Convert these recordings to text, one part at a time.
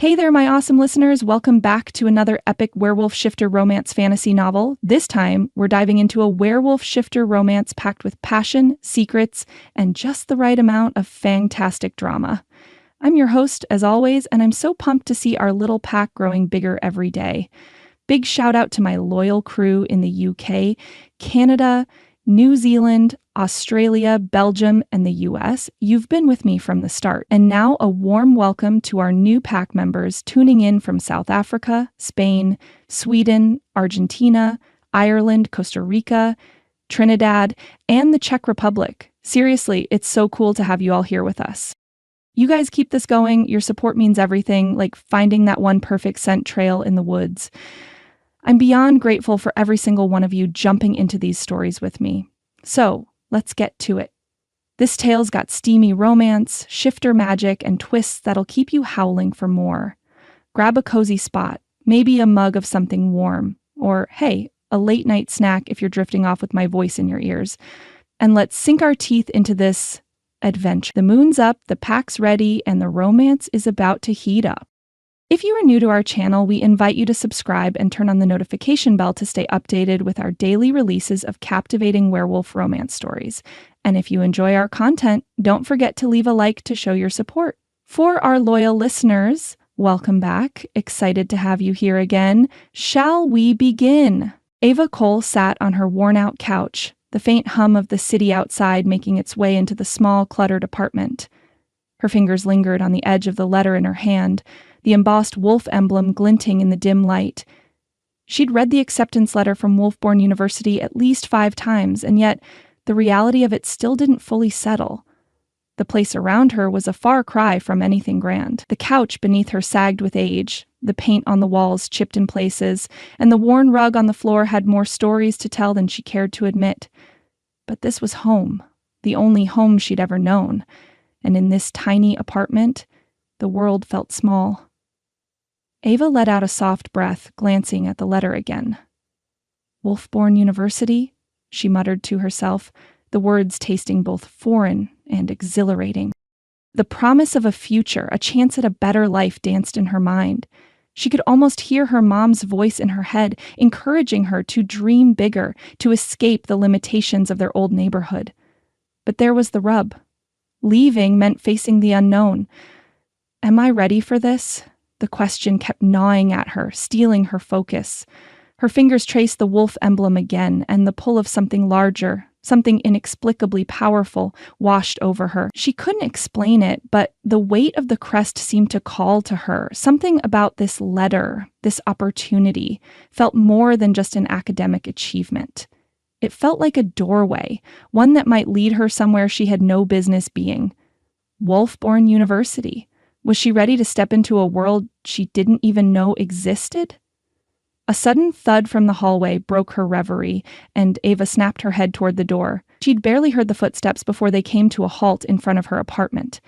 Hey there, my awesome listeners. Welcome back to another epic werewolf shifter romance fantasy novel. This time, we're diving into a werewolf shifter romance packed with passion, secrets, and just the right amount of fantastic drama. I'm your host, as always, and I'm so pumped to see our little pack growing bigger every day. Big shout out to my loyal crew in the UK, Canada, New Zealand, Australia, Belgium, and the US. You've been with me from the start. And now a warm welcome to our new pack members tuning in from South Africa, Spain, Sweden, Argentina, Ireland, Costa Rica, Trinidad, and the Czech Republic. Seriously, it's so cool to have you all here with us. You guys keep this going. Your support means everything, like finding that one perfect scent trail in the woods. I'm beyond grateful for every single one of you jumping into these stories with me. So, let's get to it. This tale's got steamy romance, shifter magic, and twists that'll keep you howling for more. Grab a cozy spot, maybe a mug of something warm, or hey, a late night snack if you're drifting off with my voice in your ears. And let's sink our teeth into this adventure. The moon's up, the pack's ready, and the romance is about to heat up. If you are new to our channel, we invite you to subscribe and turn on the notification bell to stay updated with our daily releases of captivating werewolf romance stories. And if you enjoy our content, don't forget to leave a like to show your support. For our loyal listeners, welcome back. Excited to have you here again. Shall we begin? Ava Cole sat on her worn-out couch, the faint hum of the city outside making its way into the small, cluttered apartment. Her fingers lingered on the edge of the letter in her hand, the embossed wolf emblem glinting in the dim light. She'd read the acceptance letter from Wolfburn University at least 5 times, and yet the reality of it still didn't fully settle. The place around her was a far cry from anything grand. The couch beneath her sagged with age, the paint on the walls chipped in places, and the worn rug on the floor had more stories to tell than she cared to admit. But this was home, the only home she'd ever known, and in this tiny apartment, the world felt small. Ava let out a soft breath, glancing at the letter again. Wolfburn University, she muttered to herself, the words tasting both foreign and exhilarating. The promise of a future, a chance at a better life danced in her mind. She could almost hear her mom's voice in her head, encouraging her to dream bigger, to escape the limitations of their old neighborhood. But there was the rub. Leaving meant facing the unknown. Am I ready for this? The question kept gnawing at her, stealing her focus. Her fingers traced the wolf emblem again, and the pull of something larger, something inexplicably powerful, washed over her. She couldn't explain it, but the weight of the crest seemed to call to her. Something about this letter, this opportunity, felt more than just an academic achievement. It felt like a doorway, one that might lead her somewhere she had no business being. Wolfburn University. Was she ready to step into a world she didn't even know existed? A sudden thud from the hallway broke her reverie, and Ava snapped her head toward the door. She'd barely heard the footsteps before they came to a halt in front of her apartment.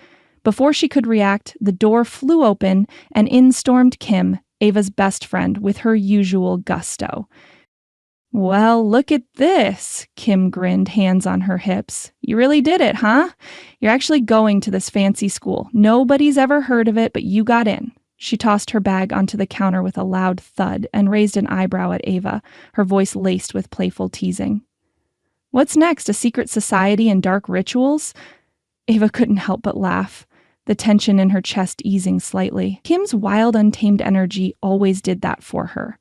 Before she could react, the door flew open, and in stormed Kim, Ava's best friend, with her usual gusto. "Well, look at this," Kim grinned, hands on her hips. "You really did it, huh? You're actually going to this fancy school. Nobody's ever heard of it, but you got in." She tossed her bag onto the counter with a loud thud and raised an eyebrow at Ava, her voice laced with playful teasing. "What's next, a secret society and dark rituals?" Ava couldn't help but laugh, the tension in her chest easing slightly. Kim's wild, untamed energy always did that for her.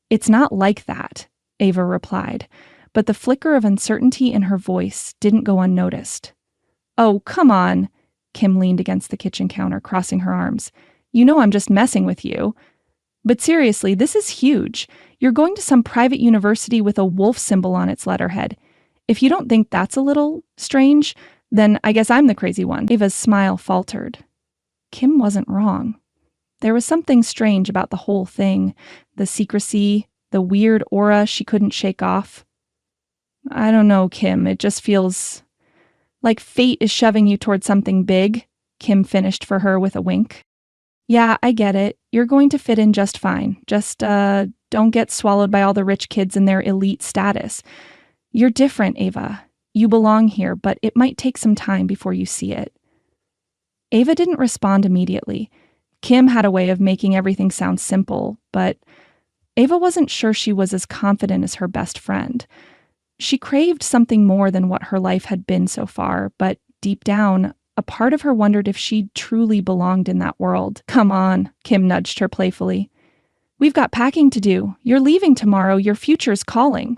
"It's not like that," Ava replied, but the flicker of uncertainty in her voice didn't go unnoticed. "Oh, come on," Kim leaned against the kitchen counter, crossing her arms. "You know I'm just messing with you. But seriously, this is huge. You're going to some private university with a wolf symbol on its letterhead. If you don't think that's a little strange, then I guess I'm the crazy one." Ava's smile faltered. Kim wasn't wrong. There was something strange about the whole thing, the secrecy, the weird aura she couldn't shake off. "I don't know, Kim. It just feels like fate is shoving you toward something big," Kim finished for her with a wink. "Yeah, I get it. You're going to fit in just fine. Just, don't get swallowed by all the rich kids and their elite status. You're different, Ava. You belong here, but it might take some time before you see it." Ava didn't respond immediately. Kim had a way of making everything sound simple, but Ava wasn't sure she was as confident as her best friend. She craved something more than what her life had been so far, but deep down, a part of her wondered if she truly belonged in that world. "Come on," Kim nudged her playfully. "We've got packing to do. You're leaving tomorrow. Your future's calling."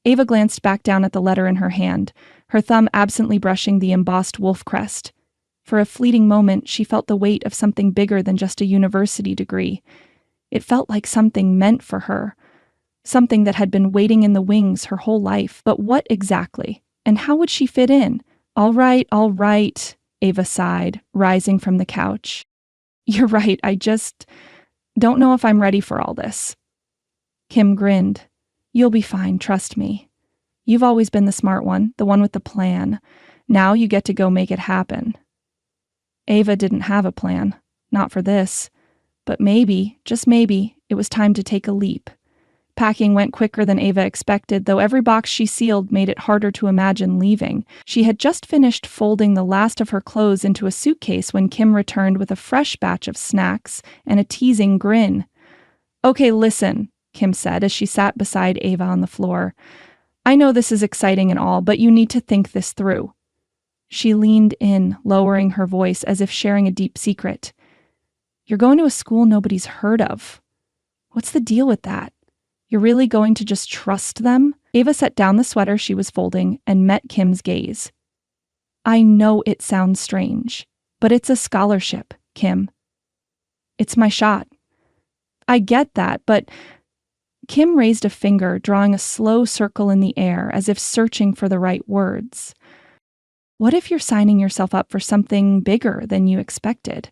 Ava glanced back down at the letter in her hand, her thumb absently brushing the embossed wolf crest. For a fleeting moment, she felt the weight of something bigger than just a university degree. It felt like something meant for her, something that had been waiting in the wings her whole life. But what exactly? And how would she fit in? All right, Ava sighed, rising from the couch. "You're right, I just don't know if I'm ready for all this." Kim grinned. "You'll be fine, trust me. You've always been the smart one, the one with the plan. Now you get to go make it happen." Ava didn't have a plan, not for this. But maybe, just maybe, it was time to take a leap. Packing went quicker than Ava expected, though every box she sealed made it harder to imagine leaving. She had just finished folding the last of her clothes into a suitcase when Kim returned with a fresh batch of snacks and a teasing grin. "Okay, listen," Kim said as she sat beside Ava on the floor. "I know this is exciting and all, but you need to think this through." She leaned in, lowering her voice as if sharing a deep secret. "You're going to a school nobody's heard of. What's the deal with that? You're really going to just trust them?" Ava set down the sweater she was folding and met Kim's gaze. "I know it sounds strange, but it's a scholarship, Kim. It's my shot." "I get that, but..." Kim raised a finger, drawing a slow circle in the air as if searching for the right words. "What if you're signing yourself up for something bigger than you expected?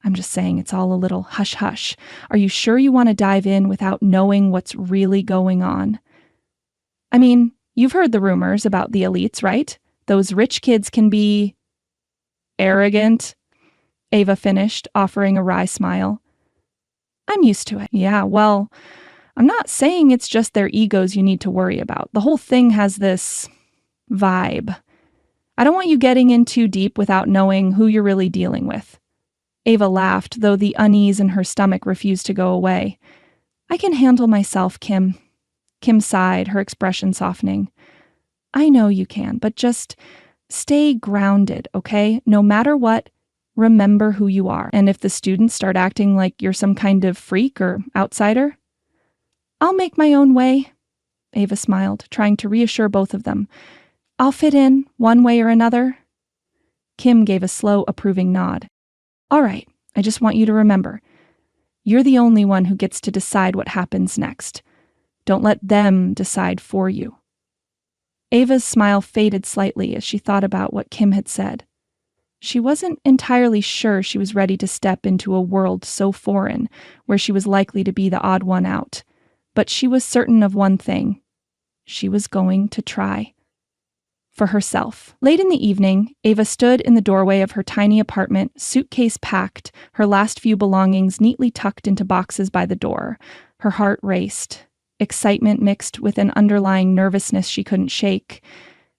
I'm just saying it's all a little hush-hush. Are you sure you want to dive in without knowing what's really going on? I mean, you've heard the rumors about the elites, right? Those rich kids can be arrogant," Ava finished, offering a wry smile. "I'm used to it." "Yeah, well, I'm not saying it's just their egos you need to worry about. The whole thing has this vibe. I don't want you getting in too deep without knowing who you're really dealing with." Ava laughed, though the unease in her stomach refused to go away. "I can handle myself, Kim." Kim sighed, her expression softening. "I know you can, but just stay grounded, okay? No matter what, remember who you are. And if the students start acting like you're some kind of freak or outsider, I'll make my own way." Ava smiled, trying to reassure both of them. "I'll fit in, one way or another." Kim gave a slow, approving nod. "All right, I just want you to remember, you're the only one who gets to decide what happens next. Don't let them decide for you." Ava's smile faded slightly as she thought about what Kim had said. She wasn't entirely sure she was ready to step into a world so foreign, where she was likely to be the odd one out. But she was certain of one thing. She was going to try. For herself. Late in the evening, Ava stood in the doorway of her tiny apartment, suitcase packed, her last few belongings neatly tucked into boxes by the door. Her heart raced, excitement mixed with an underlying nervousness she couldn't shake.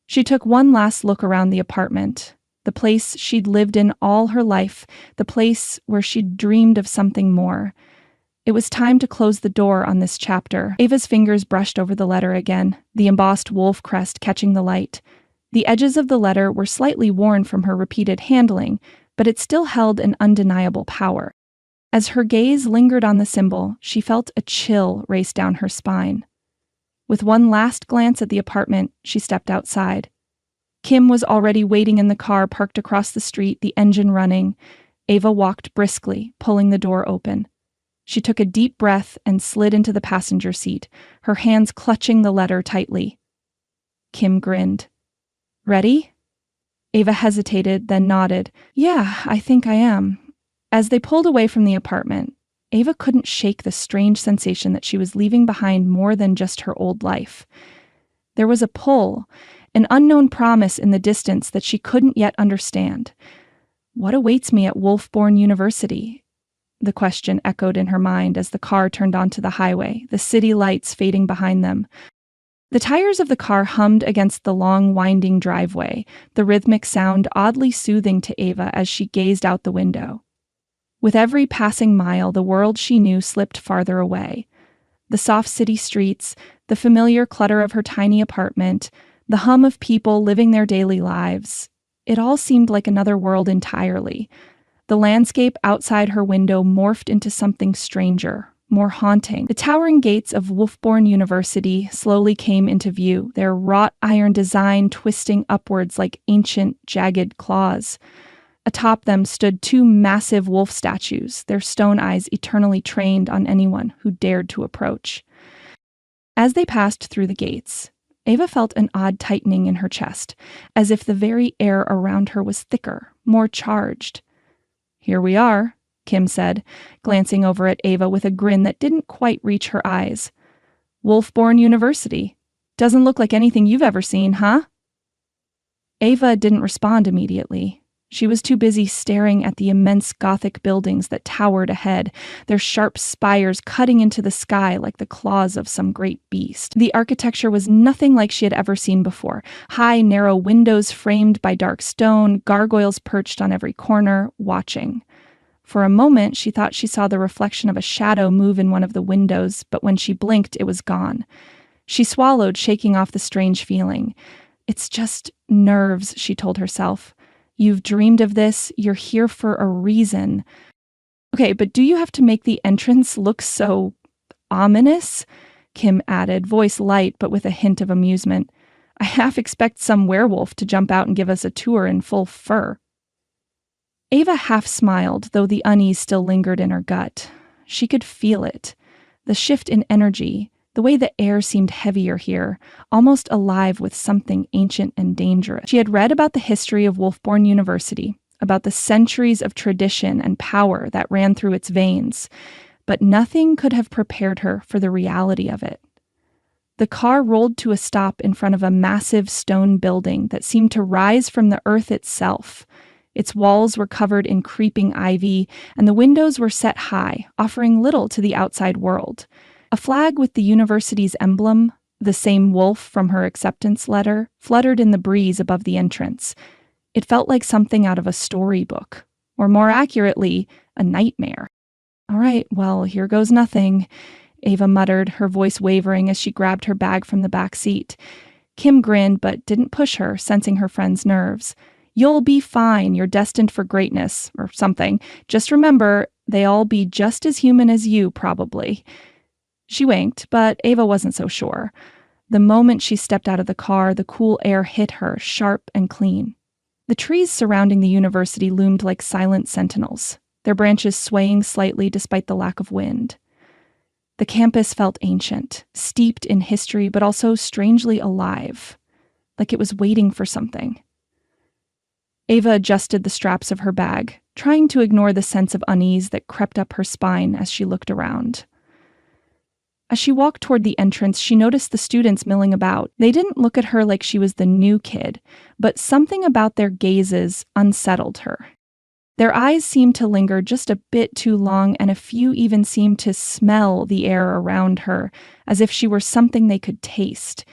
She took one last look around the apartment, the place she'd lived in all her life, the place where she'd dreamed of something more. It was time to close the door on this chapter. Ava's fingers brushed over the letter again, the embossed wolf crest catching the light. The edges of the letter were slightly worn from her repeated handling, but it still held an undeniable power. As her gaze lingered on the symbol, she felt a chill race down her spine. With one last glance at the apartment, she stepped outside. Kim was already waiting in the car parked across the street, the engine running. Ava walked briskly, pulling the door open. She took a deep breath and slid into the passenger seat, her hands clutching the letter tightly. Kim grinned. "Ready?" Ava hesitated, then nodded. "Yeah, I think I am." As they pulled away from the apartment, Ava couldn't shake the strange sensation that she was leaving behind more than just her old life. There was a pull, an unknown promise in the distance that she couldn't yet understand. What awaits me at Wolfburn University? The question echoed in her mind as the car turned onto the highway, the city lights fading behind them. The tires of the car hummed against the long, winding driveway, the rhythmic sound oddly soothing to Ava as she gazed out the window. With every passing mile, the world she knew slipped farther away. The soft city streets, the familiar clutter of her tiny apartment, the hum of people living their daily lives. It all seemed like another world entirely. The landscape outside her window morphed into something stranger, more haunting. The towering gates of Wolfburn University slowly came into view, their wrought iron design twisting upwards like ancient, jagged claws. Atop them stood two massive wolf statues, their stone eyes eternally trained on anyone who dared to approach. As they passed through the gates, Ava felt an odd tightening in her chest, as if the very air around her was thicker, more charged. "Here we are," Kim said, glancing over at Ava with a grin that didn't quite reach her eyes. "Wolfburn University. Doesn't look like anything you've ever seen, huh?" Ava didn't respond immediately. She was too busy staring at the immense Gothic buildings that towered ahead, their sharp spires cutting into the sky like the claws of some great beast. The architecture was nothing like she had ever seen before. High, narrow windows framed by dark stone, gargoyles perched on every corner, watching. For a moment, she thought she saw the reflection of a shadow move in one of the windows, but when she blinked, it was gone. She swallowed, shaking off the strange feeling. "It's just nerves," she told herself. "You've dreamed of this. You're here for a reason." "Okay, but do you have to make the entrance look so ominous?" Kim added, voice light but with a hint of amusement. "I half expect some werewolf to jump out and give us a tour in full fur." Ava half smiled, though the unease still lingered in her gut. She could feel it. The shift in energy, the way the air seemed heavier here, almost alive with something ancient and dangerous. She had read about the history of Wolfburn University, about the centuries of tradition and power that ran through its veins, but nothing could have prepared her for the reality of it. The car rolled to a stop in front of a massive stone building that seemed to rise from the earth itself. Its walls were covered in creeping ivy, and the windows were set high, offering little to the outside world. A flag with the university's emblem, the same wolf from her acceptance letter, fluttered in the breeze above the entrance. It felt like something out of a storybook, or more accurately, a nightmare. "All right, well, here goes nothing," Ava muttered, her voice wavering as she grabbed her bag from the back seat. Kim grinned but didn't push her, sensing her friend's nerves. "You'll be fine. You're destined for greatness, or something. Just remember, they all be just as human as you, probably." She winked, but Ava wasn't so sure. The moment she stepped out of the car, the cool air hit her, sharp and clean. The trees surrounding the university loomed like silent sentinels, their branches swaying slightly despite the lack of wind. The campus felt ancient, steeped in history, but also strangely alive, like it was waiting for something. Ava adjusted the straps of her bag, trying to ignore the sense of unease that crept up her spine as she looked around. As she walked toward the entrance, she noticed the students milling about. They didn't look at her like she was the new kid, but something about their gazes unsettled her. Their eyes seemed to linger just a bit too long, and a few even seemed to smell the air around her, as if she were something they could taste.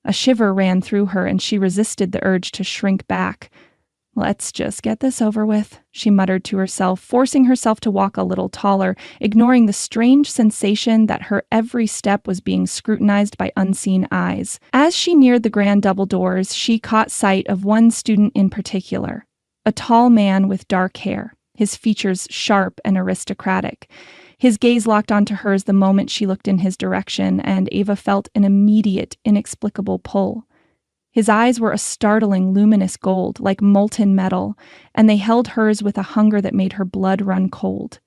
A shiver ran through her, and she resisted the urge to shrink back. "Let's just get this over with," she muttered to herself, forcing herself to walk a little taller, ignoring the strange sensation that her every step was being scrutinized by unseen eyes. As she neared the grand double doors, she caught sight of one student in particular, a tall man with dark hair, his features sharp and aristocratic. His gaze locked onto hers the moment she looked in his direction, and Ava felt an immediate, inexplicable pull. His eyes were a startling, luminous gold, like molten metal, and they held hers with a hunger that made her blood run cold.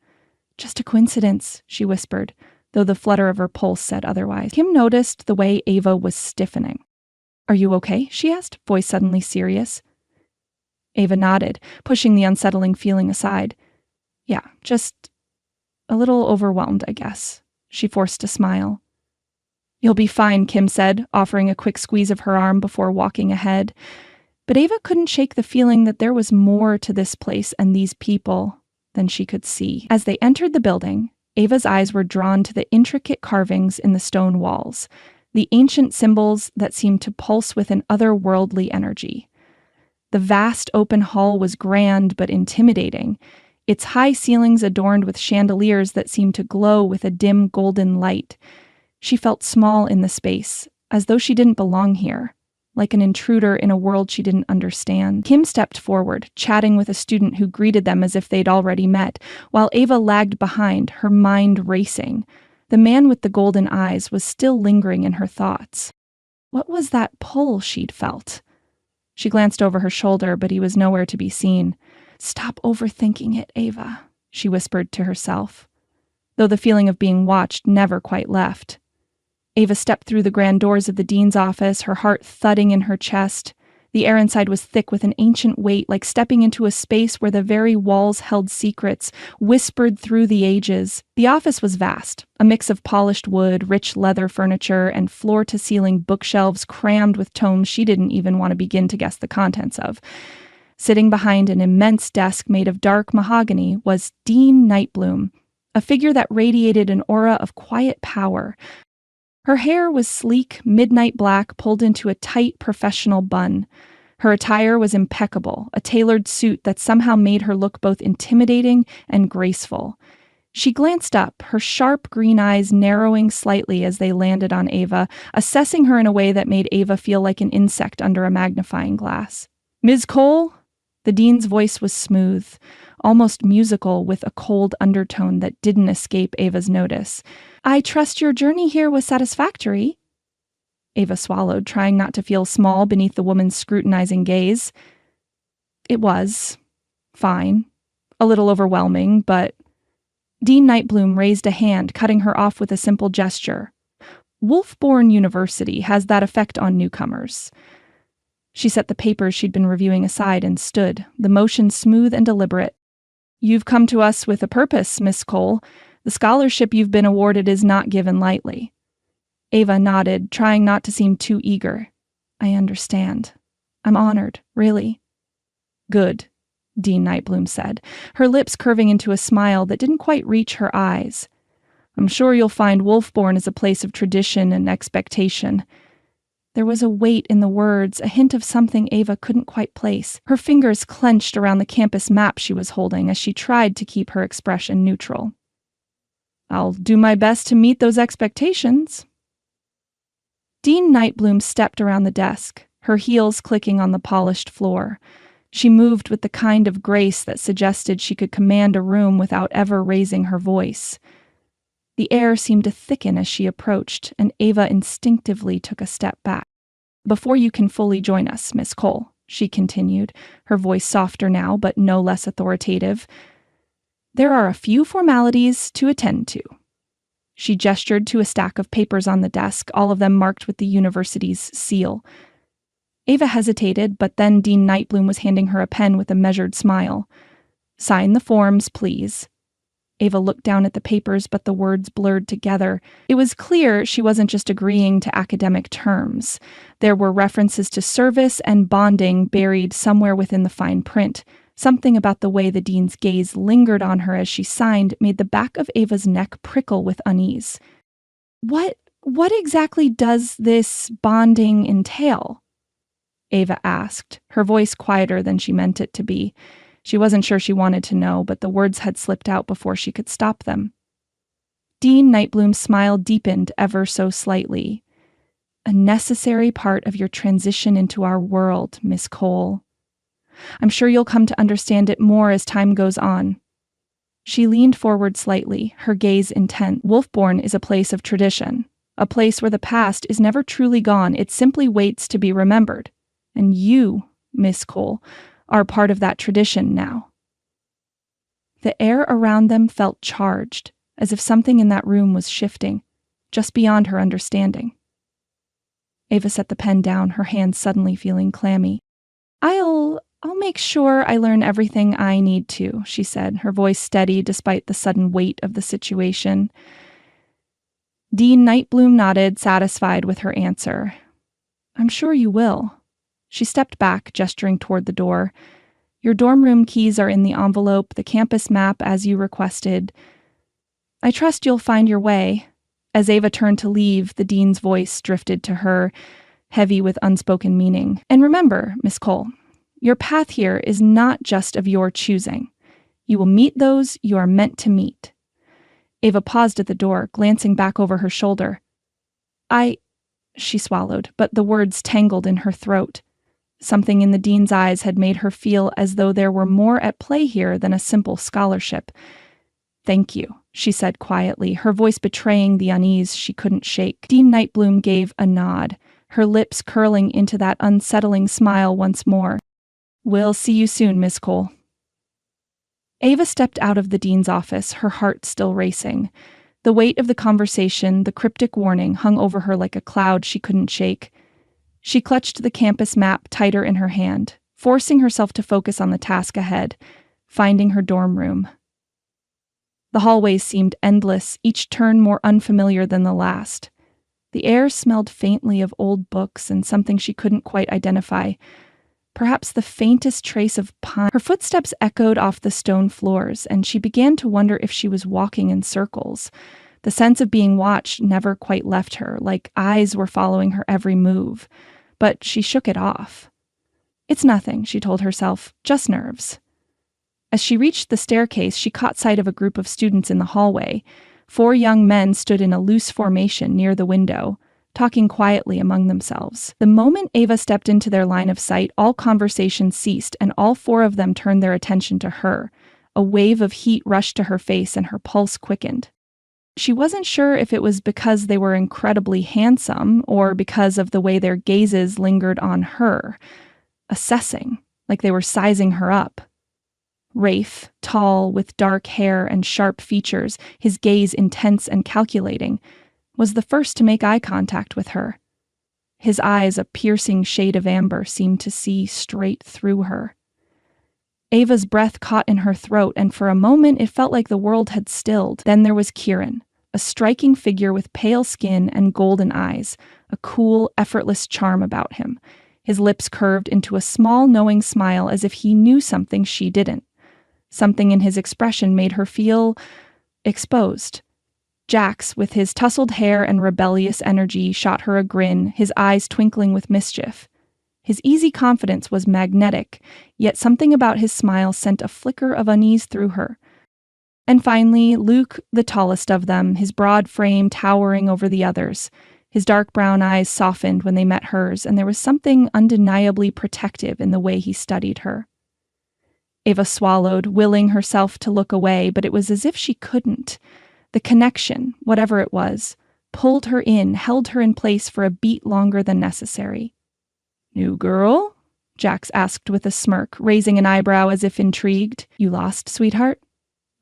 "Just a coincidence," she whispered, though the flutter of her pulse said otherwise. Kim noticed the way Ava was stiffening. "Are you okay?" she asked, voice suddenly serious. Ava nodded, pushing the unsettling feeling aside. "Yeah, just a little overwhelmed, I guess." She forced a smile. "You'll be fine," Kim said, offering a quick squeeze of her arm before walking ahead. But Ava couldn't shake the feeling that there was more to this place and these people than she could see. As they entered the building, Ava's eyes were drawn to the intricate carvings in the stone walls, the ancient symbols that seemed to pulse with an otherworldly energy. The vast open hall was grand but intimidating, its high ceilings adorned with chandeliers that seemed to glow with a dim golden light. She felt small in the space, as though she didn't belong here, like an intruder in a world she didn't understand. Kim stepped forward, chatting with a student who greeted them as if they'd already met, while Ava lagged behind, her mind racing. The man with the golden eyes was still lingering in her thoughts. What was that pull she'd felt? She glanced over her shoulder, but he was nowhere to be seen. "Stop overthinking it, Ava," she whispered to herself, though the feeling of being watched never quite left. Ava stepped through the grand doors of the dean's office, her heart thudding in her chest. The air inside was thick with an ancient weight, like stepping into a space where the very walls held secrets, whispered through the ages. The office was vast, a mix of polished wood, rich leather furniture, and floor-to-ceiling bookshelves crammed with tomes she didn't even want to begin to guess the contents of. Sitting behind an immense desk made of dark mahogany was Dean Nightbloom, a figure that radiated an aura of quiet power. Her hair was sleek, midnight black, pulled into a tight, professional bun. Her attire was impeccable, a tailored suit that somehow made her look both intimidating and graceful. She glanced up, her sharp green eyes narrowing slightly as they landed on Ava, assessing her in a way that made Ava feel like an insect under a magnifying glass. "Ms. Cole?" The dean's voice was smooth, almost musical, with a cold undertone that didn't escape Ava's notice. "I trust your journey here was satisfactory." Ava swallowed, trying not to feel small beneath the woman's scrutinizing gaze. It was. Fine. A little overwhelming, but... Dean Nightbloom raised a hand, cutting her off with a simple gesture. Wolfburn University has that effect on newcomers. She set the papers she'd been reviewing aside and stood, the motion smooth and deliberate. "You've come to us with a purpose, Miss Cole. The scholarship you've been awarded is not given lightly." Ava nodded, trying not to seem too eager. "I understand. I'm honored, really." "Good," Dean Nightbloom said, her lips curving into a smile that didn't quite reach her eyes. "I'm sure you'll find Wolfburn is a place of tradition and expectation." There was a weight in the words, a hint of something Ava couldn't quite place. Her fingers clenched around the campus map she was holding as she tried to keep her expression neutral. "I'll do my best to meet those expectations." Dean Nightbloom stepped around the desk, her heels clicking on the polished floor. She moved with the kind of grace that suggested she could command a room without ever raising her voice. The air seemed to thicken as she approached, and Ava instinctively took a step back. "Before you can fully join us, Miss Cole," she continued, her voice softer now but no less authoritative, "there are a few formalities to attend to." She gestured to a stack of papers on the desk, all of them marked with the university's seal. Ava hesitated, but then Dean Nightbloom was handing her a pen with a measured smile. "Sign the forms, please." Ava looked down at the papers, but the words blurred together. It was clear she wasn't just agreeing to academic terms. There were references to service and bonding buried somewhere within the fine print. Something about the way the dean's gaze lingered on her as she signed made the back of Ava's neck prickle with unease. What exactly does this bonding entail?" Ava asked, her voice quieter than she meant it to be. She wasn't sure she wanted to know, but the words had slipped out before she could stop them. Dean Nightbloom's smile deepened ever so slightly. "A necessary part of your transition into our world, Miss Cole. I'm sure you'll come to understand it more as time goes on." She leaned forward slightly, her gaze intent. "Wolfburn is a place of tradition, a place where the past is never truly gone, it simply waits to be remembered. And you, Miss Cole, are part of that tradition now." The air around them felt charged, as if something in that room was shifting, just beyond her understanding. Ava set the pen down, her hands suddenly feeling clammy. I'll make sure I learn everything I need to," she said, her voice steady despite the sudden weight of the situation. Dean Nightbloom nodded, satisfied with her answer. "I'm sure you will." She stepped back, gesturing toward the door. "Your dorm room keys are in the envelope, the campus map as you requested. I trust you'll find your way." As Ava turned to leave, the dean's voice drifted to her, heavy with unspoken meaning. "And remember, Miss Cole, your path here is not just of your choosing. You will meet those you are meant to meet." Ava paused at the door, glancing back over her shoulder. She swallowed, but the words tangled in her throat. Something in the dean's eyes had made her feel as though there were more at play here than a simple scholarship. "Thank you," she said quietly, her voice betraying the unease she couldn't shake. Dean Nightbloom gave a nod, her lips curling into that unsettling smile once more. "We'll see you soon, Miss Cole." Ava stepped out of the dean's office, her heart still racing. The weight of the conversation, the cryptic warning, hung over her like a cloud she couldn't shake. She clutched the campus map tighter in her hand, forcing herself to focus on the task ahead, finding her dorm room. The hallways seemed endless, each turn more unfamiliar than the last. The air smelled faintly of old books and something she couldn't quite identify. Perhaps the faintest trace of pine. Her footsteps echoed off the stone floors, and she began to wonder if she was walking in circles. The sense of being watched never quite left her, like eyes were following her every move. But she shook it off. "It's nothing," she told herself, "just nerves." As she reached the staircase, she caught sight of a group of students in the hallway. 4 young men stood in a loose formation near the window, talking quietly among themselves. The moment Ava stepped into their line of sight, all conversation ceased, and all 4 of them turned their attention to her. A wave of heat rushed to her face, and her pulse quickened. She wasn't sure if it was because they were incredibly handsome or because of the way their gazes lingered on her, assessing, like they were sizing her up. Rafe, tall, with dark hair and sharp features, his gaze intense and calculating, was the first to make eye contact with her. His eyes, a piercing shade of amber, seemed to see straight through her. Ava's breath caught in her throat, and for a moment it felt like the world had stilled. Then there was Kieran, a striking figure with pale skin and golden eyes, a cool, effortless charm about him. His lips curved into a small, knowing smile as if he knew something she didn't. Something in his expression made her feel exposed. Jax, with his tousled hair and rebellious energy, shot her a grin, his eyes twinkling with mischief. His easy confidence was magnetic, yet something about his smile sent a flicker of unease through her. And finally, Luke, the tallest of them, his broad frame towering over the others. His dark brown eyes softened when they met hers, and there was something undeniably protective in the way he studied her. Ava swallowed, willing herself to look away, but it was as if she couldn't. The connection, whatever it was, pulled her in, held her in place for a beat longer than necessary. "New girl?" Jax asked with a smirk, raising an eyebrow as if intrigued. "You lost, sweetheart?"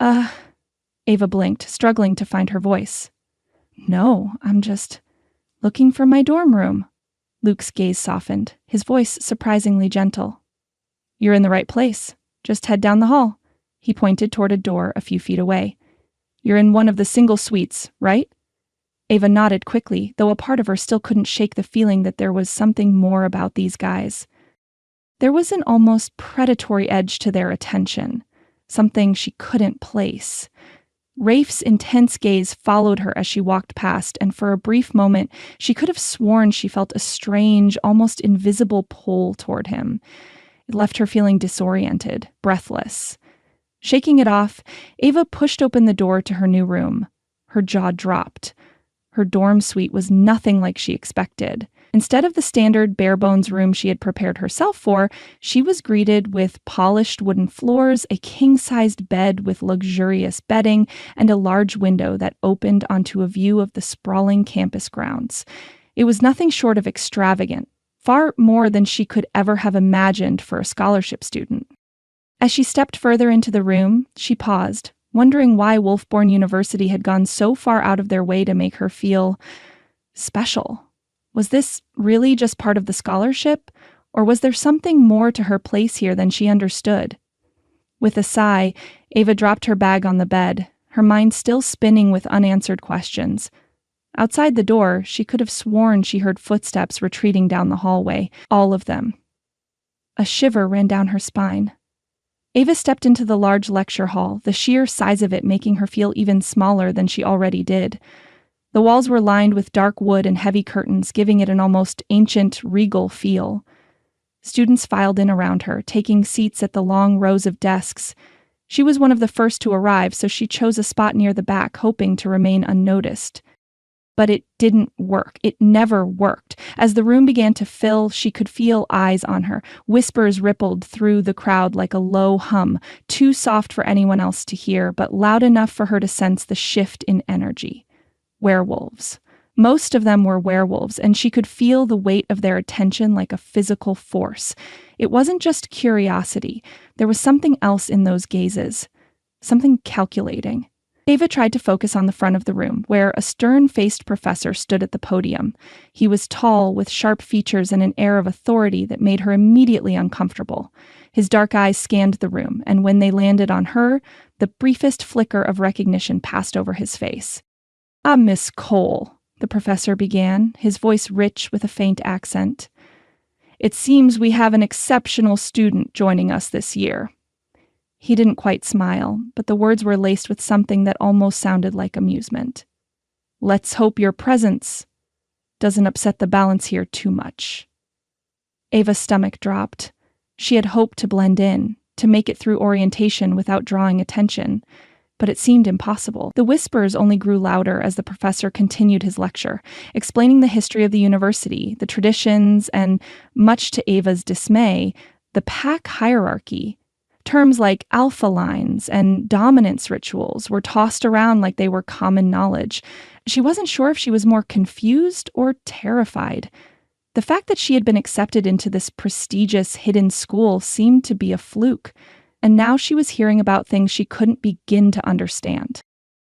Ava blinked, struggling to find her voice. "No, I'm just looking for my dorm room." Luke's gaze softened, his voice surprisingly gentle. "You're in the right place. Just head down the hall." He pointed toward a door a few feet away. "You're in one of the single suites, right?" Ava nodded quickly, though a part of her still couldn't shake the feeling that there was something more about these guys. There was an almost predatory edge to their attention, something she couldn't place. Rafe's intense gaze followed her as she walked past, and for a brief moment, she could have sworn she felt a strange, almost invisible pull toward him. It left her feeling disoriented, breathless. Shaking it off, Ava pushed open the door to her new room. Her jaw dropped. Her dorm suite was nothing like she expected. Instead of the standard bare-bones room she had prepared herself for, she was greeted with polished wooden floors, a king-sized bed with luxurious bedding, and a large window that opened onto a view of the sprawling campus grounds. It was nothing short of extravagant, far more than she could ever have imagined for a scholarship student. As she stepped further into the room, she paused, wondering why Wolfburn University had gone so far out of their way to make her feel special. Was this really just part of the scholarship, or was there something more to her place here than she understood? With a sigh, Ava dropped her bag on the bed, her mind still spinning with unanswered questions. Outside the door, she could have sworn she heard footsteps retreating down the hallway, all of them. A shiver ran down her spine. Ava stepped into the large lecture hall, the sheer size of it making her feel even smaller than she already did. The walls were lined with dark wood and heavy curtains, giving it an almost ancient, regal feel. Students filed in around her, taking seats at the long rows of desks. She was one of the first to arrive, so she chose a spot near the back, hoping to remain unnoticed. But it didn't work. It never worked. As the room began to fill, she could feel eyes on her. Whispers rippled through the crowd like a low hum, too soft for anyone else to hear, but loud enough for her to sense the shift in energy. Werewolves. Most of them were werewolves, and she could feel the weight of their attention like a physical force. It wasn't just curiosity. There was something else in those gazes. Something calculating. Ava tried to focus on the front of the room, where a stern-faced professor stood at the podium. He was tall, with sharp features and an air of authority that made her immediately uncomfortable. His dark eyes scanned the room, and when they landed on her, the briefest flicker of recognition passed over his face. "Ah, Miss Cole," the professor began, his voice rich with a faint accent. "It seems we have an exceptional student joining us this year." He didn't quite smile, but the words were laced with something that almost sounded like amusement. "Let's hope your presence doesn't upset the balance here too much." Ava's stomach dropped. She had hoped to blend in, to make it through orientation without drawing attention, but it seemed impossible. The whispers only grew louder as the professor continued his lecture, explaining the history of the university, the traditions, and, much to Ava's dismay, the pack hierarchy. Terms like alpha lines and dominance rituals were tossed around like they were common knowledge. She wasn't sure if she was more confused or terrified. The fact that she had been accepted into this prestigious hidden school seemed to be a fluke, and now she was hearing about things she couldn't begin to understand.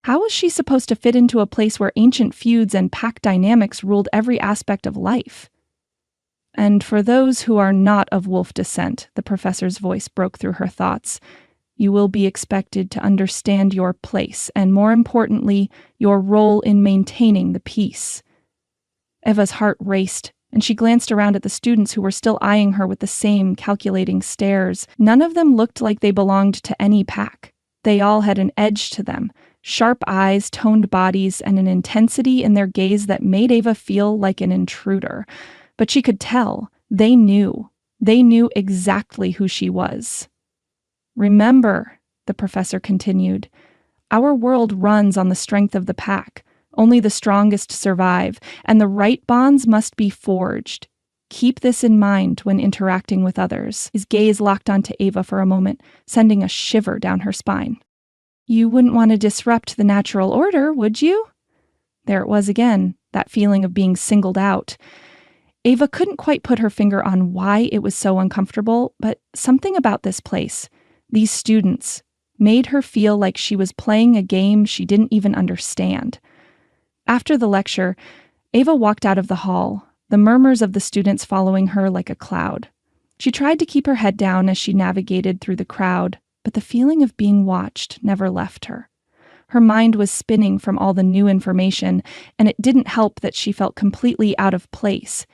How was she supposed to fit into a place where ancient feuds and pack dynamics ruled every aspect of life? "And for those who are not of wolf descent," the professor's voice broke through her thoughts, "you will be expected to understand your place, and more importantly, your role in maintaining the peace." Eva's heart raced, and she glanced around at the students who were still eyeing her with the same calculating stares. None of them looked like they belonged to any pack. They all had an edge to them, sharp eyes, toned bodies, and an intensity in their gaze that made Ava feel like an intruder. But she could tell. They knew. They knew exactly who she was. "Remember," the professor continued, "our world runs on the strength of the pack. Only the strongest survive, and the right bonds must be forged. Keep this in mind when interacting with others." His gaze locked onto Ava for a moment, sending a shiver down her spine. "You wouldn't want to disrupt the natural order, would you?" There it was again, that feeling of being singled out. Ava couldn't quite put her finger on why it was so uncomfortable, but something about this place, these students, made her feel like she was playing a game she didn't even understand. After the lecture, Ava walked out of the hall, the murmurs of the students following her like a cloud. She tried to keep her head down as she navigated through the crowd, but the feeling of being watched never left her. Her mind was spinning from all the new information, and it didn't help that she felt completely out of place.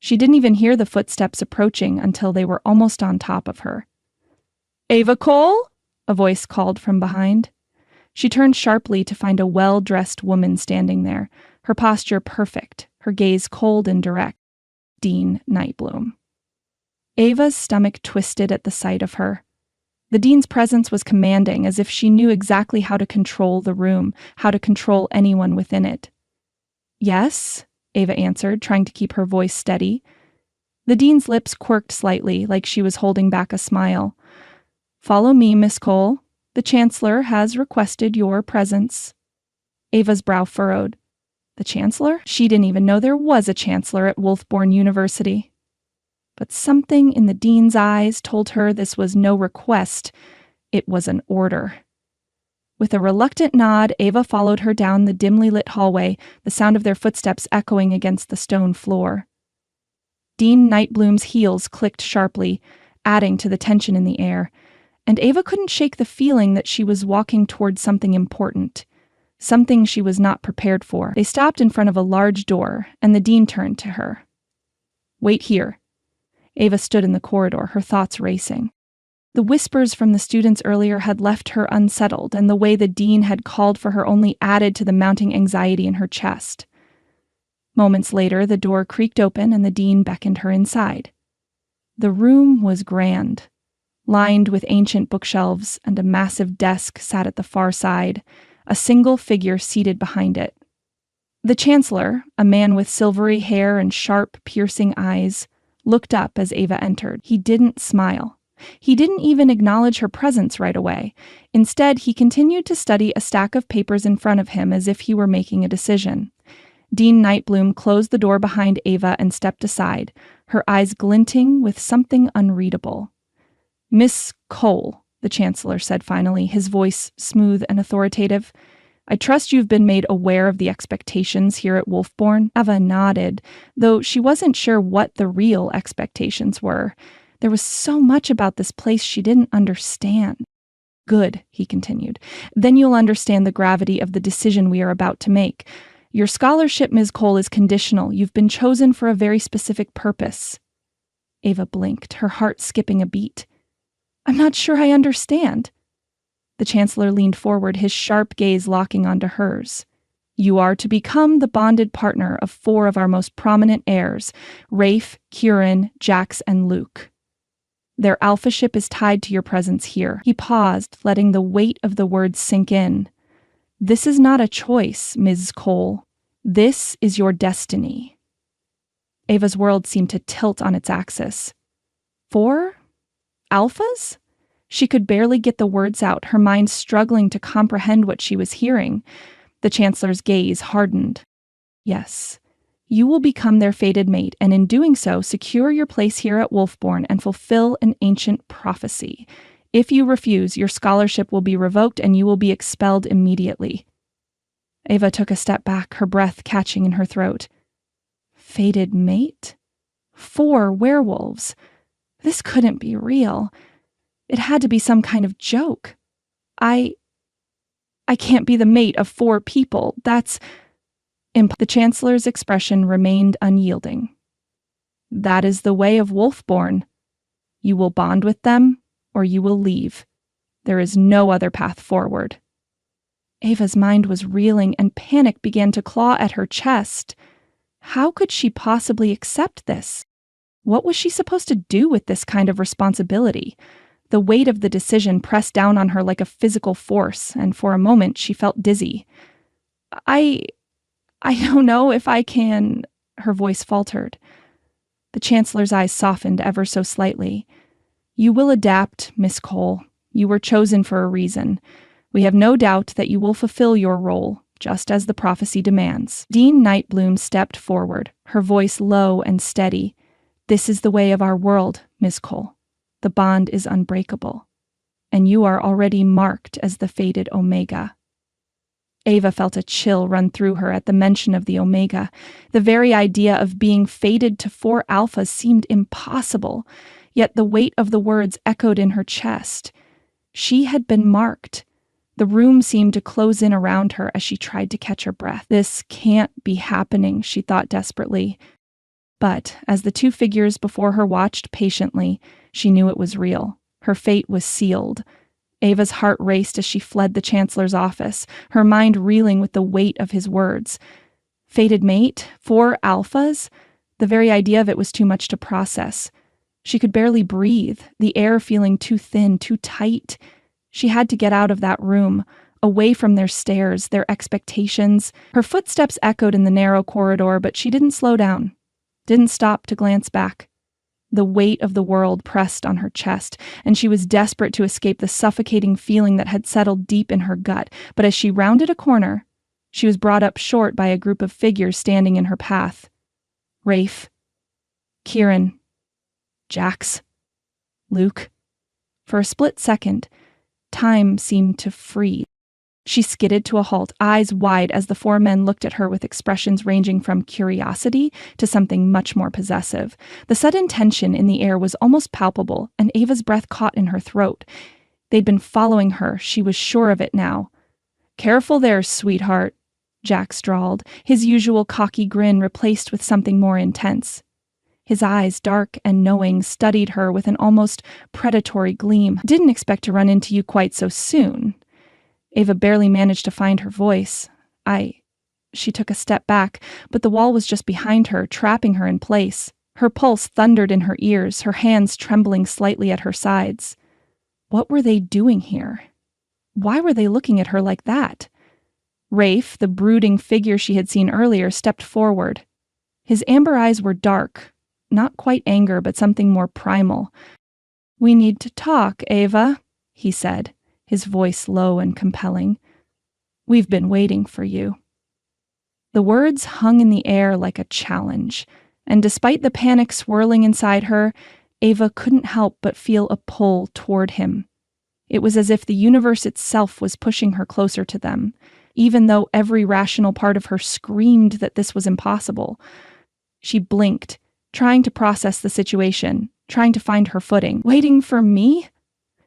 She didn't even hear the footsteps approaching until they were almost on top of her. "Ava Cole?" a voice called from behind. She turned sharply to find a well-dressed woman standing there, her posture perfect, her gaze cold and direct. Dean Nightbloom. Ava's stomach twisted at the sight of her. The dean's presence was commanding, as if she knew exactly how to control the room, how to control anyone within it. "Yes?" Ava answered, trying to keep her voice steady. The dean's lips quirked slightly, like she was holding back a smile. "Follow me, Miss Cole. The Chancellor has requested your presence." Ava's brow furrowed. The Chancellor? She didn't even know there was a Chancellor at Wolfburn University. But something in the dean's eyes told her this was no request, it was an order. With a reluctant nod, Ava followed her down the dimly lit hallway, the sound of their footsteps echoing against the stone floor. Dean Nightbloom's heels clicked sharply, adding to the tension in the air, and Ava couldn't shake the feeling that she was walking towards something important, something she was not prepared for. They stopped in front of a large door, and the dean turned to her. "Wait here." Ava stood in the corridor, her thoughts racing. The whispers from the students earlier had left her unsettled, and the way the dean had called for her only added to the mounting anxiety in her chest. Moments later, the door creaked open and the dean beckoned her inside. The room was grand. Lined with ancient bookshelves and a massive desk sat at the far side, a single figure seated behind it. The Chancellor, a man with silvery hair and sharp, piercing eyes, looked up as Ava entered. He didn't smile. He didn't even acknowledge her presence right away. Instead, he continued to study a stack of papers in front of him as if he were making a decision. Dean Nightbloom closed the door behind Ava and stepped aside, her eyes glinting with something unreadable. "Miss Cole," the Chancellor said finally, his voice smooth and authoritative, "I trust you've been made aware of the expectations here at Wolfburn." Ava nodded, though she wasn't sure what the real expectations were. There was so much about this place she didn't understand. "Good," he continued. "Then you'll understand the gravity of the decision we are about to make. Your scholarship, Ms. Cole, is conditional. You've been chosen for a very specific purpose." Ava blinked, her heart skipping a beat. "I'm not sure I understand." The Chancellor leaned forward, his sharp gaze locking onto hers. "You are to become the bonded partner of 4 of our most prominent heirs, Rafe, Kieran, Jax, and Luke. Their alphaship is tied to your presence here." He paused, letting the weight of the words sink in. "This is not a choice, Ms. Cole. This is your destiny." Ava's world seemed to tilt on its axis. 4 alphas? She could barely get the words out, her mind struggling to comprehend what she was hearing. The Chancellor's gaze hardened. "Yes. You will become their fated mate, and in doing so, secure your place here at Wolfburn and fulfill an ancient prophecy. If you refuse, your scholarship will be revoked and you will be expelled immediately." Ava took a step back, her breath catching in her throat. Fated mate? 4 werewolves. This couldn't be real. It had to be some kind of joke. I can't be the mate of 4 people. That's... The Chancellor's expression remained unyielding. "That is the way of Wolfburn. You will bond with them, or you will leave. There is no other path forward." Ava's mind was reeling, and panic began to claw at her chest. How could she possibly accept this? What was she supposed to do with this kind of responsibility? The weight of the decision pressed down on her like a physical force, and for a moment she felt dizzy. I don't know if I can," her voice faltered. The Chancellor's eyes softened ever so slightly. "You will adapt, Miss Cole. You were chosen for a reason. We have no doubt that you will fulfill your role, just as the prophecy demands." Dean Nightbloom stepped forward, her voice low and steady. "This is the way of our world, Miss Cole. The bond is unbreakable, and you are already marked as the fated Omega." Ava felt a chill run through her at the mention of the Omega. The very idea of being fated to 4 alphas seemed impossible, yet the weight of the words echoed in her chest. She had been marked. The room seemed to close in around her as she tried to catch her breath. This can't be happening, she thought desperately. But as the 2 figures before her watched patiently, she knew it was real. Her fate was sealed. Ava's heart raced as she fled the Chancellor's office, her mind reeling with the weight of his words. Fated mate? 4 alphas? The very idea of it was too much to process. She could barely breathe, the air feeling too thin, too tight. She had to get out of that room, away from their stares, their expectations. Her footsteps echoed in the narrow corridor, but she didn't slow down, didn't stop to glance back. The weight of the world pressed on her chest, and she was desperate to escape the suffocating feeling that had settled deep in her gut. But as she rounded a corner, she was brought up short by a group of figures standing in her path. Rafe, Kieran, Jax, Luke. For a split second, time seemed to freeze. She skidded to a halt, eyes wide as the 4 men looked at her with expressions ranging from curiosity to something much more possessive. The sudden tension in the air was almost palpable, and Ava's breath caught in her throat. They'd been following her, she was sure of it now. "Careful there, sweetheart," Jax drawled, his usual cocky grin replaced with something more intense. His eyes, dark and knowing, studied her with an almost predatory gleam. "Didn't expect to run into you quite so soon." Ava barely managed to find her voice. She took a step back, but the wall was just behind her, trapping her in place. Her pulse thundered in her ears, her hands trembling slightly at her sides. What were they doing here? Why were they looking at her like that? Rafe, the brooding figure she had seen earlier, stepped forward. His amber eyes were dark, not quite anger, but something more primal. "We need to talk, Ava," he said, his voice low and compelling. "We've been waiting for you." The words hung in the air like a challenge, and despite the panic swirling inside her, Ava couldn't help but feel a pull toward him. It was as if the universe itself was pushing her closer to them, even though every rational part of her screamed that this was impossible. She blinked, trying to process the situation, trying to find her footing. "Waiting for me?"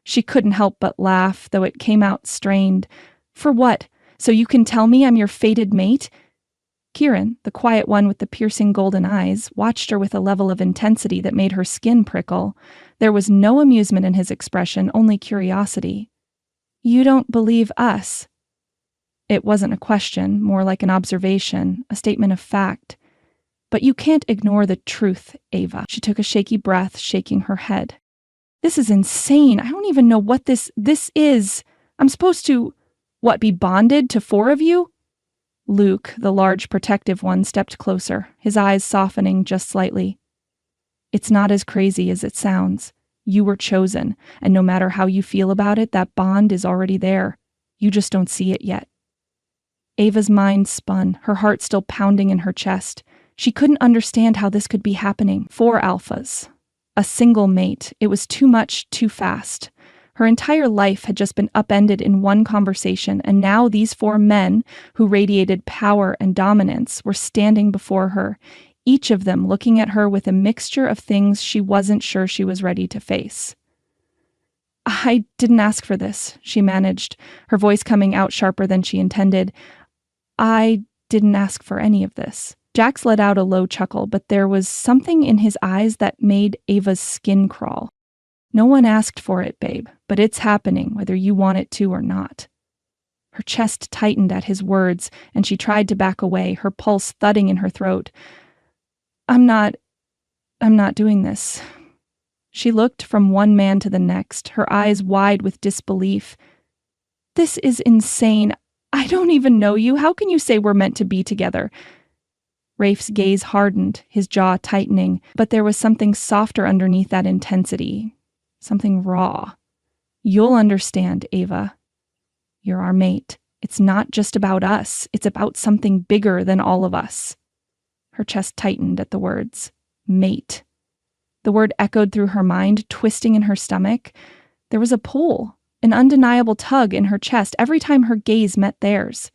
She couldn't help but laugh, though it came out strained. "For what? So you can tell me I'm your fated mate?" Kieran, the quiet one with the piercing golden eyes, watched her with a level of intensity that made her skin prickle. There was no amusement in his expression, only curiosity. "You don't believe us?" It wasn't a question, more like an observation, a statement of fact. "But you can't ignore the truth, Ava." She took a shaky breath, shaking her head. "This is insane. I don't even know what this is. I'm supposed to, what, be bonded to 4 of you?" Luke, the large protective one, stepped closer, his eyes softening just slightly. "It's not as crazy as it sounds. You were chosen, and no matter how you feel about it, that bond is already there. You just don't see it yet." Ava's mind spun, her heart still pounding in her chest. She couldn't understand how this could be happening. 4 alphas. A single mate. It was too much, too fast. Her entire life had just been upended in one conversation, and now these 4 men, who radiated power and dominance, were standing before her, each of them looking at her with a mixture of things she wasn't sure she was ready to face. "I didn't ask for this," she managed, her voice coming out sharper than she intended. "I didn't ask for any of this." Jax let out a low chuckle, but there was something in his eyes that made Ava's skin crawl. "No one asked for it, babe, but it's happening whether you want it to or not." Her chest tightened at his words, and she tried to back away, her pulse thudding in her throat. I'm not doing this." She looked from one man to the next, her eyes wide with disbelief. "This is insane. I don't even know you. How can you say we're meant to be together?" Rafe's gaze hardened, his jaw tightening, but there was something softer underneath that intensity. Something raw. "You'll understand, Ava. You're our mate. It's not just about us. It's about something bigger than all of us." Her chest tightened at the words. Mate. The word echoed through her mind, twisting in her stomach. There was a pull, an undeniable tug in her chest every time her gaze met theirs.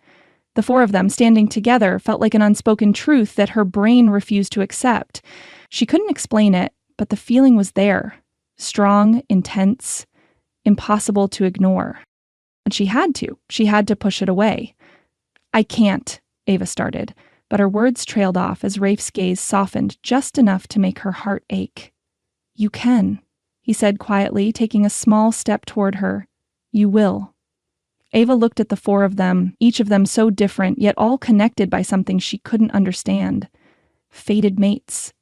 The 4 of them standing together felt like an unspoken truth that her brain refused to accept. She couldn't explain it, but the feeling was there. Strong, intense, impossible to ignore. And she had to push it away. "I can't," Ava started, but her words trailed off as Rafe's gaze softened just enough to make her heart ache. "You can," he said quietly, taking a small step toward her. "You will." Ava looked at the 4 of them, each of them so different, yet all connected by something she couldn't understand. Fated mates.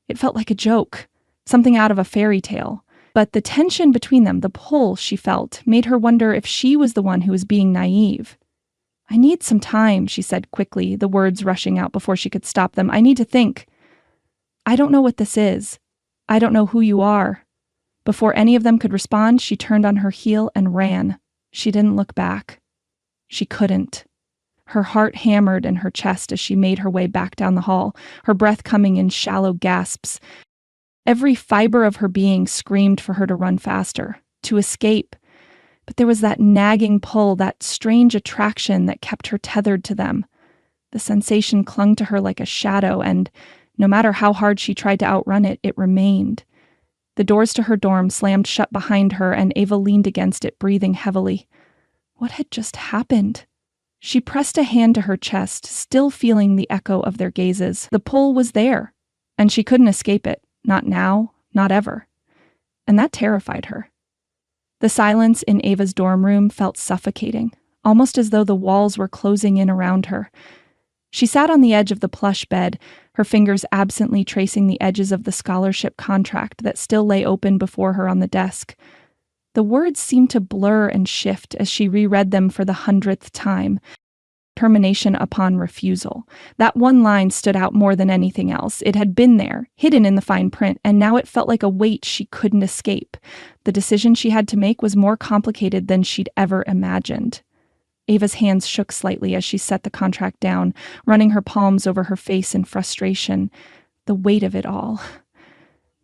It felt like a joke, something out of a fairy tale. But the tension between them, the pull she felt, made her wonder if she was the one who was being naive. "I need some time," she said quickly, the words rushing out before she could stop them. "I need to think. I don't know what this is. I don't know who you are." Before any of them could respond, she turned on her heel and ran. She didn't look back. She couldn't. Her heart hammered in her chest as she made her way back down the hall, her breath coming in shallow gasps. Every fiber of her being screamed for her to run faster, to escape. But there was that nagging pull, that strange attraction that kept her tethered to them. The sensation clung to her like a shadow, and no matter how hard she tried to outrun it, it remained. The doors to her dorm slammed shut behind her, and Ava leaned against it, breathing heavily. What had just happened? She pressed a hand to her chest, still feeling the echo of their gazes. The pull was there, and she couldn't escape it. Not now, not ever. And that terrified her. The silence in Ava's dorm room felt suffocating, almost as though the walls were closing in around her. She sat on the edge of the plush bed, her fingers absently tracing the edges of the scholarship contract that still lay open before her on the desk. The words seemed to blur and shift as she reread them for the 100th time. Termination upon refusal. That one line stood out more than anything else. It had been there, hidden in the fine print, and now it felt like a weight she couldn't escape. The decision she had to make was more complicated than she'd ever imagined. Ava's hands shook slightly as she set the contract down, running her palms over her face in frustration. The weight of it all.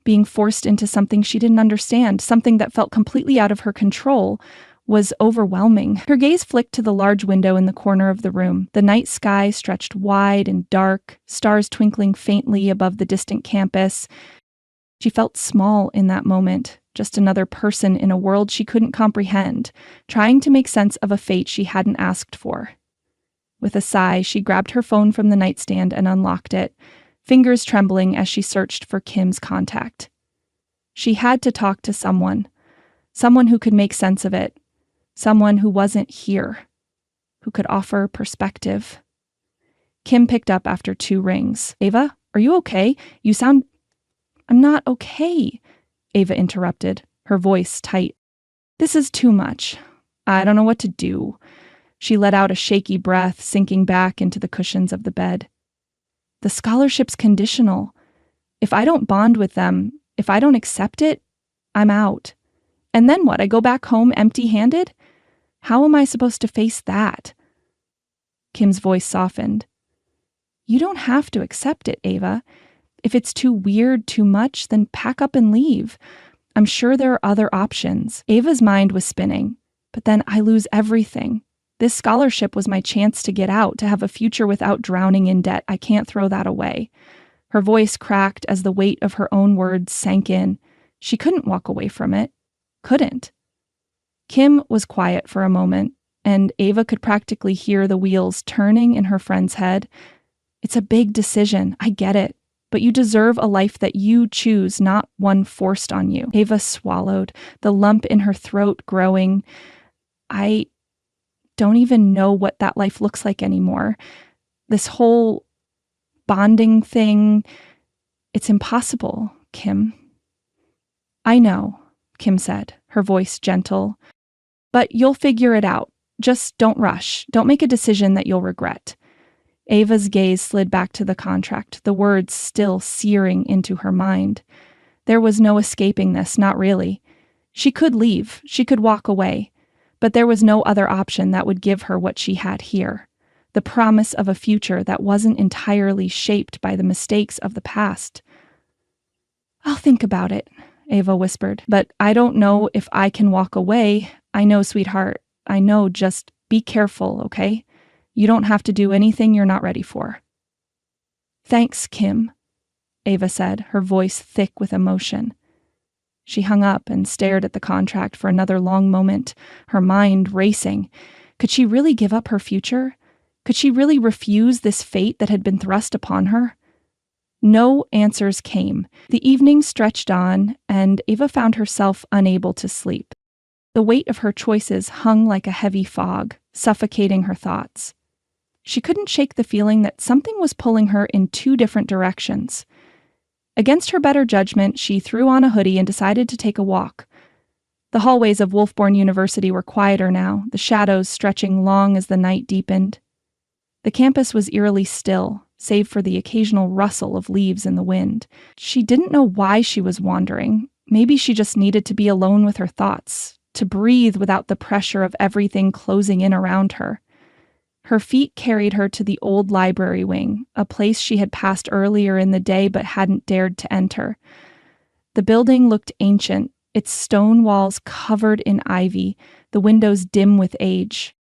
Being forced into something she didn't understand, something that felt completely out of her control, was overwhelming. Her gaze flicked to the large window in the corner of the room. The night sky stretched wide and dark, stars twinkling faintly above the distant campus. She felt small in that moment, just another person in a world she couldn't comprehend, trying to make sense of a fate she hadn't asked for. With a sigh, she grabbed her phone from the nightstand and unlocked it, fingers trembling as she searched for Kim's contact. She had to talk to someone who could make sense of it. Someone who wasn't here, who could offer perspective. Kim picked up after 2 rings. "Ava, are you okay? You sound—" "I'm not okay," Ava interrupted, her voice tight. "This is too much. I don't know what to do." She let out a shaky breath, sinking back into the cushions of the bed. "The scholarship's conditional. If I don't bond with them, if I don't accept it, I'm out. And then what? I go back home empty-handed? How am I supposed to face that?" Kim's voice softened. "You don't have to accept it, Ava. If it's too weird, too much, then pack up and leave. I'm sure there are other options." Ava's mind was spinning. "But then I lose everything. This scholarship was my chance to get out, to have a future without drowning in debt. I can't throw that away." Her voice cracked as the weight of her own words sank in. She couldn't walk away from it. Couldn't. Kim was quiet for a moment, and Ava could practically hear the wheels turning in her friend's head. "It's a big decision, I get it, but you deserve a life that you choose, not one forced on you." Ava swallowed, the lump in her throat growing. "I don't even know what that life looks like anymore. This whole bonding thing, it's impossible, Kim." "I know," Kim said, her voice gentle. "But you'll figure it out. Just don't rush. Don't make a decision that you'll regret." Ava's gaze slid back to the contract, the words still searing into her mind. There was no escaping this, not really. She could leave, she could walk away, but there was no other option that would give her what she had here. The promise of a future that wasn't entirely shaped by the mistakes of the past. "I'll think about it," Ava whispered, "but I don't know if I can walk away. I know, sweetheart. I know, just be careful, okay? You don't have to do anything you're not ready for." "Thanks, Kim," Ava said, her voice thick with emotion. She hung up and stared at the contract for another long moment, her mind racing. Could she really give up her future? Could she really refuse this fate that had been thrust upon her? No answers came. The evening stretched on, and Ava found herself unable to sleep. The weight of her choices hung like a heavy fog, suffocating her thoughts. She couldn't shake the feeling that something was pulling her in 2 different directions. Against her better judgment, she threw on a hoodie and decided to take a walk. The hallways of Wolfburn University were quieter now, the shadows stretching long as the night deepened. The campus was eerily still, save for the occasional rustle of leaves in the wind. She didn't know why she was wandering. Maybe she just needed to be alone with her thoughts, to breathe without the pressure of everything closing in around her. Her feet carried her to the old library wing, a place she had passed earlier in the day but hadn't dared to enter. The building looked ancient, its stone walls covered in ivy, the windows dim with age.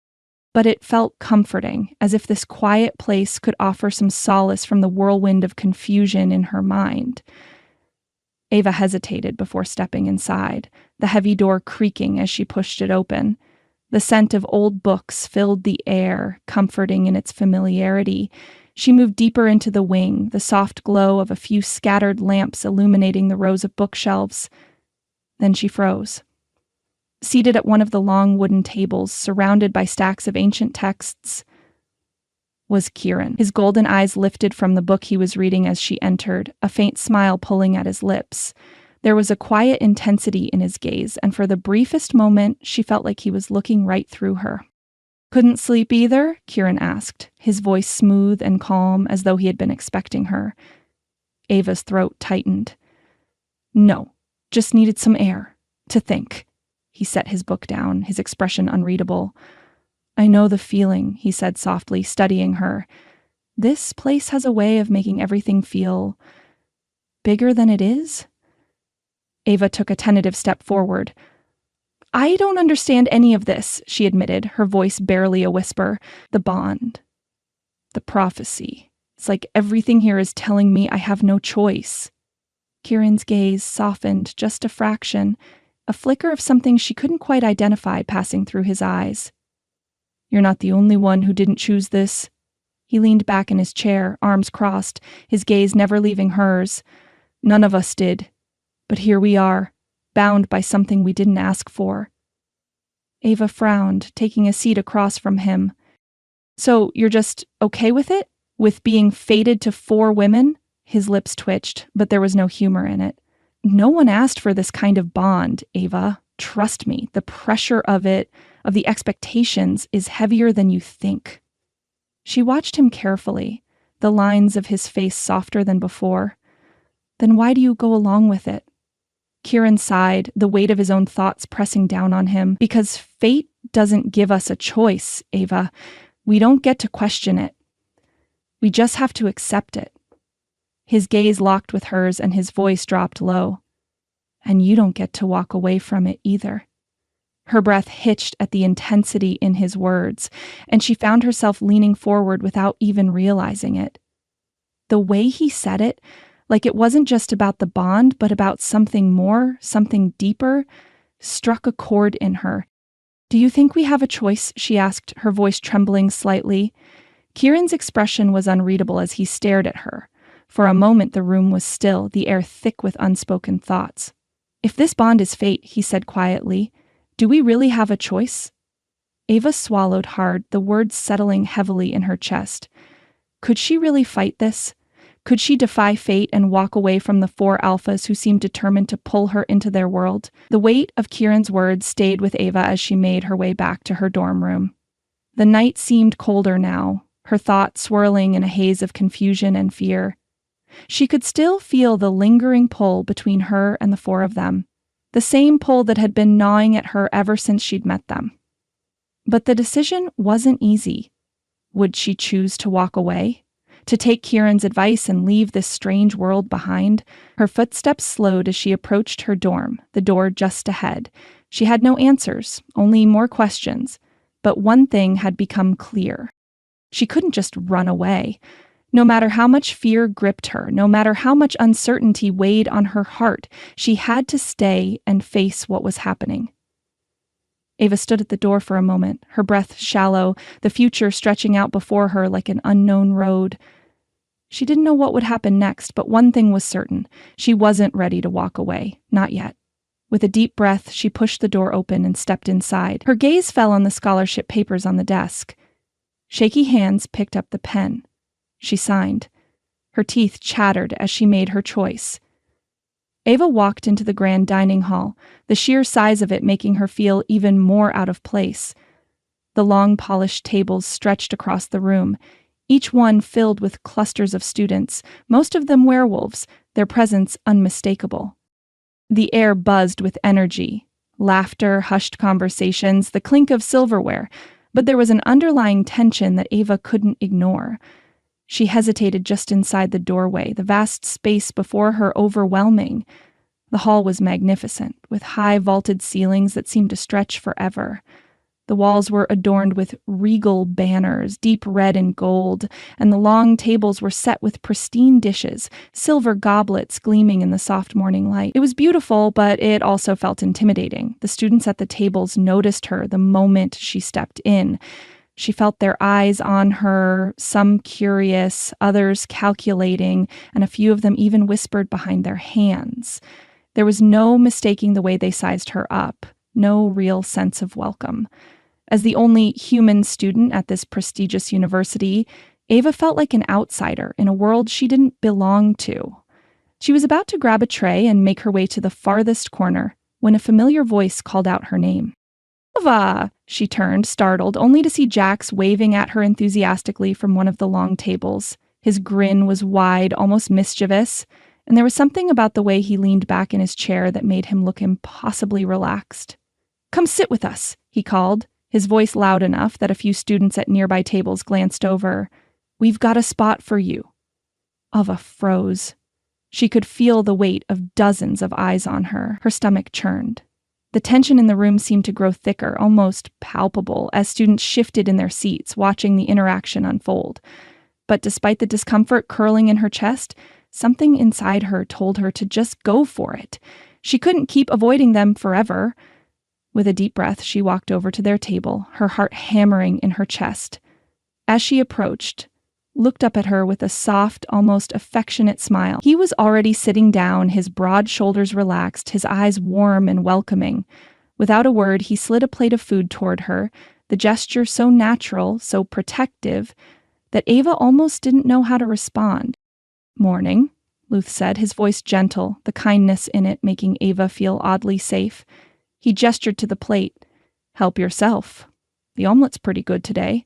But it felt comforting, as if this quiet place could offer some solace from the whirlwind of confusion in her mind. Ava hesitated before stepping inside, the heavy door creaking as she pushed it open. The scent of old books filled the air, comforting in its familiarity. She moved deeper into the wing, the soft glow of a few scattered lamps illuminating the rows of bookshelves. Then she froze. Seated at one of the long wooden tables, surrounded by stacks of ancient texts, was Kieran. His golden eyes lifted from the book he was reading as she entered, a faint smile pulling at his lips. There was a quiet intensity in his gaze, and for the briefest moment, she felt like he was looking right through her. "Couldn't sleep either?" Kieran asked, his voice smooth and calm as though he had been expecting her. Ava's throat tightened. "No, just needed some air. To think." He set his book down, his expression unreadable. "I know the feeling," he said softly, studying her. "This place has a way of making everything feel bigger than it is?" Ava took a tentative step forward. "I don't understand any of this," she admitted, her voice barely a whisper. "The bond. The prophecy. It's like everything here is telling me I have no choice." Kieran's gaze softened just a fraction, a flicker of something she couldn't quite identify passing through his eyes. "You're not the only one who didn't choose this." He leaned back in his chair, arms crossed, his gaze never leaving hers. "None of us did. But here we are, bound by something we didn't ask for." Ava frowned, taking a seat across from him. "So you're just okay with it? With being fated to 4 women?" His lips twitched, but there was no humor in it. "No one asked for this kind of bond, Ava. Trust me, the pressure of it, of the expectations, is heavier than you think." She watched him carefully, the lines of his face softer than before. "Then why do you go along with it?" Kieran sighed, the weight of his own thoughts pressing down on him. "Because fate doesn't give us a choice, Ava. We don't get to question it. We just have to accept it." His gaze locked with hers and his voice dropped low. "And you don't get to walk away from it either." Her breath hitched at the intensity in his words, and she found herself leaning forward without even realizing it. The way he said it, like it wasn't just about the bond, but about something more, something deeper, struck a chord in her. "Do you think we have a choice?" she asked, her voice trembling slightly. Kieran's expression was unreadable as he stared at her. For a moment the room was still, the air thick with unspoken thoughts. "If this bond is fate," he said quietly, "do we really have a choice?" Ava swallowed hard, the words settling heavily in her chest. Could she really fight this? Could she defy fate and walk away from the 4 alphas who seemed determined to pull her into their world? The weight of Kieran's words stayed with Ava as she made her way back to her dorm room. The night seemed colder now, her thoughts swirling in a haze of confusion and fear. She could still feel the lingering pull between her and the 4 of them, the same pull that had been gnawing at her ever since she'd met them. But the decision wasn't easy. Would she choose to walk away? To take Kieran's advice and leave this strange world behind? Her footsteps slowed as she approached her dorm, the door just ahead. She had no answers, only more questions. But one thing had become clear. She couldn't just run away. No matter how much fear gripped her, no matter how much uncertainty weighed on her heart, she had to stay and face what was happening. Ava stood at the door for a moment, her breath shallow, the future stretching out before her like an unknown road. She didn't know what would happen next, but one thing was certain. She wasn't ready to walk away. Not yet. With a deep breath, she pushed the door open and stepped inside. Her gaze fell on the scholarship papers on the desk. Shaky hands picked up the pen. She signed. Her teeth chattered as she made her choice. Ava walked into the grand dining hall, the sheer size of it making her feel even more out of place. The long polished tables stretched across the room, each one filled with clusters of students, most of them werewolves, their presence unmistakable. The air buzzed with energy, laughter, hushed conversations, the clink of silverware, but there was an underlying tension that Ava couldn't ignore. She hesitated just inside the doorway, the vast space before her overwhelming. The hall was magnificent, with high vaulted ceilings that seemed to stretch forever. The walls were adorned with regal banners, deep red and gold, and the long tables were set with pristine dishes, silver goblets gleaming in the soft morning light. It was beautiful, but it also felt intimidating. The students at the tables noticed her the moment she stepped in. She felt their eyes on her, some curious, others calculating, and a few of them even whispered behind their hands. There was no mistaking the way they sized her up, no real sense of welcome. As the only human student at this prestigious university, Ava felt like an outsider in a world she didn't belong to. She was about to grab a tray and make her way to the farthest corner when a familiar voice called out her name. Ava! She turned, startled, only to see Jax waving at her enthusiastically from one of the long tables. His grin was wide, almost mischievous, and there was something about the way he leaned back in his chair that made him look impossibly relaxed. "Come sit with us," he called, his voice loud enough that a few students at nearby tables glanced over. "We've got a spot for you." Ava froze. She could feel the weight of dozens of eyes on her. Her stomach churned. The tension in the room seemed to grow thicker, almost palpable, as students shifted in their seats, watching the interaction unfold. But despite the discomfort curling in her chest, something inside her told her to just go for it. She couldn't keep avoiding them forever. With a deep breath, she walked over to their table, her heart hammering in her chest. As she approached, looked up at her with a soft, almost affectionate smile. He was already sitting down, his broad shoulders relaxed, his eyes warm and welcoming. Without a word, he slid a plate of food toward her, the gesture so natural, so protective, that Ava almost didn't know how to respond. "Morning," Luth said, his voice gentle, the kindness in it making Ava feel oddly safe. He gestured to the plate. "Help yourself. The omelet's pretty good today."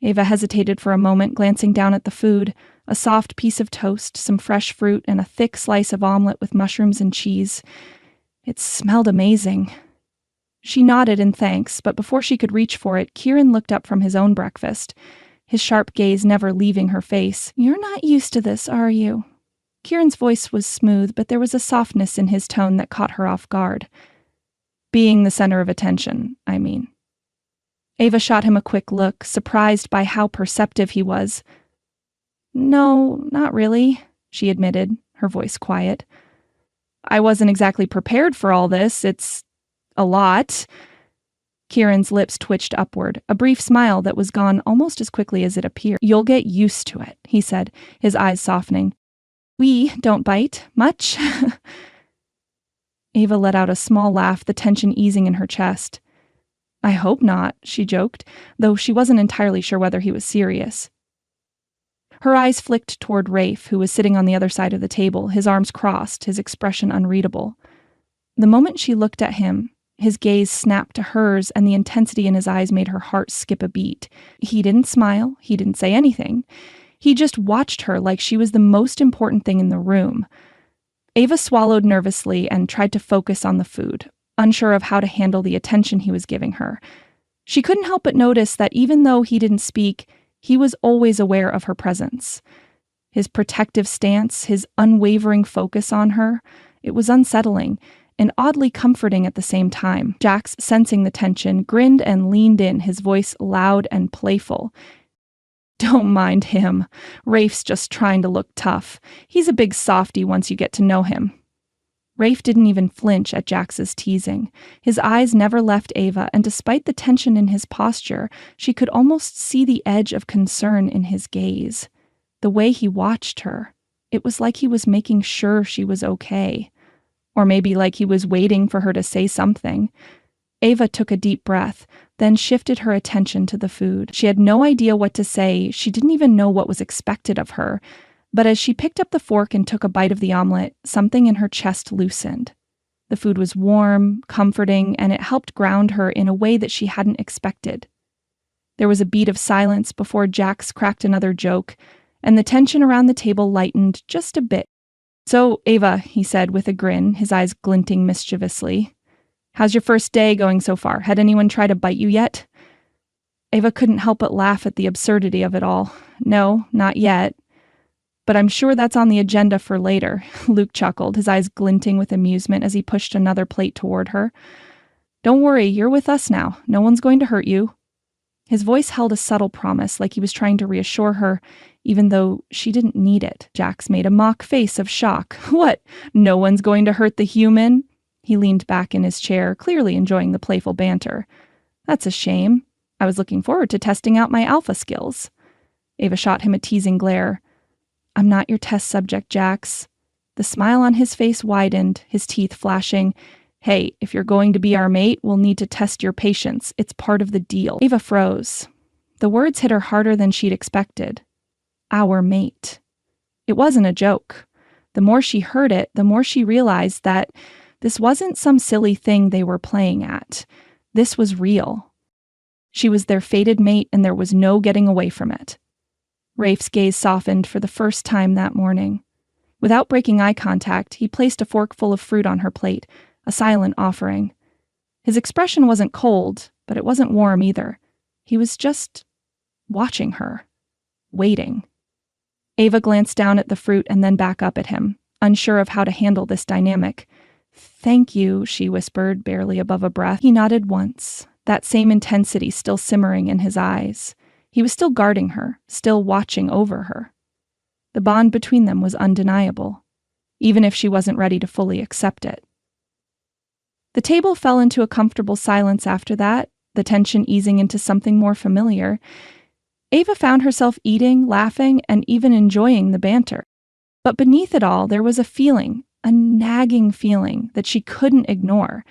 Ava hesitated for a moment, glancing down at the food, a soft piece of toast, some fresh fruit, and a thick slice of omelet with mushrooms and cheese. It smelled amazing. She nodded in thanks, but before she could reach for it, Kieran looked up from his own breakfast, his sharp gaze never leaving her face. "You're not used to this, are you?" Kieran's voice was smooth, but there was a softness in his tone that caught her off guard. "Being the center of attention, I mean." Ava shot him a quick look, surprised by how perceptive he was. "No, not really," she admitted, her voice quiet. "I wasn't exactly prepared for all this. It's a lot." Kieran's lips twitched upward, a brief smile that was gone almost as quickly as it appeared. "You'll get used to it," he said, his eyes softening. "We don't bite much." Ava let out a small laugh, the tension easing in her chest. "I hope not," she joked, though she wasn't entirely sure whether he was serious. Her eyes flicked toward Rafe, who was sitting on the other side of the table, his arms crossed, his expression unreadable. The moment she looked at him, his gaze snapped to hers, and the intensity in his eyes made her heart skip a beat. He didn't smile, he didn't say anything. He just watched her like she was the most important thing in the room. Ava swallowed nervously and tried to focus on the food, unsure of how to handle the attention he was giving her. She couldn't help but notice that even though he didn't speak, he was always aware of her presence. His protective stance, his unwavering focus on her, it was unsettling and oddly comforting at the same time. Jax, sensing the tension, grinned and leaned in, his voice loud and playful. "Don't mind him. Rafe's just trying to look tough. He's a big softy once you get to know him." Rafe didn't even flinch at Jax's teasing. His eyes never left Ava, and despite the tension in his posture, she could almost see the edge of concern in his gaze. The way he watched her, it was like he was making sure she was okay. Or maybe like he was waiting for her to say something. Ava took a deep breath, then shifted her attention to the food. She had no idea what to say, she didn't even know what was expected of her. But as she picked up the fork and took a bite of the omelet, something in her chest loosened. The food was warm, comforting, and it helped ground her in a way that she hadn't expected. There was a beat of silence before Jax cracked another joke, and the tension around the table lightened just a bit. "So, Ava," he said with a grin, his eyes glinting mischievously, "how's your first day going so far? Had anyone try to bite you yet?" Ava couldn't help but laugh at the absurdity of it all. "No, not yet. But I'm sure that's on the agenda for later," Luke chuckled, his eyes glinting with amusement as he pushed another plate toward her. "Don't worry, you're with us now. No one's going to hurt you." His voice held a subtle promise, like he was trying to reassure her, even though she didn't need it. Jax made a mock face of shock. "What? No one's going to hurt the human?" He leaned back in his chair, clearly enjoying the playful banter. "That's a shame. I was looking forward to testing out my alpha skills." Ava shot him a teasing glare. "I'm not your test subject, Jax." The smile on his face widened, his teeth flashing. "Hey, if you're going to be our mate, we'll need to test your patience. It's part of the deal." Ava froze. The words hit her harder than she'd expected. Our mate. It wasn't a joke. The more she heard it, the more she realized that this wasn't some silly thing they were playing at. This was real. She was their fated mate, and there was no getting away from it. Rafe's gaze softened for the first time that morning. Without breaking eye contact, he placed a forkful of fruit on her plate, a silent offering. His expression wasn't cold, but it wasn't warm either. He was just watching her, waiting. Ava glanced down at the fruit and then back up at him, unsure of how to handle this dynamic. "Thank you," she whispered, barely above a breath. He nodded once, that same intensity still simmering in his eyes. He was still guarding her, still watching over her. The bond between them was undeniable, even if she wasn't ready to fully accept it. The table fell into a comfortable silence after that, the tension easing into something more familiar. Ava found herself eating, laughing, and even enjoying the banter. But beneath it all, there was a feeling, a nagging feeling that she couldn't ignore.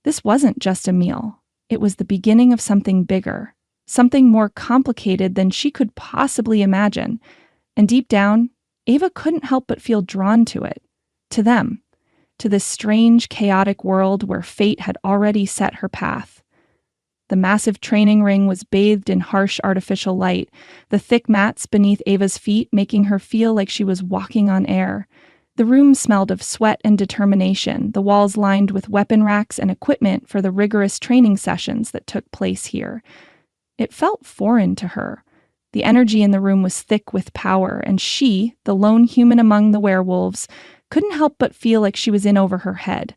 This wasn't just a meal. It was the beginning of something bigger, something more complicated than she could possibly imagine. And deep down, Ava couldn't help but feel drawn to it, to them, to this strange, chaotic world where fate had already set her path. The massive training ring was bathed in harsh artificial light, the thick mats beneath Ava's feet making her feel like she was walking on air. The room smelled of sweat and determination, the walls lined with weapon racks and equipment for the rigorous training sessions that took place here. It felt foreign to her. The energy in the room was thick with power, and she, the lone human among the werewolves, couldn't help but feel like she was in over her head.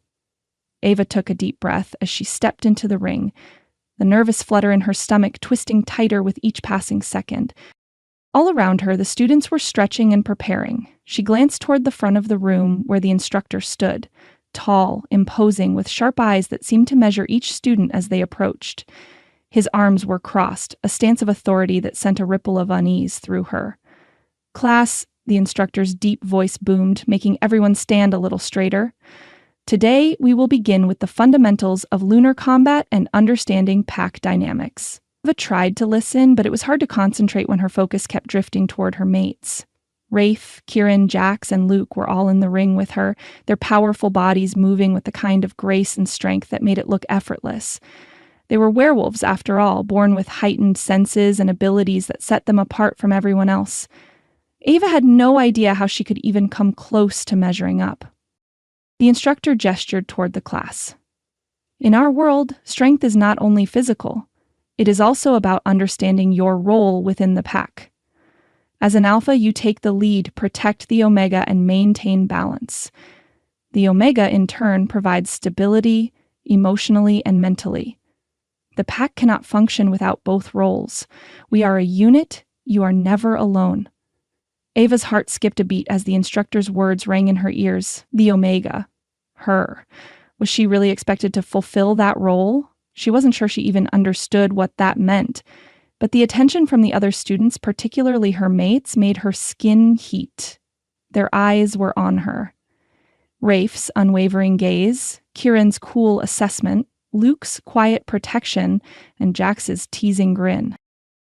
Ava took a deep breath as she stepped into the ring, the nervous flutter in her stomach twisting tighter with each passing second. All around her, the students were stretching and preparing. She glanced toward the front of the room where the instructor stood, tall, imposing, with sharp eyes that seemed to measure each student as they approached. His arms were crossed, a stance of authority that sent a ripple of unease through her. "Class," the instructor's deep voice boomed, making everyone stand a little straighter. "Today, we will begin with the fundamentals of lunar combat and understanding pack dynamics." Ava tried to listen, but it was hard to concentrate when her focus kept drifting toward her mates. Rafe, Kieran, Jax, and Luke were all in the ring with her, their powerful bodies moving with the kind of grace and strength that made it look effortless. They were werewolves, after all, born with heightened senses and abilities that set them apart from everyone else. Ava had no idea how she could even come close to measuring up. The instructor gestured toward the class. "In our world, strength is not only physical. It is also about understanding your role within the pack. As an alpha, you take the lead, protect the omega, and maintain balance. The omega, in turn, provides stability, emotionally and mentally. The pack cannot function without both roles. We are a unit. You are never alone." Ava's heart skipped a beat as the instructor's words rang in her ears. The omega. Her. Was she really expected to fulfill that role? She wasn't sure she even understood what that meant. But the attention from the other students, particularly her mates, made her skin heat. Their eyes were on her. Rafe's unwavering gaze, Kieran's cool assessment, Luke's quiet protection, and Jax's teasing grin.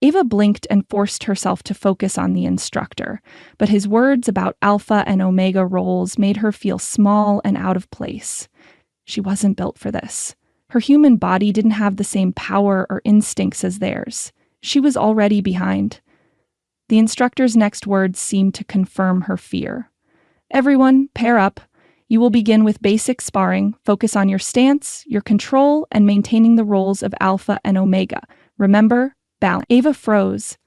Ava blinked and forced herself to focus on the instructor, but his words about alpha and omega roles made her feel small and out of place. She wasn't built for this. Her human body didn't have the same power or instincts as theirs. She was already behind. The instructor's next words seemed to confirm her fear. "Everyone, pair up. You will begin with basic sparring. Focus on your stance, your control, and maintaining the roles of alpha and omega. Remember, balance." Ava froze.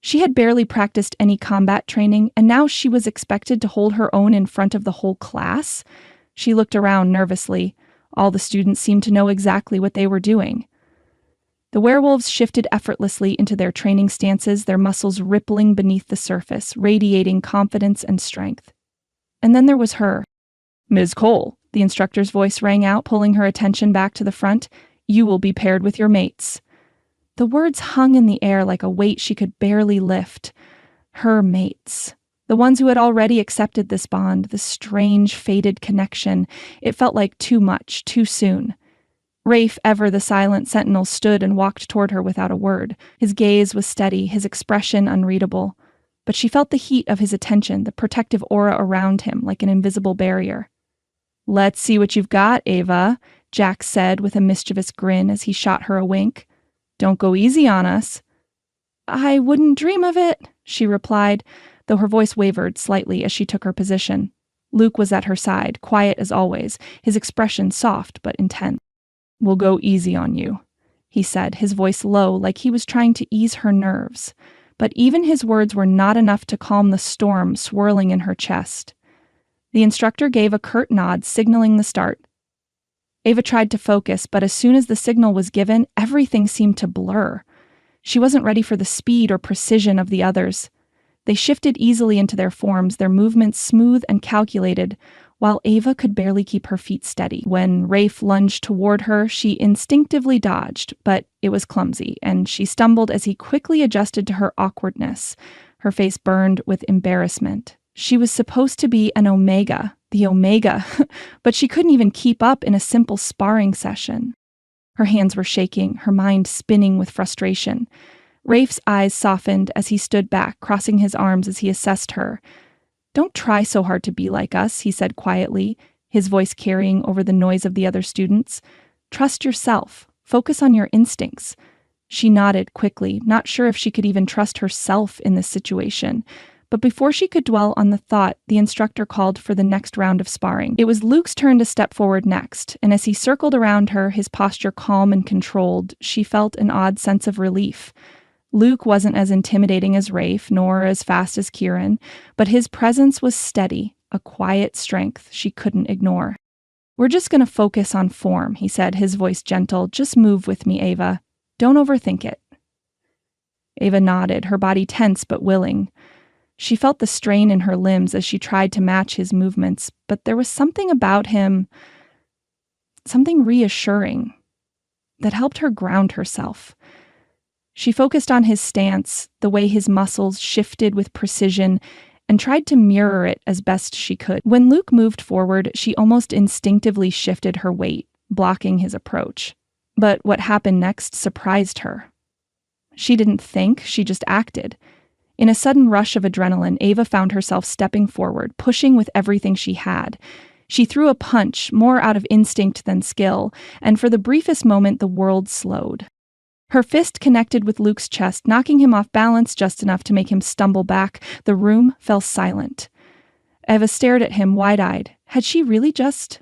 She had barely practiced any combat training, and now she was expected to hold her own in front of the whole class. She looked around nervously. All the students seemed to know exactly what they were doing. The werewolves shifted effortlessly into their training stances, their muscles rippling beneath the surface, radiating confidence and strength. And then there was her. "Ms. Cole," the instructor's voice rang out, pulling her attention back to the front. "You will be paired with your mates." The words hung in the air like a weight she could barely lift. Her mates. The ones who had already accepted this bond, this strange, fated connection. It felt like too much, too soon. Rafe, ever the silent sentinel, stood and walked toward her without a word. His gaze was steady, his expression unreadable. but she felt the heat of his attention, the protective aura around him like an invisible barrier. "Let's see what you've got, Ava," Jack said with a mischievous grin as he shot her a wink. "Don't go easy on us." "I wouldn't dream of it," she replied, though her voice wavered slightly as she took her position. Luke was at her side, quiet as always, his expression soft but intense. "We'll go easy on you," he said, his voice low, like he was trying to ease her nerves. But even his words were not enough to calm the storm swirling in her chest. The instructor gave a curt nod, signaling the start. Ava tried to focus, but as soon as the signal was given, everything seemed to blur. She wasn't ready for the speed or precision of the others. They shifted easily into their forms, their movements smooth and calculated, while Ava could barely keep her feet steady. When Rafe lunged toward her, she instinctively dodged, but it was clumsy, and she stumbled as he quickly adjusted to her awkwardness. Her face burned with embarrassment. She was supposed to be an Omega, the Omega, but she couldn't even keep up in a simple sparring session. Her hands were shaking, her mind spinning with frustration. Rafe's eyes softened as he stood back, crossing his arms as he assessed her. "Don't try so hard to be like us," he said quietly, his voice carrying over the noise of the other students. "Trust yourself. Focus on your instincts." She nodded quickly, not sure if she could even trust herself in this situation. But before she could dwell on the thought, the instructor called for the next round of sparring. It was Luke's turn to step forward next, and as he circled around her, his posture calm and controlled, she felt an odd sense of relief. Luke wasn't as intimidating as Rafe, nor as fast as Kieran, but his presence was steady, a quiet strength she couldn't ignore. "We're just going to focus on form," he said, his voice gentle. "Just move with me, Ava. Don't overthink it." Ava nodded, her body tense but willing. She felt the strain in her limbs as she tried to match his movements, but there was something about him, something reassuring, that helped her ground herself. She focused on his stance, the way his muscles shifted with precision, and tried to mirror it as best she could. When Luke moved forward, she almost instinctively shifted her weight, blocking his approach. But what happened next surprised her. She didn't think, she just acted. In a sudden rush of adrenaline, Ava found herself stepping forward, pushing with everything she had. She threw a punch, more out of instinct than skill, and for the briefest moment the world slowed. Her fist connected with Luke's chest, knocking him off balance just enough to make him stumble back. The room fell silent. Ava stared at him wide-eyed. Had she really just...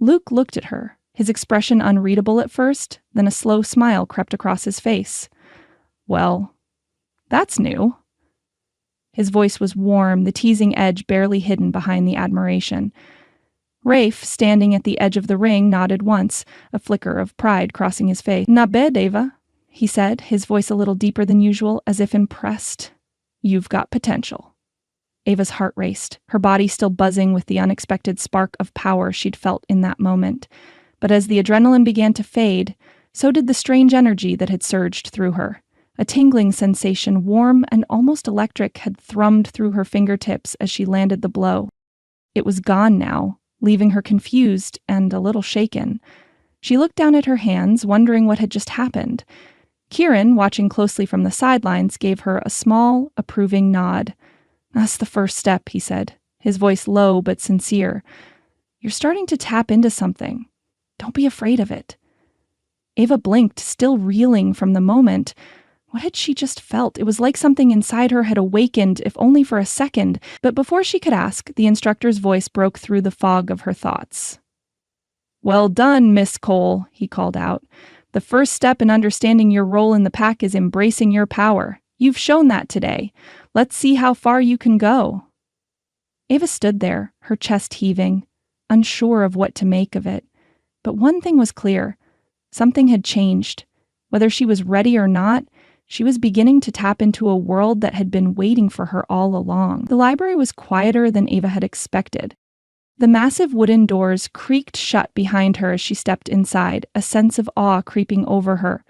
Luke looked at her, his expression unreadable at first, then a slow smile crept across his face. "Well, that's new." His voice was warm, the teasing edge barely hidden behind the admiration. Rafe, standing at the edge of the ring, nodded once, a flicker of pride crossing his face. "Not bad, Ava," he said, his voice a little deeper than usual, as if impressed. "You've got potential." Ava's heart raced, her body still buzzing with the unexpected spark of power she'd felt in that moment. But as the adrenaline began to fade, so did the strange energy that had surged through her. A tingling sensation, warm and almost electric, had thrummed through her fingertips as she landed the blow. It was gone now, leaving her confused and a little shaken. She looked down at her hands, wondering what had just happened. Kieran, watching closely from the sidelines, gave her a small, approving nod. "That's the first step," he said, his voice low but sincere. "You're starting to tap into something. Don't be afraid of it." Ava blinked, still reeling from the moment. What had she just felt? It was like something inside her had awakened, if only for a second. But before she could ask, the instructor's voice broke through the fog of her thoughts. "Well done, Miss Cole," he called out. "The first step in understanding your role in the pack is embracing your power. You've shown that today. Let's see how far you can go." Ava stood there, her chest heaving, unsure of what to make of it. But one thing was clear. Something had changed. Whether she was ready or not, she was beginning to tap into a world that had been waiting for her all along. The library was quieter than Ava had expected. The massive wooden doors creaked shut behind her as she stepped inside, a sense of awe creeping over her.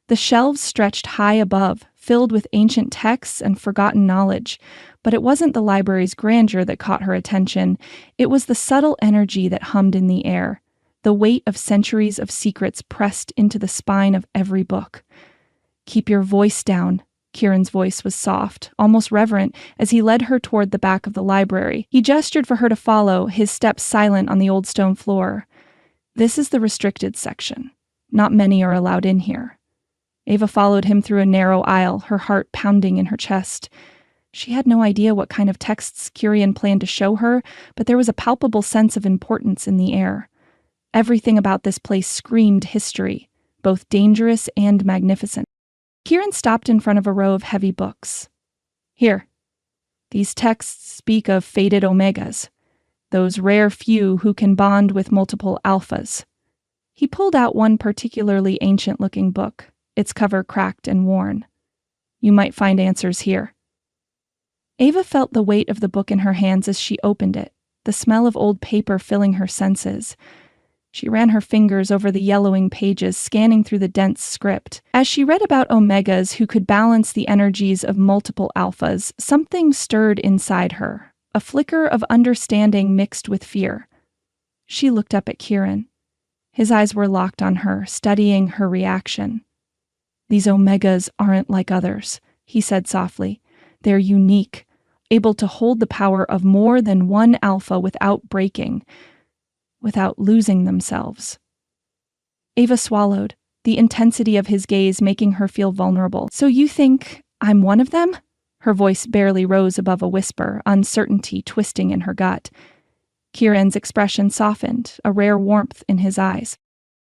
The shelves stretched high above, filled with ancient texts and forgotten knowledge. But it wasn't the library's grandeur that caught her attention. It was the subtle energy that hummed in the air, the weight of centuries of secrets pressed into the spine of every book. "Keep your voice down," Kieran's voice was soft, almost reverent, as he led her toward the back of the library. He gestured for her to follow, his steps silent on the old stone floor. This is the restricted section. Not many are allowed in here. Ava followed him through a narrow aisle, her heart pounding in her chest. She had no idea what kind of texts Kieran planned to show her, but there was a palpable sense of importance in the air. Everything about this place screamed history, both dangerous and magnificent. Kieran stopped in front of a row of heavy books. Here. These texts speak of fated omegas, those rare few who can bond with multiple alphas. He pulled out one particularly ancient-looking book, its cover cracked and worn. You might find answers here. Ava felt the weight of the book in her hands as she opened it, the smell of old paper filling her senses. She ran her fingers over the yellowing pages, scanning through the dense script. As she read about omegas who could balance the energies of multiple alphas, something stirred inside her, a flicker of understanding mixed with fear. She looked up at Kieran. His eyes were locked on her, studying her reaction. These omegas aren't like others, he said softly. They're unique, able to hold the power of more than one alpha without breaking, without losing themselves. Ava swallowed, the intensity of his gaze making her feel vulnerable. So you think I'm one of them? Her voice barely rose above a whisper, uncertainty twisting in her gut. Kieran's expression softened, a rare warmth in his eyes.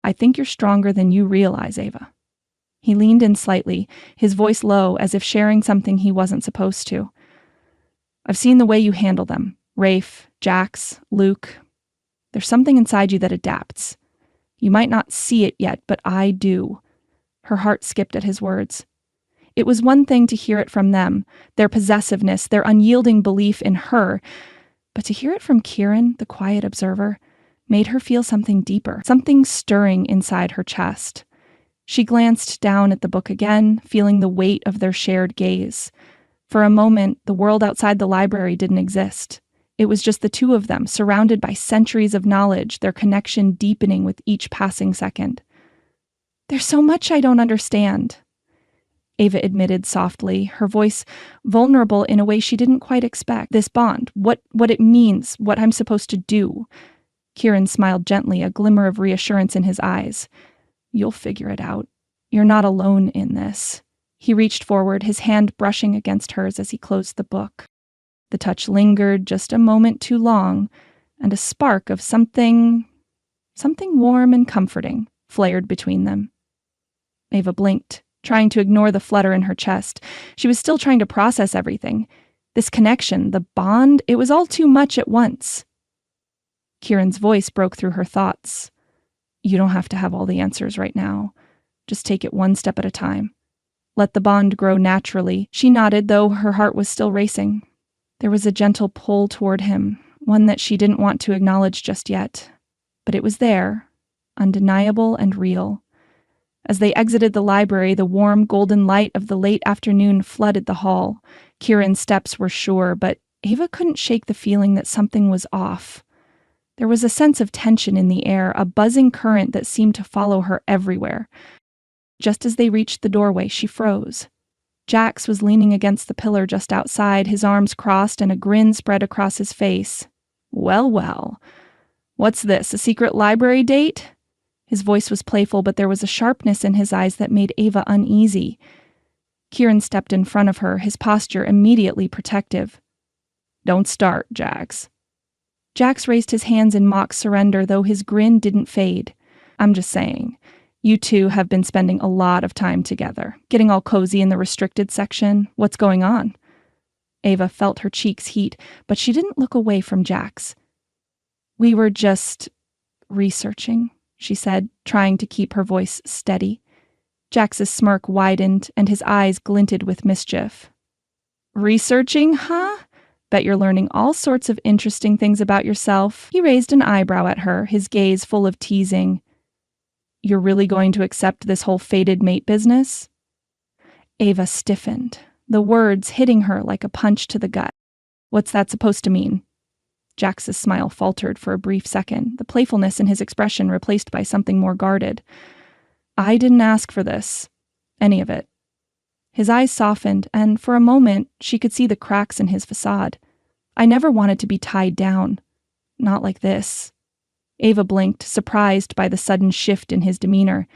I think you're stronger than you realize, Ava. He leaned in slightly, his voice low as if sharing something he wasn't supposed to. I've seen the way you handle them. Rafe, Jax, Luke. There's something inside you that adapts. You might not see it yet, but I do. Her heart skipped at his words. It was one thing to hear it from them, their possessiveness, their unyielding belief in her, but to hear it from Kieran, the quiet observer, made her feel something deeper, something stirring inside her chest. She glanced down at the book again, feeling the weight of their shared gaze. For a moment, the world outside the library didn't exist. It was just the two of them, surrounded by centuries of knowledge, their connection deepening with each passing second. There's so much I don't understand, Ava admitted softly, her voice vulnerable in a way she didn't quite expect. This bond, what it means, what I'm supposed to do. Kieran smiled gently, a glimmer of reassurance in his eyes. You'll figure it out. You're not alone in this. He reached forward, his hand brushing against hers as he closed the book. The touch lingered just a moment too long, and a spark of something warm and comforting flared between them. Ava blinked, trying to ignore the flutter in her chest. She was still trying to process everything. This connection, the bond, it was all too much at once. Kieran's voice broke through her thoughts. You don't have to have all the answers right now. Just take it one step at a time. Let the bond grow naturally. She nodded, though her heart was still racing. There was a gentle pull toward him, one that she didn't want to acknowledge just yet. But it was there, undeniable and real. As they exited the library, the warm golden light of the late afternoon flooded the hall. Kieran's steps were sure, but Ava couldn't shake the feeling that something was off. There was a sense of tension in the air, a buzzing current that seemed to follow her everywhere. Just as they reached the doorway, she froze. Jax was leaning against the pillar just outside, his arms crossed and a grin spread across his face. Well, well. What's this, a secret library date? His voice was playful, but there was a sharpness in his eyes that made Ava uneasy. Kieran stepped in front of her, his posture immediately protective. Don't start, Jax. Jax raised his hands in mock surrender, though his grin didn't fade. I'm just saying. You two have been spending a lot of time together, getting all cozy in the restricted section. What's going on? Ava felt her cheeks heat, but she didn't look away from Jax. We were just researching, she said, trying to keep her voice steady. Jax's smirk widened, and his eyes glinted with mischief. Researching, huh? Bet you're learning all sorts of interesting things about yourself. He raised an eyebrow at her, his gaze full of teasing. You're really going to accept this whole fated mate business? Ava stiffened, the words hitting her like a punch to the gut. What's that supposed to mean? Jax's smile faltered for a brief second, the playfulness in his expression replaced by something more guarded. I didn't ask for this. Any of it. His eyes softened, and for a moment, she could see the cracks in his facade. "I never wanted to be tied down. Not like this." Ava blinked, surprised by the sudden shift in his demeanor.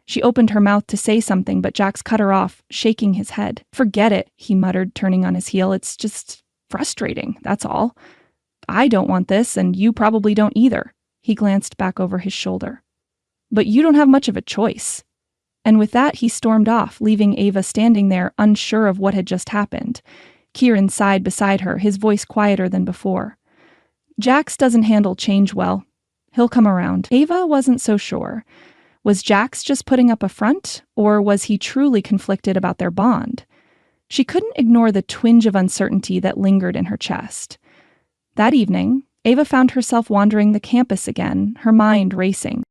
She opened her mouth to say something, but Jax cut her off, shaking his head. "Forget it," he muttered, turning on his heel. "It's just frustrating, that's all. I don't want this, and you probably don't either." He glanced back over his shoulder. "But you don't have much of a choice." And with that, he stormed off, leaving Ava standing there, unsure of what had just happened. Kieran sighed beside her, his voice quieter than before. "Jax doesn't handle change well. He'll come around." Ava wasn't so sure. Was Jax just putting up a front, or was he truly conflicted about their bond? She couldn't ignore the twinge of uncertainty that lingered in her chest. That evening, Ava found herself wandering the campus again, her mind racing.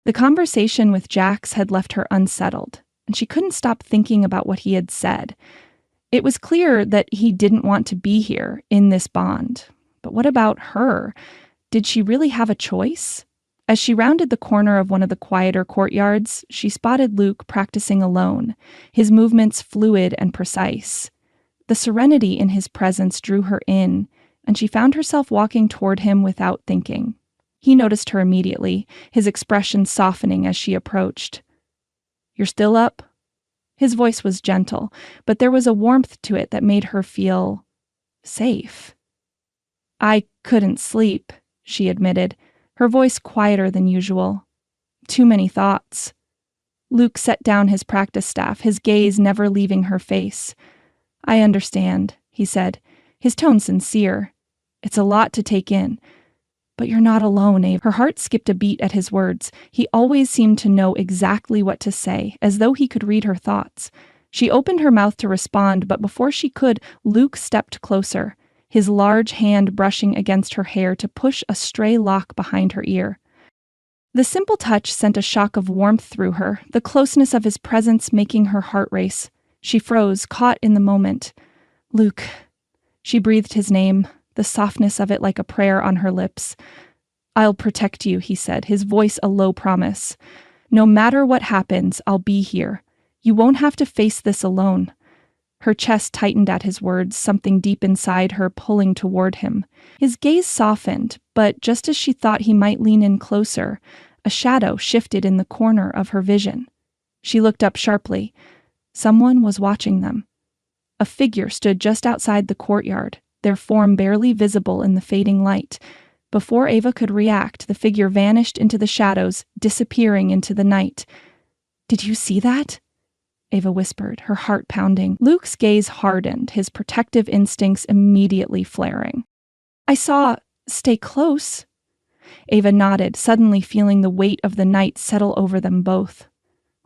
The conversation with Jax had left her unsettled, and she couldn't stop thinking about what he had said. It was clear that he didn't want to be here, in this bond. But what about her? Did she really have a choice? As she rounded the corner of one of the quieter courtyards, she spotted Luke practicing alone, his movements fluid and precise. The serenity in his presence drew her in, and she found herself walking toward him without thinking. He noticed her immediately, his expression softening as she approached. "You're still up?" His voice was gentle, but there was a warmth to it that made her feel safe. "I couldn't sleep," she admitted, her voice quieter than usual. "Too many thoughts." Luke set down his practice staff, his gaze never leaving her face. "I understand," he said, his tone sincere. "It's a lot to take in. But you're not alone, Ava." Her heart skipped a beat at his words. He always seemed to know exactly what to say, as though he could read her thoughts. She opened her mouth to respond, but before she could, Luke stepped closer, his large hand brushing against her hair to push a stray lock behind her ear. The simple touch sent a shock of warmth through her, the closeness of his presence making her heart race. She froze, caught in the moment. "Luke." She breathed his name, the softness of it like a prayer on her lips. "I'll protect you," he said, his voice a low promise. "No matter what happens, I'll be here. You won't have to face this alone." Her chest tightened at his words, something deep inside her pulling toward him. His gaze softened, but just as she thought he might lean in closer, a shadow shifted in the corner of her vision. She looked up sharply. Someone was watching them. A figure stood just outside the courtyard, their form barely visible in the fading light. Before Ava could react, the figure vanished into the shadows, disappearing into the night. "Did you see that?" Ava whispered, her heart pounding. Luke's gaze hardened, his protective instincts immediately flaring. "I saw. Stay close." Ava nodded, suddenly feeling the weight of the night settle over them both.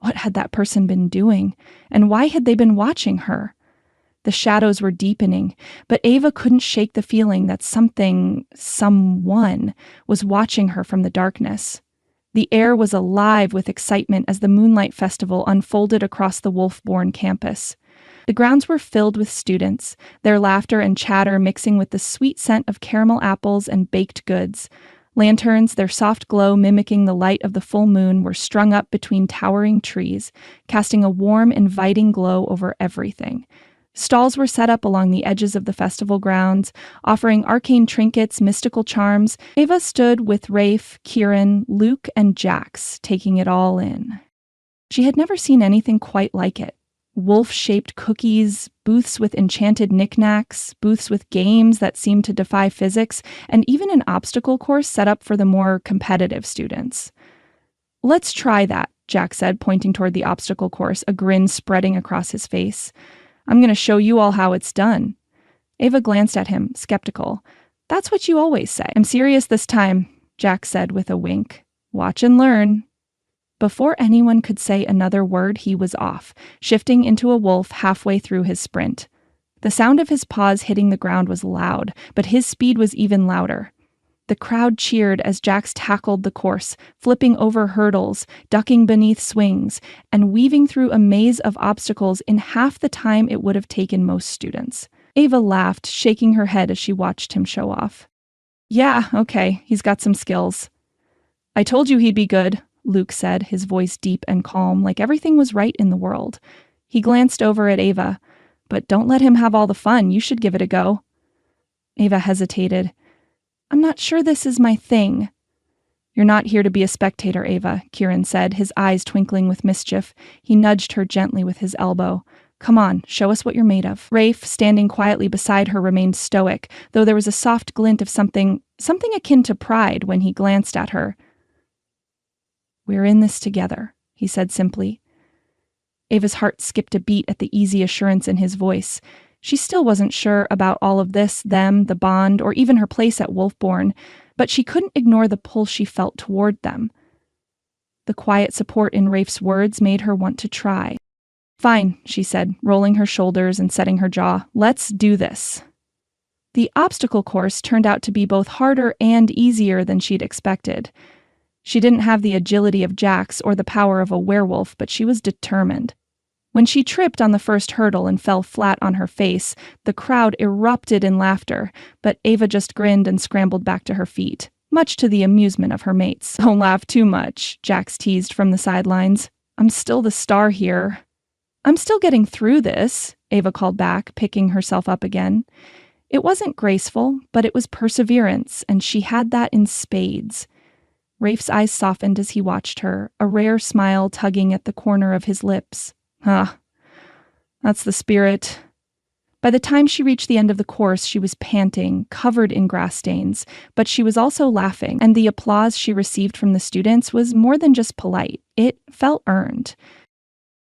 What had that person been doing? And why had they been watching her? The shadows were deepening, but Ava couldn't shake the feeling that someone, was watching her from the darkness. The air was alive with excitement as the Moonlight Festival unfolded across the Wolfburn campus. The grounds were filled with students, their laughter and chatter mixing with the sweet scent of caramel apples and baked goods. Lanterns, their soft glow mimicking the light of the full moon, were strung up between towering trees, casting a warm, inviting glow over everything. Stalls were set up along the edges of the festival grounds, offering arcane trinkets, mystical charms. Ava stood with Rafe, Kieran, Luke, and Jax, taking it all in. She had never seen anything quite like it. Wolf-shaped cookies, booths with enchanted knickknacks, booths with games that seemed to defy physics, and even an obstacle course set up for the more competitive students. "Let's try that," Jax said, pointing toward the obstacle course, a grin spreading across his face. "I'm going to show you all how it's done." Ava glanced at him, skeptical. "That's what you always say." "I'm serious this time," Jax said with a wink. "Watch and learn." Before anyone could say another word, he was off, shifting into a wolf halfway through his sprint. The sound of his paws hitting the ground was loud, but his speed was even louder. The crowd cheered as Jax tackled the course, flipping over hurdles, ducking beneath swings, and weaving through a maze of obstacles in half the time it would have taken most students. Ava laughed, shaking her head as she watched him show off. "Yeah, okay, he's got some skills." "I told you he'd be good," Luke said, his voice deep and calm, like everything was right in the world. He glanced over at Ava. But don't let him have all the fun. You should give it a go. Ava hesitated. I'm not sure this is my thing. You're not here to be a spectator, Ava, Kieran said, his eyes twinkling with mischief. He nudged her gently with his elbow. Come on, show us what you're made of. Rafe, standing quietly beside her, remained stoic, though there was a soft glint of something akin to pride when he glanced at her. We're in this together, he said simply. Ava's heart skipped a beat at the easy assurance in his voice. She still wasn't sure about all of this, them, the bond, or even her place at Wolfburn, but she couldn't ignore the pull she felt toward them. The quiet support in Rafe's words made her want to try. Fine, she said, rolling her shoulders and setting her jaw. Let's do this. The obstacle course turned out to be both harder and easier than she'd expected. She didn't have the agility of Jax or the power of a werewolf, but she was determined. When she tripped on the first hurdle and fell flat on her face, the crowd erupted in laughter, but Ava just grinned and scrambled back to her feet, much to the amusement of her mates. Don't laugh too much, Jax teased from the sidelines. I'm still the star here. I'm still getting through this, Ava called back, picking herself up again. It wasn't graceful, but it was perseverance, and she had that in spades. Rafe's eyes softened as he watched her, a rare smile tugging at the corner of his lips. That's the spirit. By the time she reached the end of the course, she was panting, covered in grass stains, but she was also laughing, and the applause she received from the students was more than just polite. It felt earned.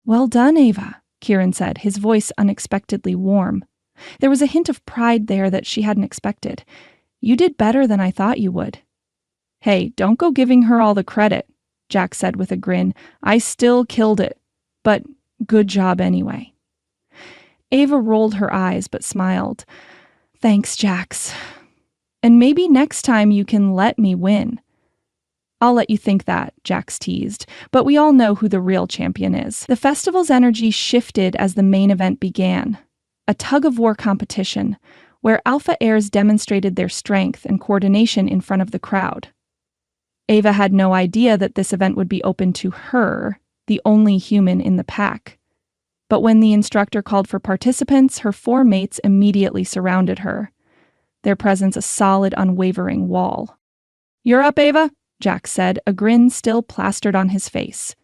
Well done, Ava, Kieran said, his voice unexpectedly warm. There was a hint of pride there that she hadn't expected. You did better than I thought you would. Hey, don't go giving her all the credit, Jack said with a grin. I still killed it, but good job anyway. Ava rolled her eyes but smiled. Thanks, Jax. And maybe next time you can let me win. I'll let you think that, Jax teased, but we all know who the real champion is. The festival's energy shifted as the main event began. A tug-of-war competition, where alpha heirs demonstrated their strength and coordination in front of the crowd. Ava had no idea that this event would be open to her, the only human in the pack. But when the instructor called for participants, her four mates immediately surrounded her, their presence a solid, unwavering wall. You're up, Ava, Jack said, a grin still plastered on his face.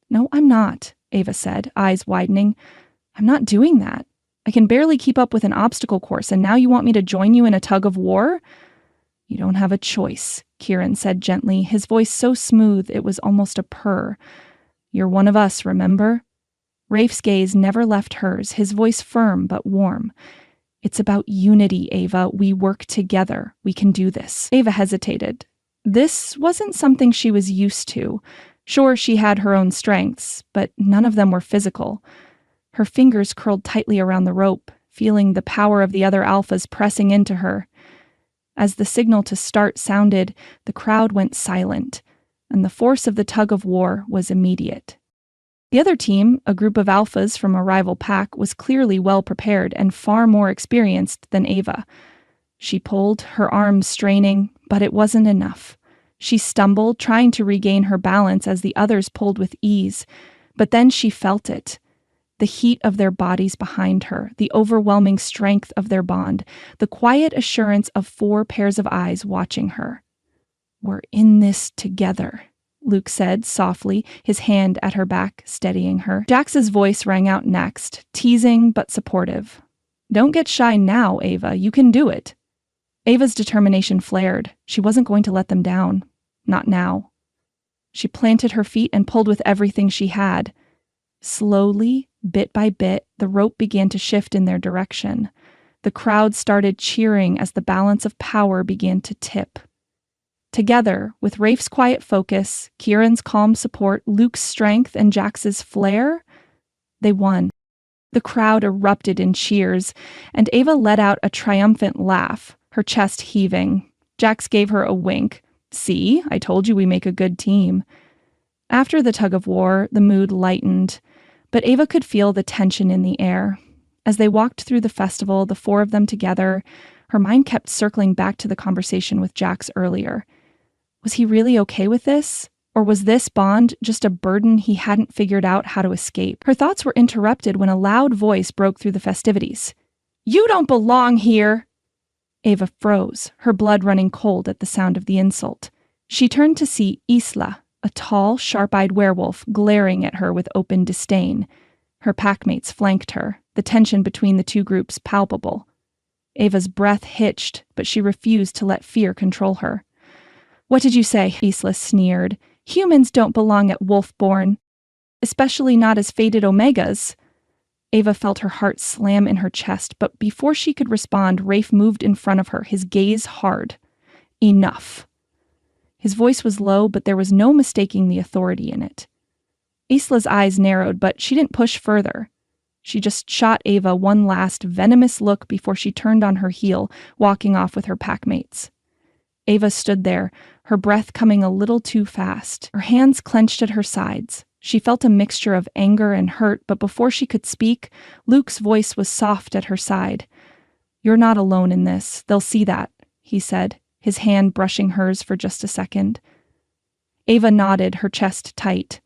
No, I'm not, Ava said, eyes widening. I'm not doing that. I can barely keep up with an obstacle course, and now you want me to join you in a tug of war? You don't have a choice, Kieran said gently, his voice so smooth it was almost a purr. You're one of us, remember? Rafe's gaze never left hers, his voice firm but warm. It's about unity, Ava. We work together. We can do this. Ava hesitated. This wasn't something she was used to. Sure, she had her own strengths, but none of them were physical. Her fingers curled tightly around the rope, feeling the power of the other alphas pressing into her. As the signal to start sounded, the crowd went silent, and the force of the tug-of-war was immediate. The other team, a group of alphas from a rival pack, was clearly well prepared and far more experienced than Ava. She pulled, her arms straining, but it wasn't enough. She stumbled, trying to regain her balance as the others pulled with ease, but then she felt it. The heat of their bodies behind her, the overwhelming strength of their bond, the quiet assurance of four pairs of eyes watching her. We're in this together, Luke said softly, his hand at her back, steadying her. Jax's voice rang out next, teasing but supportive. Don't get shy now, Ava. You can do it. Ava's determination flared. She wasn't going to let them down. Not now. She planted her feet and pulled with everything she had. Slowly, bit by bit, the rope began to shift in their direction. The crowd started cheering as the balance of power began to tip. Together, with Rafe's quiet focus, Kieran's calm support, Luke's strength, and Jax's flair, they won. The crowd erupted in cheers, and Ava let out a triumphant laugh, her chest heaving. Jax gave her a wink. See, I told you we make a good team. After the tug-of-war, the mood lightened, but Ava could feel the tension in the air. As they walked through the festival, the four of them together, her mind kept circling back to the conversation with Jax earlier. Was he really okay with this? Or was this bond just a burden he hadn't figured out how to escape? Her thoughts were interrupted when a loud voice broke through the festivities. "You don't belong here!" Ava froze, her blood running cold at the sound of the insult. She turned to see Isla, a tall, sharp-eyed werewolf, glaring at her with open disdain. Her packmates flanked her, the tension between the two groups palpable. Ava's breath hitched, but she refused to let fear control her. "What did you say?" Isla sneered. "Humans don't belong at Wolfburn, especially not as fated Omegas." Ava felt her heart slam in her chest, but before she could respond, Rafe moved in front of her, his gaze hard. "Enough." His voice was low, but there was no mistaking the authority in it. Isla's eyes narrowed, but she didn't push further. She just shot Ava one last venomous look before she turned on her heel, walking off with her packmates. Ava stood there, her breath coming a little too fast, her hands clenched at her sides. She felt a mixture of anger and hurt, but before she could speak, Luke's voice was soft at her side. "You're not alone in this. They'll see that," he said, his hand brushing hers for just a second. Ava nodded, her chest tight.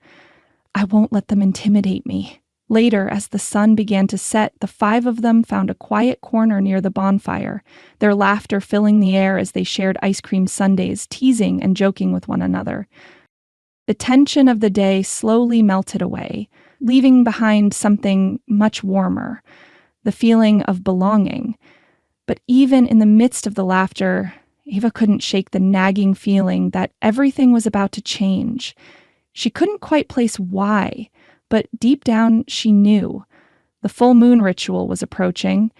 "I won't let them intimidate me." Later, as the sun began to set, the 5 of them found a quiet corner near the bonfire, their laughter filling the air as they shared ice cream sundaes, teasing and joking with one another. The tension of the day slowly melted away, leaving behind something much warmer, the feeling of belonging. But even in the midst of the laughter, Ava couldn't shake the nagging feeling that everything was about to change. She couldn't quite place why, but deep down she knew. The full moon ritual was approaching,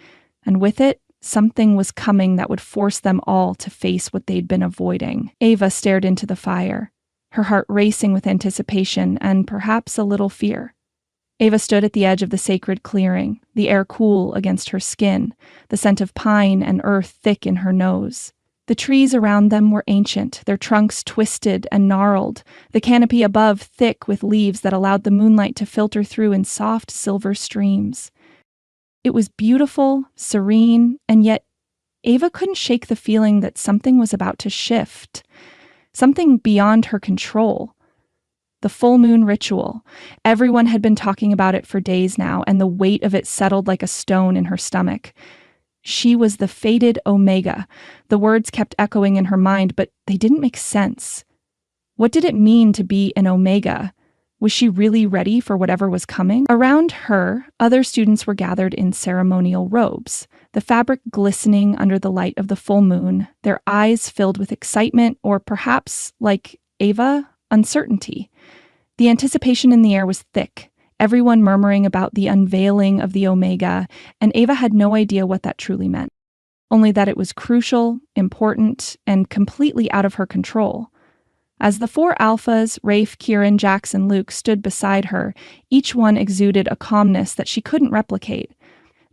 and with it, something was coming that would force them all to face what they'd been avoiding. Ava stared into the fire, her heart racing with anticipation and perhaps a little fear. Ava stood at the edge of the sacred clearing, the air cool against her skin, the scent of pine and earth thick in her nose. The trees around them were ancient, their trunks twisted and gnarled, the canopy above thick with leaves that allowed the moonlight to filter through in soft silver streams. It was beautiful, serene, and yet Ava couldn't shake the feeling that something was about to shift, something beyond her control. The full moon ritual. Everyone had been talking about it for days now, and the weight of it settled like a stone in her stomach. She was the fated Omega. The words kept echoing in her mind, but they didn't make sense. What did it mean to be an Omega? Was she really ready for whatever was coming? Around her, other students were gathered in ceremonial robes, the fabric glistening under the light of the full moon, their eyes filled with excitement, or perhaps, like Ava, uncertainty. The anticipation in the air was thick, everyone murmuring about the unveiling of the Omega, and Ava had no idea what that truly meant. Only that it was crucial, important, and completely out of her control. As the 4 alphas, Rafe, Kieran, Jax, and Luke, stood beside her, each one exuded a calmness that she couldn't replicate.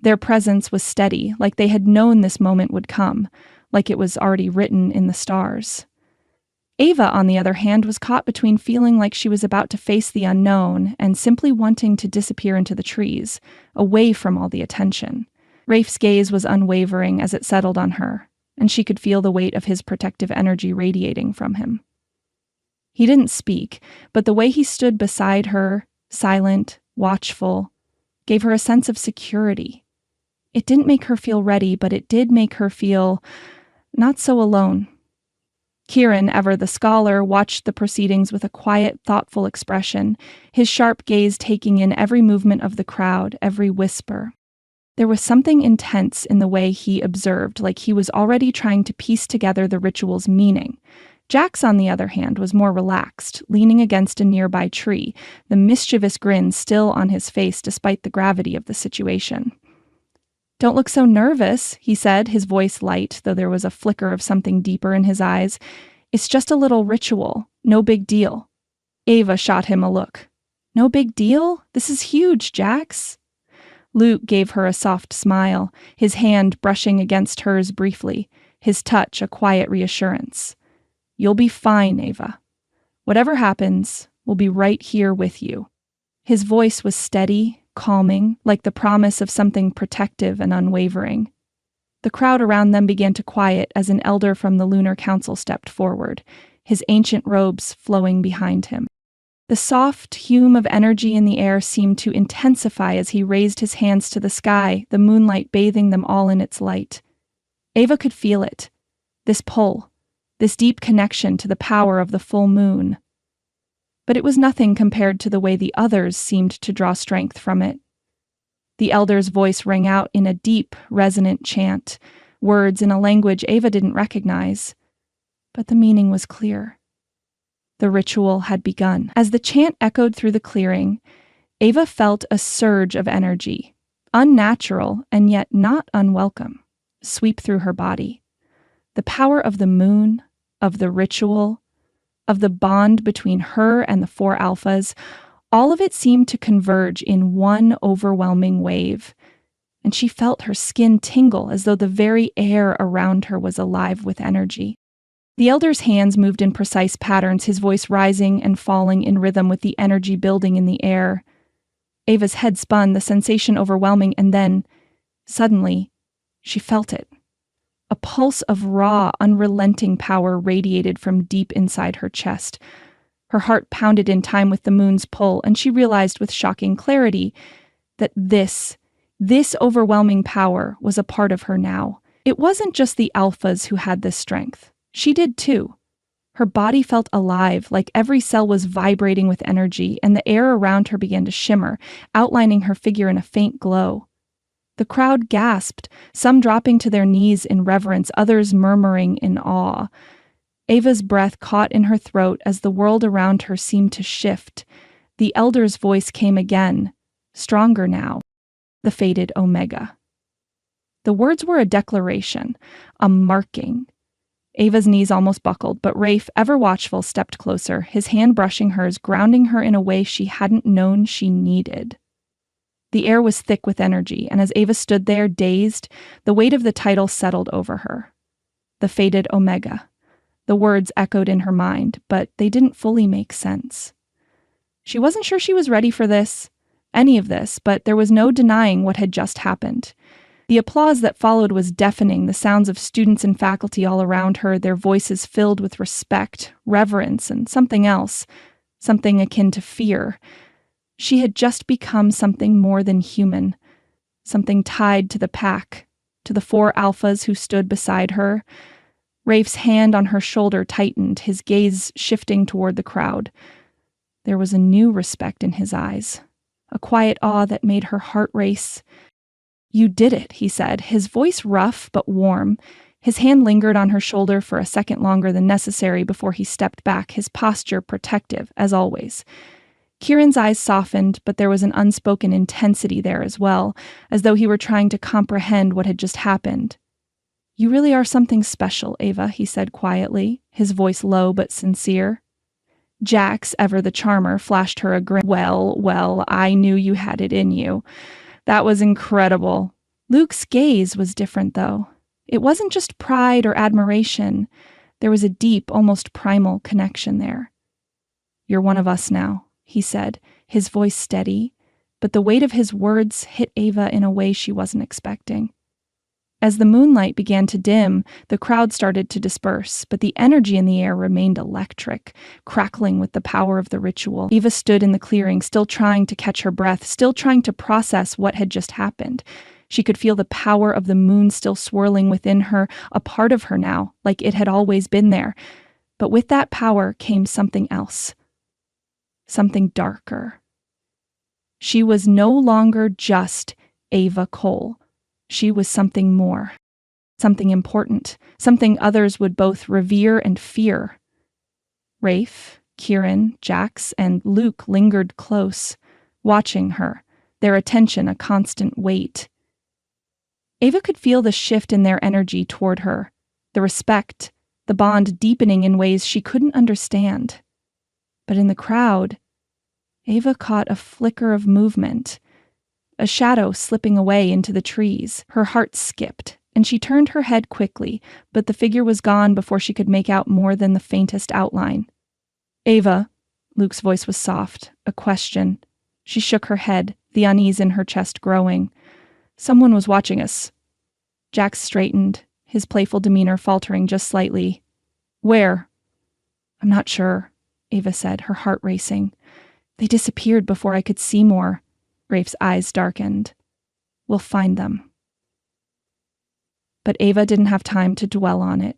Their presence was steady, like they had known this moment would come, like it was already written in the stars. Ava, on the other hand, was caught between feeling like she was about to face the unknown and simply wanting to disappear into the trees, away from all the attention. Rafe's gaze was unwavering as it settled on her, and she could feel the weight of his protective energy radiating from him. He didn't speak, but the way he stood beside her, silent, watchful, gave her a sense of security. It didn't make her feel ready, but it did make her feel not so alone. Kieran, ever the scholar, watched the proceedings with a quiet, thoughtful expression, his sharp gaze taking in every movement of the crowd, every whisper. There was something intense in the way he observed, like he was already trying to piece together the ritual's meaning. Jax, on the other hand, was more relaxed, leaning against a nearby tree, the mischievous grin still on his face despite the gravity of the situation. "Don't look so nervous," he said, his voice light, though there was a flicker of something deeper in his eyes. "It's just a little ritual. No big deal." Ava shot him a look. "No big deal? This is huge, Jax." Luke gave her a soft smile, his hand brushing against hers briefly, his touch a quiet reassurance. "You'll be fine, Ava. Whatever happens, we'll be right here with you." His voice was steady, calming, like the promise of something protective and unwavering. The crowd around them began to quiet as an elder from the Lunar Council stepped forward, his ancient robes flowing behind him. The soft hum of energy in the air seemed to intensify as he raised his hands to the sky, the moonlight bathing them all in its light. Ava could feel it, this pull, this deep connection to the power of the full moon. But it was nothing compared to the way the others seemed to draw strength from it. The elder's voice rang out in a deep, resonant chant, words in a language Ava didn't recognize. But the meaning was clear. The ritual had begun. As the chant echoed through the clearing, Ava felt a surge of energy, unnatural and yet not unwelcome, sweep through her body. The power of the moon, of the ritual, of the bond between her and the four alphas, all of it seemed to converge in one overwhelming wave, and she felt her skin tingle as though the very air around her was alive with energy. The elder's hands moved in precise patterns, his voice rising and falling in rhythm with the energy building in the air. Ava's head spun, the sensation overwhelming, and then, suddenly, she felt it. A pulse of raw, unrelenting power radiated from deep inside her chest. Her heart pounded in time with the moon's pull, and she realized with shocking clarity that this overwhelming power was a part of her now. It wasn't just the alphas who had this strength. She did too. Her body felt alive, like every cell was vibrating with energy, and the air around her began to shimmer, outlining her figure in a faint glow. The crowd gasped, some dropping to their knees in reverence, others murmuring in awe. Ava's breath caught in her throat as the world around her seemed to shift. The elder's voice came again, stronger now, the fated Omega. The words were a declaration, a marking. Ava's knees almost buckled, but Rafe, ever watchful, stepped closer, his hand brushing hers, grounding her in a way she hadn't known she needed. The air was thick with energy, and as Ava stood there, dazed, the weight of the title settled over her. The fated Omega. The words echoed in her mind, but they didn't fully make sense. She wasn't sure she was ready for this, any of this, but there was no denying what had just happened. The applause that followed was deafening, the sounds of students and faculty all around her, their voices filled with respect, reverence, and something else, something akin to fear. She had just become something more than human, something tied to the pack, to the four alphas who stood beside her. Rafe's hand on her shoulder tightened, his gaze shifting toward the crowd. There was a new respect in his eyes, a quiet awe that made her heart race. "You did it," he said, his voice rough but warm. His hand lingered on her shoulder for a second longer than necessary before he stepped back, his posture protective, as always. Kieran's eyes softened, but there was an unspoken intensity there as well, as though he were trying to comprehend what had just happened. "You really are something special, Ava," he said quietly, his voice low but sincere. Jax, ever the charmer, flashed her a grin. Well, I knew you had it in you. That was incredible." Luke's gaze was different, though. It wasn't just pride or admiration. There was a deep, almost primal connection there. "You're one of us now," he said, his voice steady, but the weight of his words hit Ava in a way she wasn't expecting. As the moonlight began to dim, the crowd started to disperse, but the energy in the air remained electric, crackling with the power of the ritual. Ava stood in the clearing, still trying to catch her breath, still trying to process what had just happened. She could feel the power of the moon still swirling within her, a part of her now, like it had always been there. But with that power came something else. Something darker. She was no longer just Ava Cole. She was something more, something important, something others would both revere and fear. Rafe, Kieran, Jax, and Luke lingered close, watching her, their attention a constant weight. Ava could feel the shift in their energy toward her, the respect, the bond deepening in ways she couldn't understand. But in the crowd, Ava caught a flicker of movement, a shadow slipping away into the trees. Her heart skipped, and she turned her head quickly, but the figure was gone before she could make out more than the faintest outline. "Ava," Luke's voice was soft, a question. She shook her head, the unease in her chest growing. "Someone was watching us." Jax straightened, his playful demeanor faltering just slightly. "Where?" I'm not sure, Ava said, her heart racing. They disappeared before I could see more. Rafe's eyes darkened. We'll find them. But Ava didn't have time to dwell on it.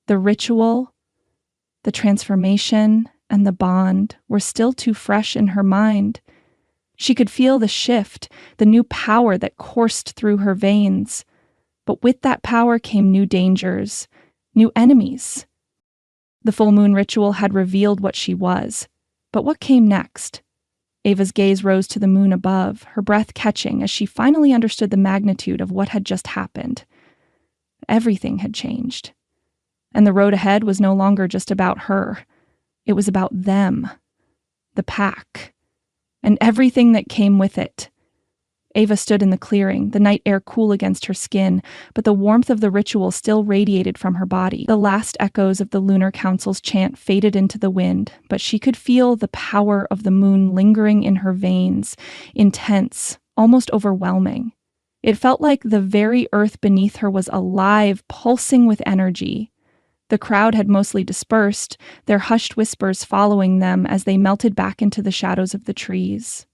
The ritual, the transformation, and the bond were still too fresh in her mind. She could feel the shift, the new power that coursed through her veins. But with that power came new dangers, new enemies. The full moon ritual had revealed what she was. But what came next? Ava's gaze rose to the moon above, her breath catching as she finally understood the magnitude of what had just happened. Everything had changed. And the road ahead was no longer just about her. It was about them, the pack, and everything that came with it. Ava stood in the clearing, the night air cool against her skin, but the warmth of the ritual still radiated from her body. The last echoes of the Lunar Council's chant faded into the wind, but she could feel the power of the moon lingering in her veins, intense, almost overwhelming. It felt like the very earth beneath her was alive, pulsing with energy. The crowd had mostly dispersed, their hushed whispers following them as they melted back into the shadows of the trees.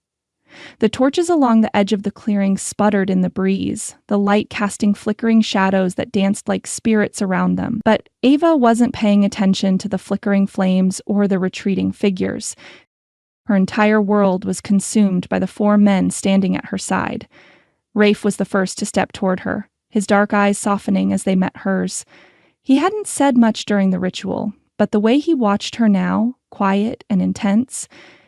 The torches along the edge of the clearing sputtered in the breeze, the light casting flickering shadows that danced like spirits around them. But Ava wasn't paying attention to the flickering flames or the retreating figures. Her entire world was consumed by the 4 men standing at her side. Rafe was the first to step toward her, his dark eyes softening as they met hers. He hadn't said much during the ritual, but the way he watched her now, quiet and intense,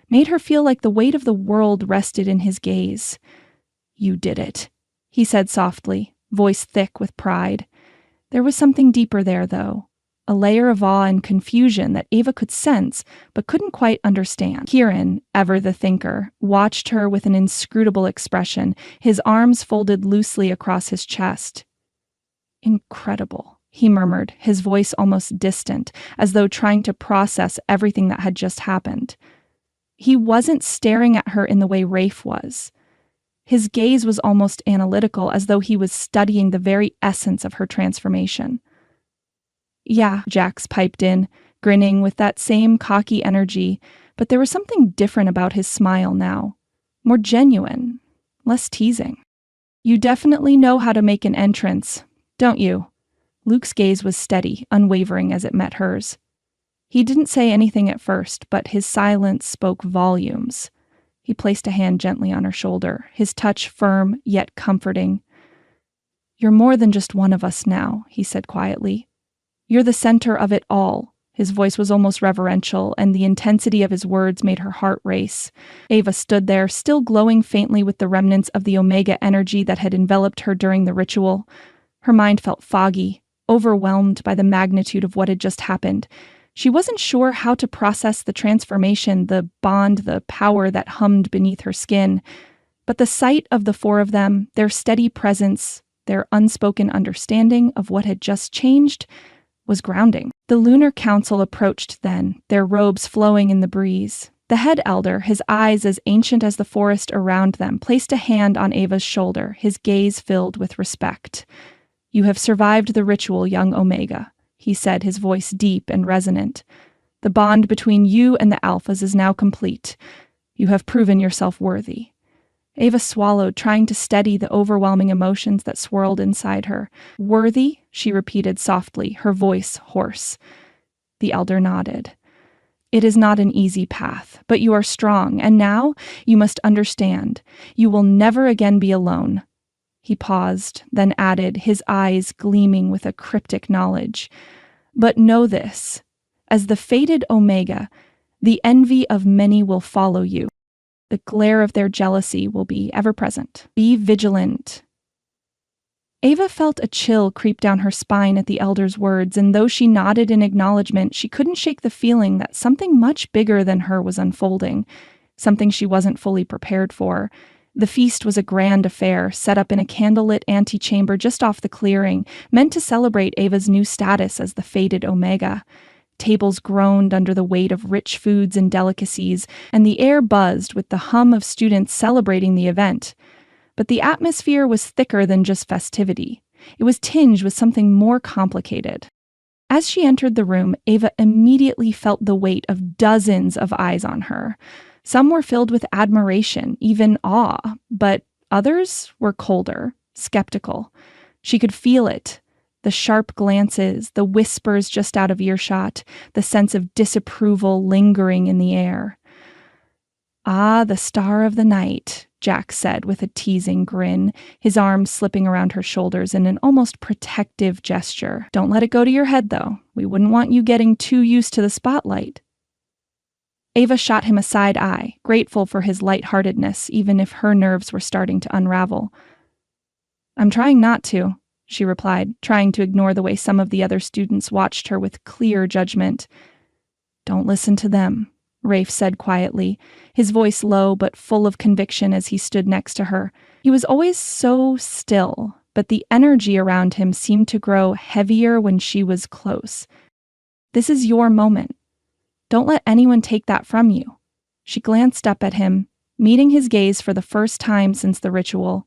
made her feel like the weight of the world rested in his gaze. You did it, he said softly, voice thick with pride. There was something deeper there, though, a layer of awe and confusion that Ava could sense but couldn't quite understand. Kieran, ever the thinker, watched her with an inscrutable expression, his arms folded loosely across his chest. Incredible, he murmured, his voice almost distant, as though trying to process everything that had just happened. He wasn't staring at her in the way Rafe was. His gaze was almost analytical, as though he was studying the very essence of her transformation. Yeah, Jax piped in, grinning with that same cocky energy, but there was something different about his smile now. More genuine, less teasing. You definitely know how to make an entrance, don't you? Luke's gaze was steady, unwavering as it met hers. He didn't say anything at first, but his silence spoke volumes. He placed a hand gently on her shoulder, his touch firm yet comforting. You're more than just one of us now, he said quietly. You're the center of it all. His voice was almost reverential, and the intensity of his words made her heart race. Ava stood there, still glowing faintly with the remnants of the Omega energy that had enveloped her during the ritual. Her mind felt foggy, overwhelmed by the magnitude of what had just happened. She wasn't sure how to process the transformation, the bond, the power that hummed beneath her skin. But the sight of the 4 of them, their steady presence, their unspoken understanding of what had just changed, was grounding. The Lunar Council approached then, their robes flowing in the breeze. The head elder, his eyes as ancient as the forest around them, placed a hand on Ava's shoulder, his gaze filled with respect. You have survived the ritual, young Omega, he said, his voice deep and resonant. The bond between you and the Alphas is now complete. You have proven yourself worthy. Ava swallowed, trying to steady the overwhelming emotions that swirled inside her. Worthy, she repeated softly, her voice hoarse. The elder nodded. It is not an easy path, but you are strong, and now you must understand. You will never again be alone. He paused, then added, his eyes gleaming with a cryptic knowledge. But know this, as the fated Omega, the envy of many will follow you. The glare of their jealousy will be ever present. Be vigilant. Ava felt a chill creep down her spine at the elder's words, and though she nodded in acknowledgement, she couldn't shake the feeling that something much bigger than her was unfolding, something she wasn't fully prepared for. The feast was a grand affair, set up in a candlelit antechamber just off the clearing, meant to celebrate Ava's new status as the fated Omega. Tables groaned under the weight of rich foods and delicacies, and the air buzzed with the hum of students celebrating the event. But the atmosphere was thicker than just festivity. It was tinged with something more complicated. As she entered the room, Ava immediately felt the weight of dozens of eyes on her. Some were filled with admiration, even awe, but others were colder, skeptical. She could feel it. The sharp glances, the whispers just out of earshot, the sense of disapproval lingering in the air. "Ah, the star of the night," Jack said with a teasing grin, his arms slipping around her shoulders in an almost protective gesture. "Don't let it go to your head, though. We wouldn't want you getting too used to the spotlight." Ava shot him a side eye, grateful for his lightheartedness, even if her nerves were starting to unravel. "I'm trying not to," she replied, trying to ignore the way some of the other students watched her with clear judgment. "Don't listen to them," Rafe said quietly, his voice low but full of conviction as he stood next to her. He was always so still, but the energy around him seemed to grow heavier when she was close. "This is your moment. Don't let anyone take that from you." She glanced up at him, meeting his gaze for the first time since the ritual.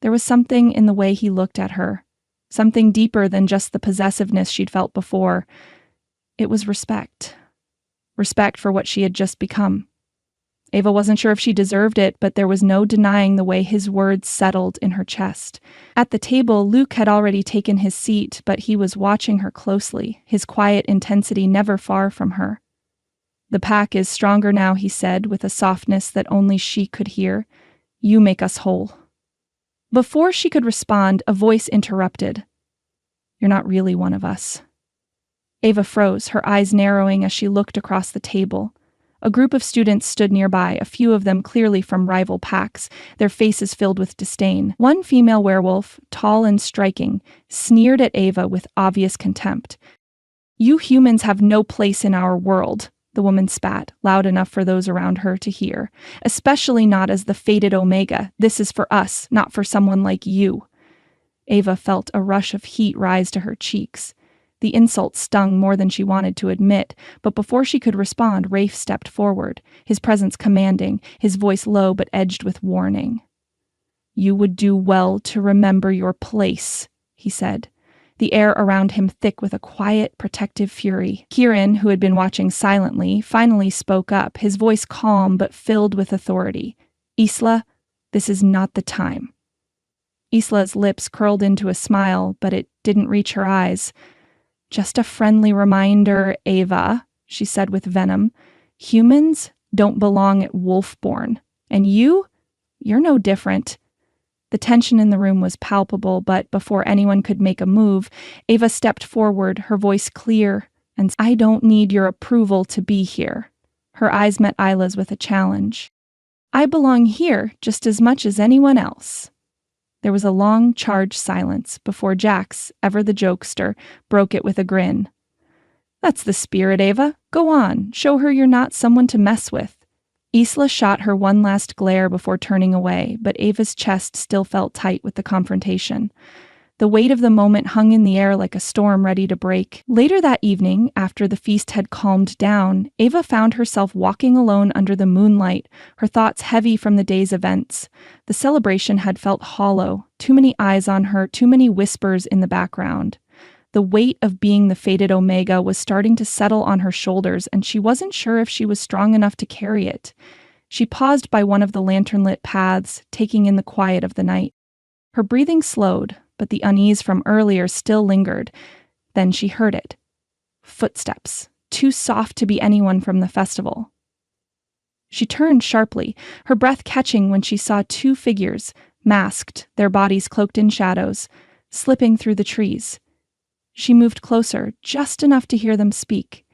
There was something in the way he looked at her, something deeper than just the possessiveness she'd felt before. It was respect. Respect for what she had just become. Ava wasn't sure if she deserved it, but there was no denying the way his words settled in her chest. At the table, Luke had already taken his seat, but he was watching her closely, his quiet intensity never far from her. "The pack is stronger now," he said, with a softness that only she could hear. "You make us whole." Before she could respond, a voice interrupted. "You're not really one of us." Ava froze, her eyes narrowing as she looked across the table. A group of students stood nearby, a few of them clearly from rival packs, their faces filled with disdain. One female werewolf, tall and striking, sneered at Ava with obvious contempt. "You humans have no place in our world," the woman spat, loud enough for those around her to hear. "Especially not as the fated Omega. This is for us, not for someone like you." Ava felt a rush of heat rise to her cheeks. The insult stung more than she wanted to admit, but before she could respond, Rafe stepped forward, his presence commanding, his voice low but edged with warning. "You would do well to remember your place," he said, the air around him thick with a quiet, protective fury. Kieran, who had been watching silently, finally spoke up, his voice calm but filled with authority. "Isla, this is not the time." Isla's lips curled into a smile, but it didn't reach her eyes. "Just a friendly reminder, Ava," she said with venom. "Humans don't belong at Wolfburn. And you're no different." The tension in the room was palpable, but before anyone could make a move, Ava stepped forward, her voice clear, and "I don't need your approval to be here." Her eyes met Isla's with a challenge. "I belong here just as much as anyone else." There was a long, charged silence before Jax, ever the jokester, broke it with a grin. "That's the spirit, Ava. Go on, show her you're not someone to mess with." Isla shot her one last glare before turning away, but Ava's chest still felt tight with the confrontation. The weight of the moment hung in the air like a storm ready to break. Later that evening, after the feast had calmed down, Ava found herself walking alone under the moonlight, her thoughts heavy from the day's events. The celebration had felt hollow, too many eyes on her, too many whispers in the background. The weight of being the fated Omega was starting to settle on her shoulders, and she wasn't sure if she was strong enough to carry it. She paused by one of the lantern-lit paths, taking in the quiet of the night. Her breathing slowed, but the unease from earlier still lingered. Then she heard it. Footsteps, too soft to be anyone from the festival. She turned sharply, her breath catching when she saw two figures, masked, their bodies cloaked in shadows, slipping through the trees. She moved closer, just enough to hear them speak.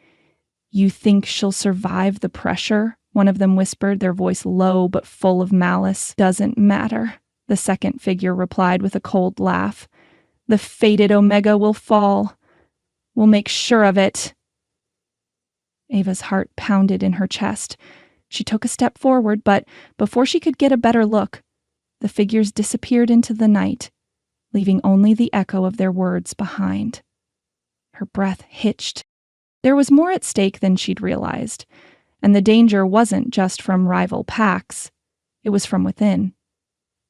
"You think she'll survive the pressure?" one of them whispered, their voice low but full of malice. "Doesn't matter," the second figure replied with a cold laugh. "The fated Omega will fall. We'll make sure of it." Ava's heart pounded in her chest. She took a step forward, but before she could get a better look, the figures disappeared into the night, leaving only the echo of their words behind. Her breath hitched. There was more at stake than she'd realized, and the danger wasn't just from rival packs. It was from within.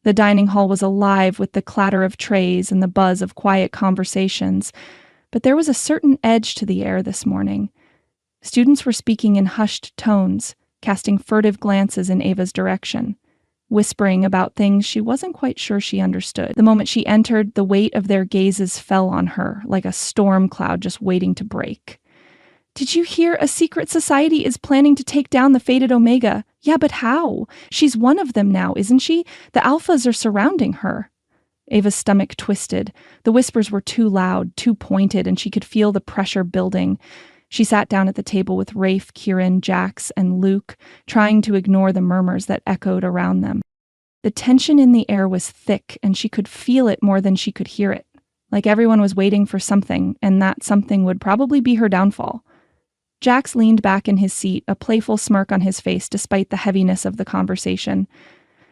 The dining hall was alive with the clatter of trays and the buzz of quiet conversations, But there was a certain edge to the air this morning. Students were speaking in hushed tones, casting furtive glances in Ava's direction, whispering about things she wasn't quite sure she understood. The moment she entered, the weight of their gazes fell on her, like a storm cloud just waiting to break. "Did you hear a secret society is planning to take down the fated Omega? Yeah, but how? She's one of them now, isn't she? The Alphas are surrounding her." Ava's stomach twisted. The whispers were too loud, too pointed, and she could feel the pressure building. She sat down at the table with Rafe, Kieran, Jax, and Luke, trying to ignore the murmurs that echoed around them. The tension in the air was thick, and she could feel it more than she could hear it. Like everyone was waiting for something, and that something would probably be her downfall. Jax leaned back in his seat, a playful smirk on his face despite the heaviness of the conversation.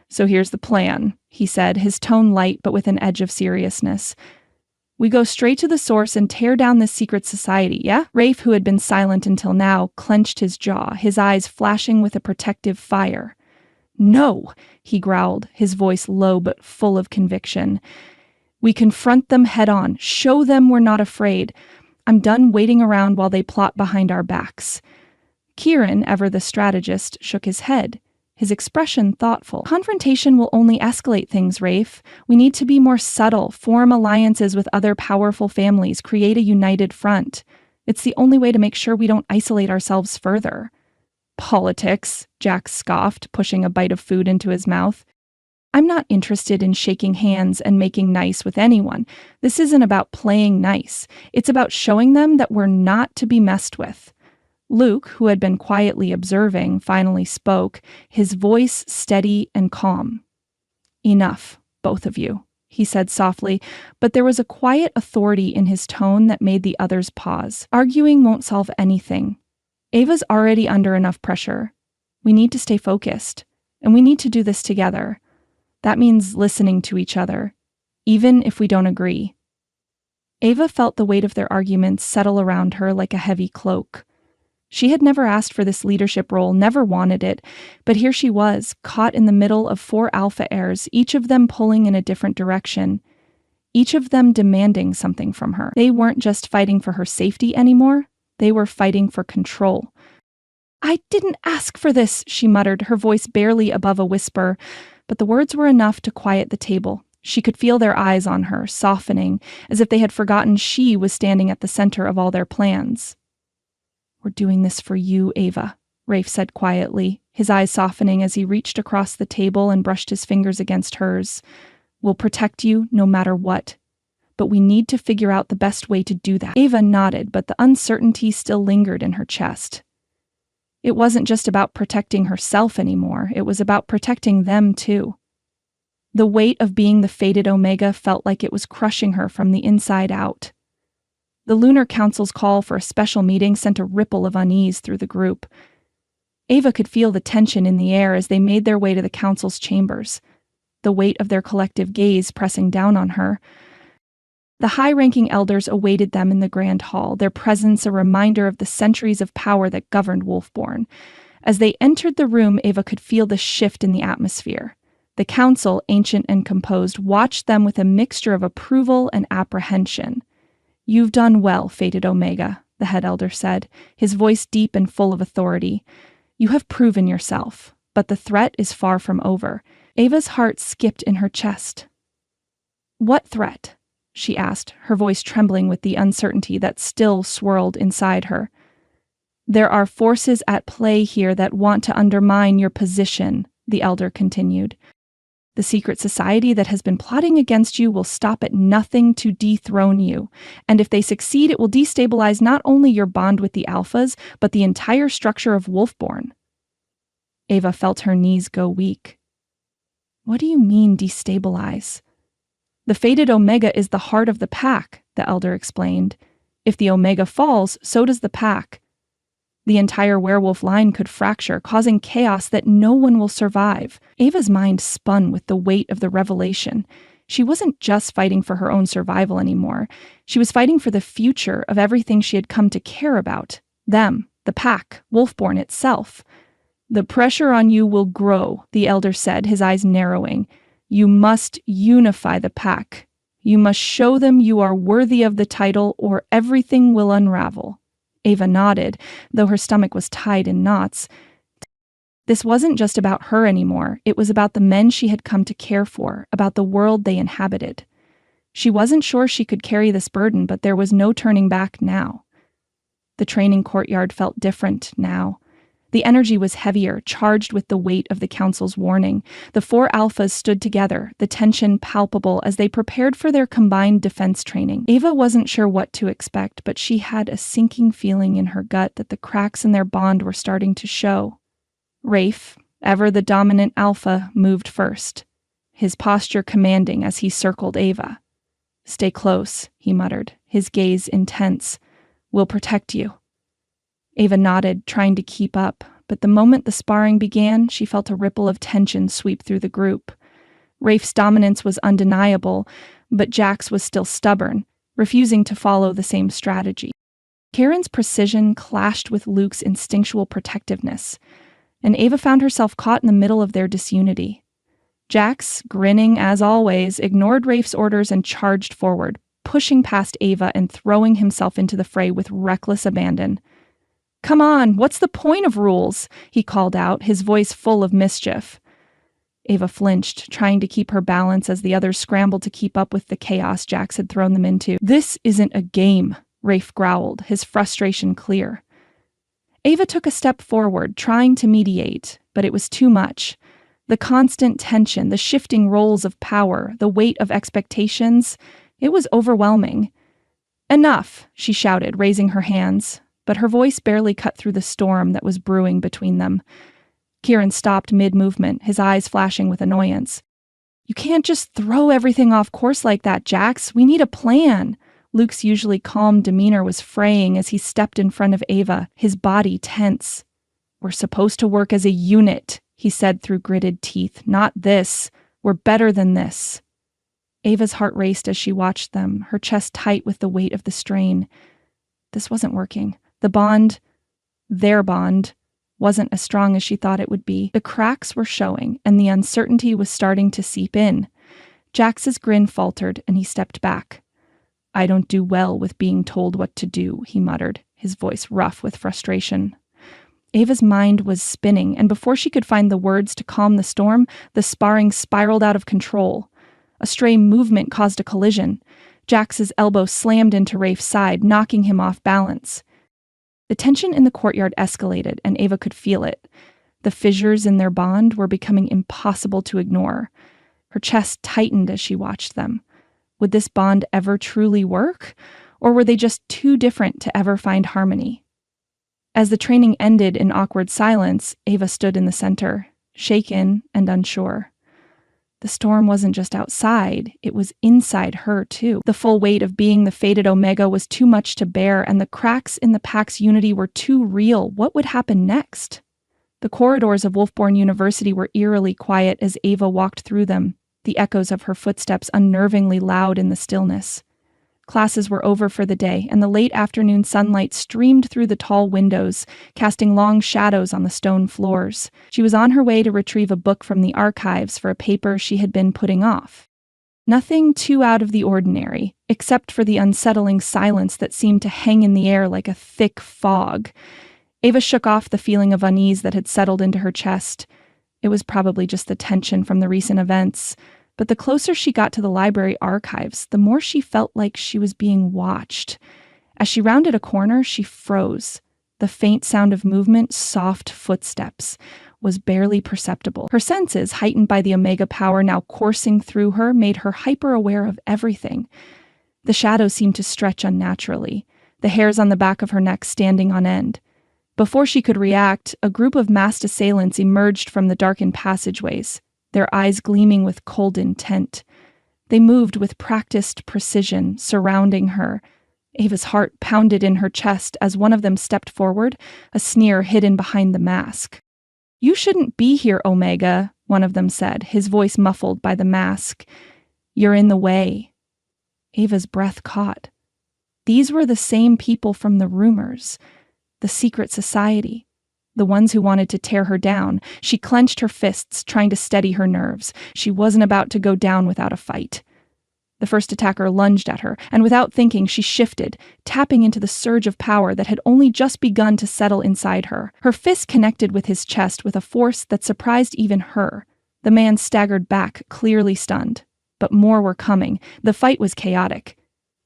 "So here's the plan," he said, his tone light but with an edge of seriousness. "We go straight to the source and tear down this secret society, yeah?" Rafe, who had been silent until now, clenched his jaw, his eyes flashing with a protective fire. "No," he growled, his voice low but full of conviction. "We confront them head on, show them we're not afraid. I'm done waiting around while they plot behind our backs." Kieran, ever the strategist, shook his head, his expression thoughtful. "Confrontation will only escalate things, Rafe. We need to be more subtle, form alliances with other powerful families, create a united front. It's the only way to make sure we don't isolate ourselves further." "Politics," Jax scoffed, pushing a bite of food into his mouth. "I'm not interested in shaking hands and making nice with anyone. This isn't about playing nice. It's about showing them that we're not to be messed with." Luke, who had been quietly observing, finally spoke, his voice steady and calm. "Enough, both of you," he said softly, but there was a quiet authority in his tone that made the others pause. "Arguing won't solve anything. Ava's already under enough pressure. We need to stay focused, and we need to do this together. That means listening to each other, even if we don't agree." Ava felt the weight of their arguments settle around her like a heavy cloak. She had never asked for this leadership role, never wanted it, but here she was, caught in the middle of 4 alpha heirs, each of them pulling in a different direction, each of them demanding something from her. They weren't just fighting for her safety anymore, they were fighting for control. "I didn't ask for this," she muttered, her voice barely above a whisper, but the words were enough to quiet the table. She could feel their eyes on her, softening, as if they had forgotten she was standing at the center of all their plans. "We're doing this for you, Ava," Rafe said quietly, his eyes softening as he reached across the table and brushed his fingers against hers. "We'll protect you no matter what. But we need to figure out the best way to do that." Ava nodded, but the uncertainty still lingered in her chest. It wasn't just about protecting herself anymore, it was about protecting them too. The weight of being the fated Omega felt like it was crushing her from the inside out. The Lunar Council's call for a special meeting sent a ripple of unease through the group. Ava could feel the tension in the air as they made their way to the council's chambers, the weight of their collective gaze pressing down on her. The high-ranking elders awaited them in the grand hall, their presence a reminder of the centuries of power that governed Wolfburn. As they entered the room, Ava could feel the shift in the atmosphere. The council, ancient and composed, watched them with a mixture of approval and apprehension. "You've done well, fated Omega," the head elder said, his voice deep and full of authority. "You have proven yourself, but the threat is far from over." Ava's heart skipped in her chest. "What threat?" she asked, her voice trembling with the uncertainty that still swirled inside her. "There are forces at play here that want to undermine your position," the elder continued. "The secret society that has been plotting against you will stop at nothing to dethrone you, and if they succeed, it will destabilize not only your bond with the Alphas, but the entire structure of Wolfburn." Ava felt her knees go weak. "What do you mean, destabilize?" "The fated Omega is the heart of the pack," the elder explained. "If the Omega falls, so does the pack. The entire werewolf line could fracture, causing chaos that no one will survive." Ava's mind spun with the weight of the revelation. She wasn't just fighting for her own survival anymore. She was fighting for the future of everything she had come to care about. Them, the pack, Wolfburn itself. "The pressure on you will grow," the elder said, his eyes narrowing. "You must unify the pack. You must show them you are worthy of the title, or everything will unravel." Ava nodded, though her stomach was tied in knots. This wasn't just about her anymore. It was about the men she had come to care for, about the world they inhabited. She wasn't sure she could carry this burden, but there was no turning back now. The training courtyard felt different now. The energy was heavier, charged with the weight of the council's warning. The 4 alphas stood together, the tension palpable as they prepared for their combined defense training. Ava wasn't sure what to expect, but she had a sinking feeling in her gut that the cracks in their bond were starting to show. Rafe, ever the dominant alpha, moved first, his posture commanding as he circled Ava. "Stay close," he muttered, his gaze intense. "We'll protect you." Ava nodded, trying to keep up, but the moment the sparring began, she felt a ripple of tension sweep through the group. Rafe's dominance was undeniable, but Jax was still stubborn, refusing to follow the same strategy. Karen's precision clashed with Luke's instinctual protectiveness, and Ava found herself caught in the middle of their disunity. Jax, grinning as always, ignored Rafe's orders and charged forward, pushing past Ava and throwing himself into the fray with reckless abandon. "Come on, what's the point of rules?" he called out, his voice full of mischief. Ava flinched, trying to keep her balance as the others scrambled to keep up with the chaos Jax had thrown them into. "This isn't a game," Rafe growled, his frustration clear. Ava took a step forward, trying to mediate, but it was too much. The constant tension, the shifting roles of power, the weight of expectations, it was overwhelming. "Enough," she shouted, raising her hands, but her voice barely cut through the storm that was brewing between them. Kieran stopped mid-movement, his eyes flashing with annoyance. "You can't just throw everything off course like that, Jax. We need a plan." Luke's usually calm demeanor was fraying as he stepped in front of Ava, his body tense. "We're supposed to work as a unit," he said through gritted teeth. "Not this. We're better than this." Ava's heart raced as she watched them, her chest tight with the weight of the strain. This wasn't working. The bond, their bond, wasn't as strong as she thought it would be. The cracks were showing, and the uncertainty was starting to seep in. Jax's grin faltered, and he stepped back. "I don't do well with being told what to do," he muttered, his voice rough with frustration. Ava's mind was spinning, and before she could find the words to calm the storm, the sparring spiraled out of control. A stray movement caused a collision. Jax's elbow slammed into Rafe's side, knocking him off balance. The tension in the courtyard escalated, and Ava could feel it. The fissures in their bond were becoming impossible to ignore. Her chest tightened as she watched them. Would this bond ever truly work, or were they just too different to ever find harmony? As the training ended in awkward silence, Ava stood in the center, shaken and unsure. The storm wasn't just outside, it was inside her too. The full weight of being the fated Omega was too much to bear, and the cracks in the pack's unity were too real. What would happen next? The corridors of Wolfburn University were eerily quiet as Ava walked through them, the echoes of her footsteps unnervingly loud in the stillness. Classes were over for the day, and the late afternoon sunlight streamed through the tall windows, casting long shadows on the stone floors. She was on her way to retrieve a book from the archives for a paper she had been putting off. Nothing too out of the ordinary, except for the unsettling silence that seemed to hang in the air like a thick fog. Ava shook off the feeling of unease that had settled into her chest. It was probably just the tension from the recent events, but the closer she got to the library archives, the more she felt like she was being watched. As she rounded a corner, she froze. The faint sound of movement, soft footsteps, was barely perceptible. Her senses, heightened by the Omega power now coursing through her, made her hyper-aware of everything. The shadows seemed to stretch unnaturally, the hairs on the back of her neck standing on end. Before she could react, a group of masked assailants emerged from the darkened passageways, their eyes gleaming with cold intent. They moved with practiced precision, surrounding her. Ava's heart pounded in her chest as one of them stepped forward, a sneer hidden behind the mask. "You shouldn't be here, Omega," one of them said, his voice muffled by the mask. "You're in the way." Ava's breath caught. These were the same people from the rumors. The secret society, the ones who wanted to tear her down. She clenched her fists, trying to steady her nerves. She wasn't about to go down without a fight. The first attacker lunged at her, and without thinking, she shifted, tapping into the surge of power that had only just begun to settle inside her. Her fist connected with his chest with a force that surprised even her. The man staggered back, clearly stunned. But more were coming. The fight was chaotic.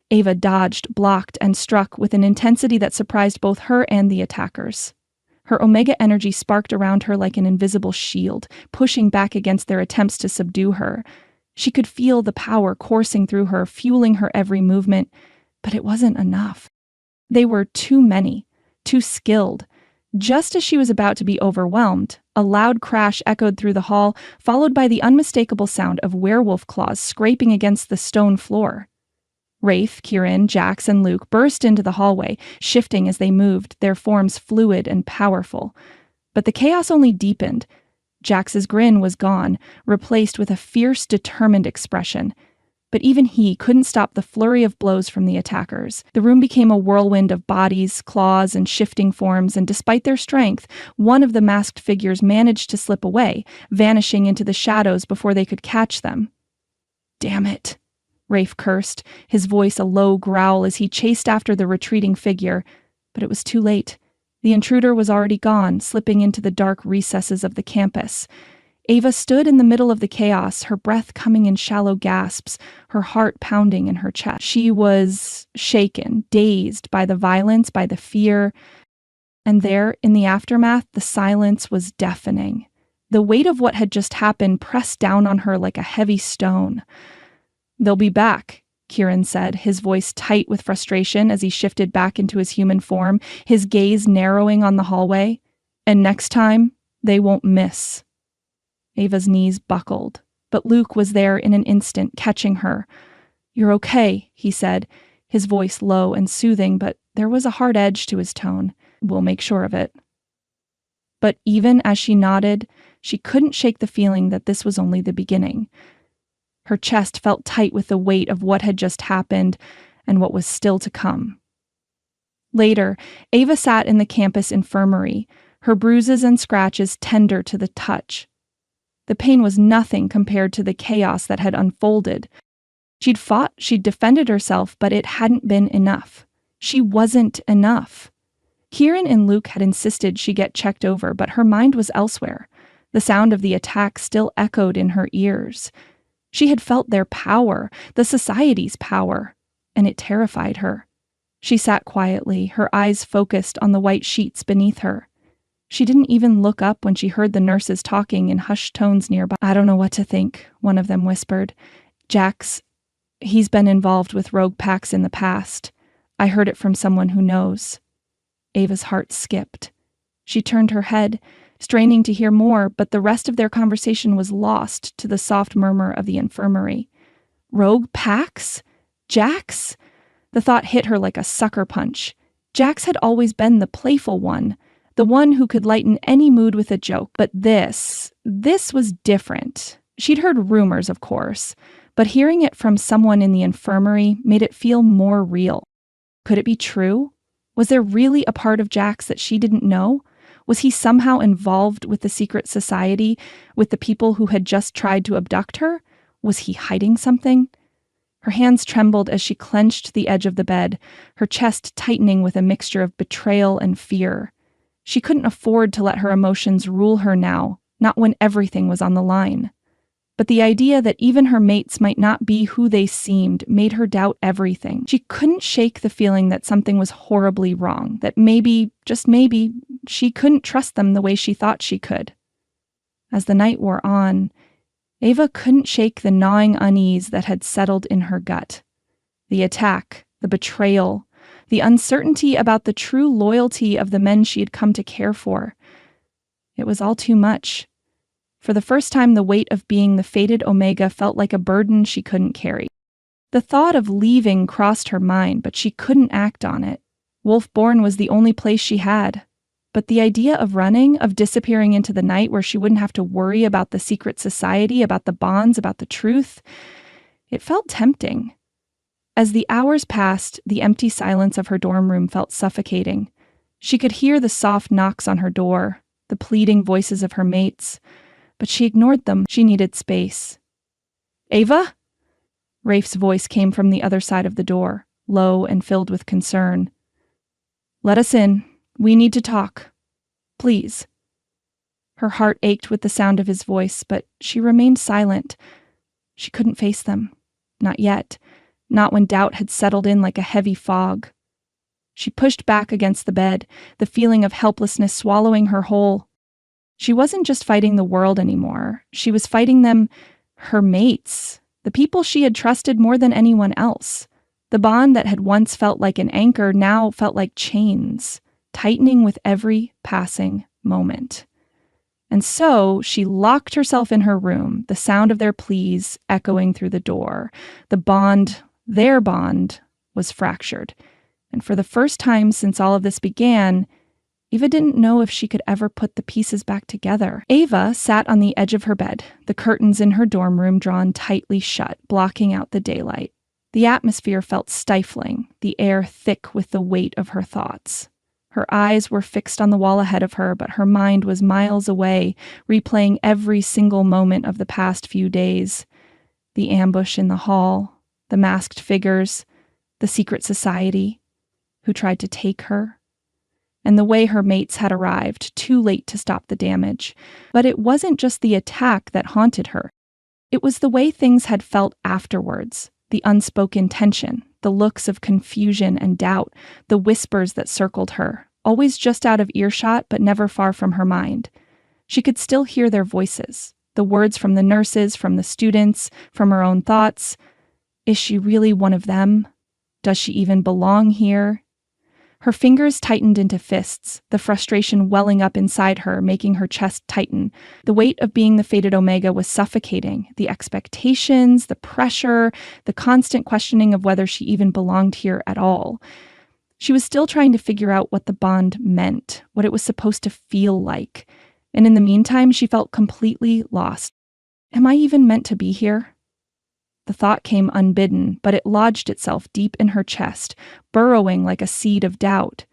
Ava dodged, blocked, and struck with an intensity that surprised both her and the attackers. Her Omega energy sparked around her like an invisible shield, pushing back against their attempts to subdue her. She could feel the power coursing through her, fueling her every movement, but it wasn't enough. They were too many, too skilled. Just as she was about to be overwhelmed, a loud crash echoed through the hall, followed by the unmistakable sound of werewolf claws scraping against the stone floor. Rafe, Kieran, Jax, and Luke burst into the hallway, shifting as they moved, their forms fluid and powerful. But the chaos only deepened. Jax's grin was gone, replaced with a fierce, determined expression. But even he couldn't stop the flurry of blows from the attackers. The room became a whirlwind of bodies, claws, and shifting forms, and despite their strength, one of the masked figures managed to slip away, vanishing into the shadows before they could catch them. "Damn it," Rafe cursed, his voice a low growl as he chased after the retreating figure. But it was too late. The intruder was already gone, slipping into the dark recesses of the campus. Ava stood in the middle of the chaos, her breath coming in shallow gasps, her heart pounding in her chest. She was shaken, dazed by the violence, by the fear. And there, in the aftermath, the silence was deafening. The weight of what had just happened pressed down on her like a heavy stone. "They'll be back," Kieran said, his voice tight with frustration as he shifted back into his human form, his gaze narrowing on the hallway. "And next time, they won't miss." Ava's knees buckled, but Luke was there in an instant, catching her. "You're okay," he said, his voice low and soothing, but there was a hard edge to his tone. "We'll make sure of it." But even as she nodded, she couldn't shake the feeling that this was only the beginning. Her chest felt tight with the weight of what had just happened and what was still to come. Later, Ava sat in the campus infirmary, her bruises and scratches tender to the touch. The pain was nothing compared to the chaos that had unfolded. She'd fought, she'd defended herself, but it hadn't been enough. She wasn't enough. Kieran and Luke had insisted she get checked over, but her mind was elsewhere. The sound of the attack still echoed in her ears. She had felt their power, the society's power, and it terrified her. She sat quietly, her eyes focused on the white sheets beneath her. She didn't even look up when she heard the nurses talking in hushed tones nearby. "I don't know what to think," one of them whispered. "Jax, he's been involved with rogue packs in the past. I heard it from someone who knows." Ava's heart skipped. She turned her head, straining to hear more, but the rest of their conversation was lost to the soft murmur of the infirmary. Rogue packs? Jax? The thought hit her like a sucker punch. Jax had always been the playful one, the one who could lighten any mood with a joke, but this was different. She'd heard rumors, of course, but hearing it from someone in the infirmary made it feel more real. Could it be true? Was there really a part of Jax that she didn't know? Was he somehow involved with the secret society, with the people who had just tried to abduct her? Was he hiding something? Her hands trembled as she clenched the edge of the bed, her chest tightening with a mixture of betrayal and fear. She couldn't afford to let her emotions rule her now, not when everything was on the line. But the idea that even her mates might not be who they seemed made her doubt everything. She couldn't shake the feeling that something was horribly wrong, that maybe, just maybe, she couldn't trust them the way she thought she could. As the night wore on, Ava couldn't shake the gnawing unease that had settled in her gut. The attack, the betrayal, the uncertainty about the true loyalty of the men she had come to care for. It was all too much. For the first time, the weight of being the fated Omega felt like a burden she couldn't carry. The thought of leaving crossed her mind, but she couldn't act on it. Wolfburn was the only place she had. But the idea of running, of disappearing into the night where she wouldn't have to worry about the secret society, about the bonds, about the truth, it felt tempting. As the hours passed, the empty silence of her dorm room felt suffocating. She could hear the soft knocks on her door, the pleading voices of her mates, but she ignored them. She needed space. "Ava?" Rafe's voice came from the other side of the door, low and filled with concern. "Let us in. We need to talk. Please." Her heart ached with the sound of his voice, but she remained silent. She couldn't face them. Not yet. Not when doubt had settled in like a heavy fog. She pushed back against the bed, the feeling of helplessness swallowing her whole. She wasn't just fighting the world anymore. She was fighting them, her mates, the people she had trusted more than anyone else. The bond that had once felt like an anchor now felt like chains, tightening with every passing moment. And so she locked herself in her room, the sound of their pleas echoing through the door. The bond, their bond, was fractured. And for the first time since all of this began, Ava didn't know if she could ever put the pieces back together. Ava sat on the edge of her bed, the curtains in her dorm room drawn tightly shut, blocking out the daylight. The atmosphere felt stifling, the air thick with the weight of her thoughts. Her eyes were fixed on the wall ahead of her, but her mind was miles away, replaying every single moment of the past few days. The ambush in the hall, the masked figures, the secret society who tried to take her, and the way her mates had arrived, too late to stop the damage. But it wasn't just the attack that haunted her. It was the way things had felt afterwards, the unspoken tension, the looks of confusion and doubt, the whispers that circled her, always just out of earshot but never far from her mind. She could still hear their voices, the words from the nurses, from the students, from her own thoughts. Is she really one of them? Does she even belong here? Her fingers tightened into fists, the frustration welling up inside her, making her chest tighten. The weight of being the fated Omega was suffocating. The expectations, the pressure, the constant questioning of whether she even belonged here at all. She was still trying to figure out what the bond meant, what it was supposed to feel like. And in the meantime, she felt completely lost. Am I even meant to be here? The thought came unbidden, but it lodged itself deep in her chest, burrowing like a seed of doubt.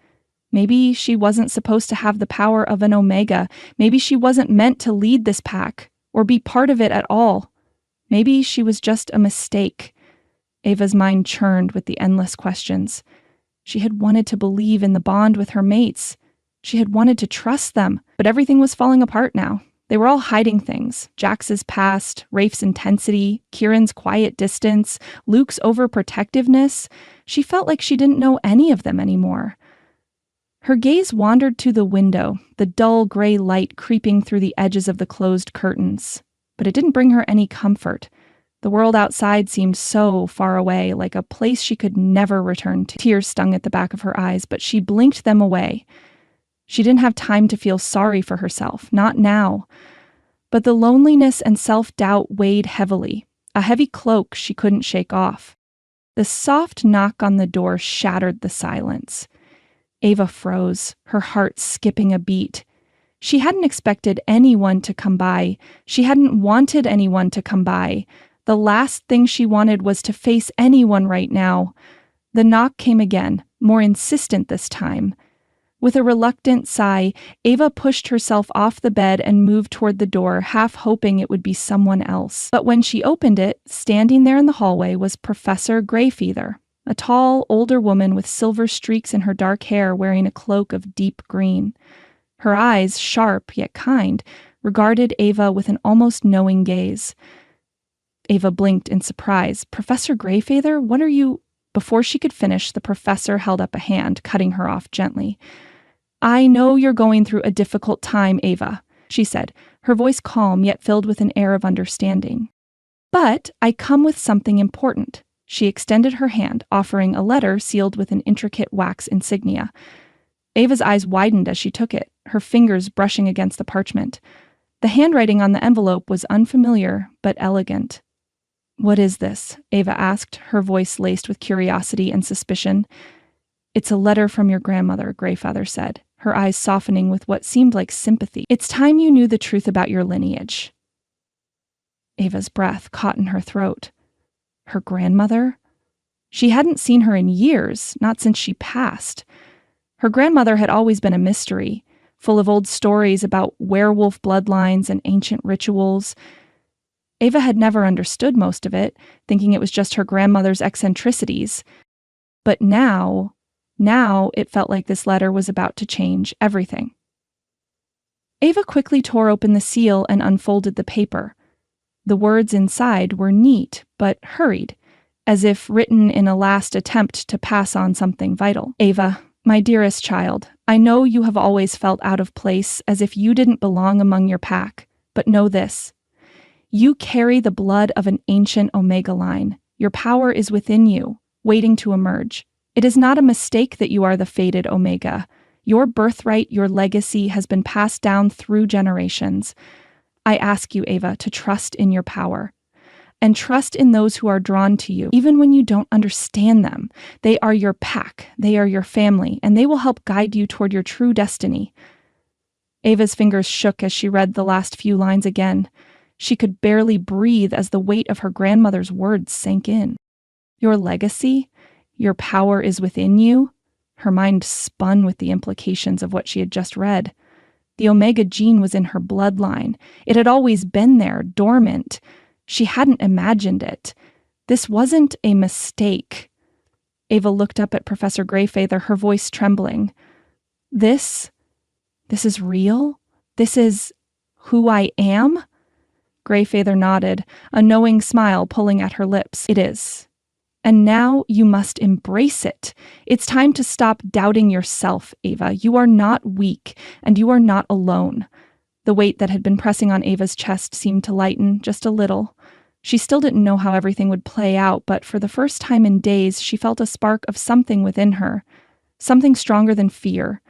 Maybe she wasn't supposed to have the power of an Omega. Maybe she wasn't meant to lead this pack, or be part of it at all. Maybe she was just a mistake. Ava's mind churned with the endless questions. She had wanted to believe in the bond with her mates. She had wanted to trust them, but everything was falling apart now. They were all hiding things. Jax's past, Rafe's intensity, Kieran's quiet distance, Luke's overprotectiveness. She felt like she didn't know any of them anymore. Her gaze wandered to the window, the dull gray light creeping through the edges of the closed curtains. But it didn't bring her any comfort. The world outside seemed so far away, like a place she could never return to. Tears stung at the back of her eyes, but she blinked them away. She didn't have time to feel sorry for herself, not now. But the loneliness and self-doubt weighed heavily, a heavy cloak she couldn't shake off. The soft knock on the door shattered the silence. Ava froze, her heart skipping a beat. She hadn't expected anyone to come by. She hadn't wanted anyone to come by. The last thing she wanted was to face anyone right now. The knock came again, more insistent this time. With a reluctant sigh, Ava pushed herself off the bed and moved toward the door, half hoping it would be someone else. But when she opened it, standing there in the hallway was Professor Greyfeather, a tall, older woman with silver streaks in her dark hair wearing a cloak of deep green. Her eyes, sharp yet kind, regarded Ava with an almost knowing gaze. Ava blinked in surprise. "Professor Greyfeather, what are you—" Before she could finish, the professor held up a hand, cutting her off gently. "I know you're going through a difficult time, Ava," she said, her voice calm yet filled with an air of understanding. "But I come with something important." She extended her hand, offering a letter sealed with an intricate wax insignia. Ava's eyes widened as she took it, her fingers brushing against the parchment. The handwriting on the envelope was unfamiliar, but elegant. "What is this?" Ava asked, her voice laced with curiosity and suspicion. "It's a letter from your grandmother," Greyfeather said, her eyes softening with what seemed like sympathy. "It's time you knew the truth about your lineage." Ava's breath caught in her throat. Her grandmother? She hadn't seen her in years, not since she passed. Her grandmother had always been a mystery, full of old stories about werewolf bloodlines and ancient rituals. Ava had never understood most of it, thinking it was just her grandmother's eccentricities. But now it felt like this letter was about to change everything. Ava quickly tore open the seal and unfolded the paper. The words inside were neat, but hurried, as if written in a last attempt to pass on something vital. Ava, my dearest child, I know you have always felt out of place, as if you didn't belong among your pack, but know this. You carry the blood of an ancient Omega line. Your power is within you, waiting to emerge. It is not a mistake that you are the fated Omega. Your birthright, your legacy has been passed down through generations. I ask you, Ava, to trust in your power. And trust in those who are drawn to you, even when you don't understand them. They are your pack, they are your family, and they will help guide you toward your true destiny. Ava's fingers shook as she read the last few lines again. She could barely breathe as the weight of her grandmother's words sank in. Your legacy? Your power is within you? Her mind spun with the implications of what she had just read. The Omega gene was in her bloodline. It had always been there, dormant. She hadn't imagined it. This wasn't a mistake. Ava looked up at Professor Greyfeather, her voice trembling. This is real? This is who I am? Greyfeather nodded, a knowing smile pulling at her lips. It is. And now you must embrace it. It's time to stop doubting yourself, Ava. You are not weak, and you are not alone. The weight that had been pressing on Ava's chest seemed to lighten just a little. She still didn't know how everything would play out, but for the first time in days, she felt a spark of something within her. Something stronger than fear.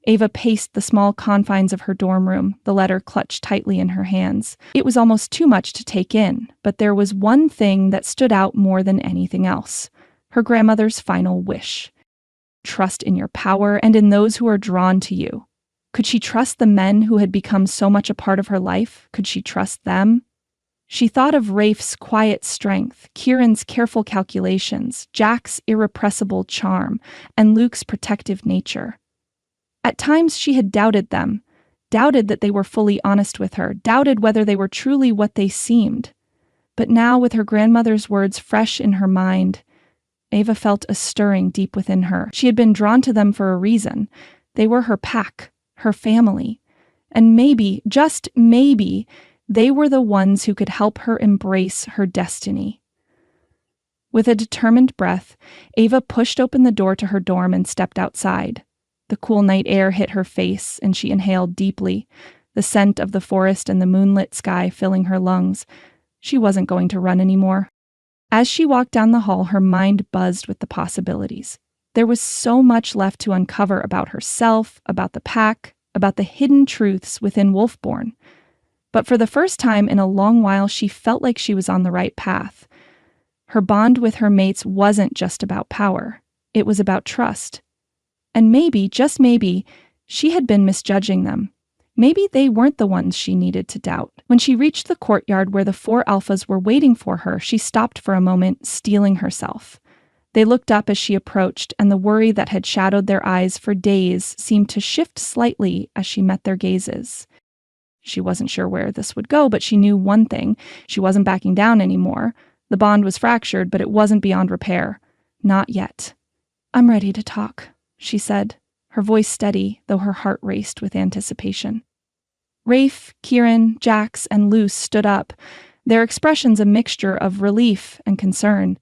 Ava paced the small confines of her dorm room, the letter clutched tightly in her hands. It was almost too much to take in, but there was one thing that stood out more than anything else. Her grandmother's final wish. Trust in your power and in those who are drawn to you. Could she trust the men who had become so much a part of her life? Could she trust them? She thought of Rafe's quiet strength, Kieran's careful calculations, Jack's irrepressible charm, and Luke's protective nature. At times she had doubted them, doubted that they were fully honest with her, doubted whether they were truly what they seemed. But now, with her grandmother's words fresh in her mind, Ava felt a stirring deep within her. She had been drawn to them for a reason. They were her pack, her family. And maybe, just maybe, they were the ones who could help her embrace her destiny. With a determined breath, Ava pushed open the door to her dorm and stepped outside. The cool night air hit her face, and she inhaled deeply, the scent of the forest and the moonlit sky filling her lungs. She wasn't going to run anymore. As she walked down the hall, her mind buzzed with the possibilities. There was so much left to uncover about herself, about the pack, about the hidden truths within Wolfburn. But for the first time in a long while, she felt like she was on the right path. Her bond with her mates wasn't just about power. It was about trust. And maybe, just maybe, she had been misjudging them. Maybe they weren't the ones she needed to doubt. When she reached the courtyard where the 4 alphas were waiting for her, she stopped for a moment, steeling herself. They looked up as she approached, and the worry that had shadowed their eyes for days seemed to shift slightly as she met their gazes. She wasn't sure where this would go, but she knew one thing. She wasn't backing down anymore. The bond was fractured, but it wasn't beyond repair. Not yet. I'm ready to talk, she said, her voice steady, though her heart raced with anticipation. Rafe, Kieran, Jax, and Luce stood up, their expressions a mixture of relief and concern.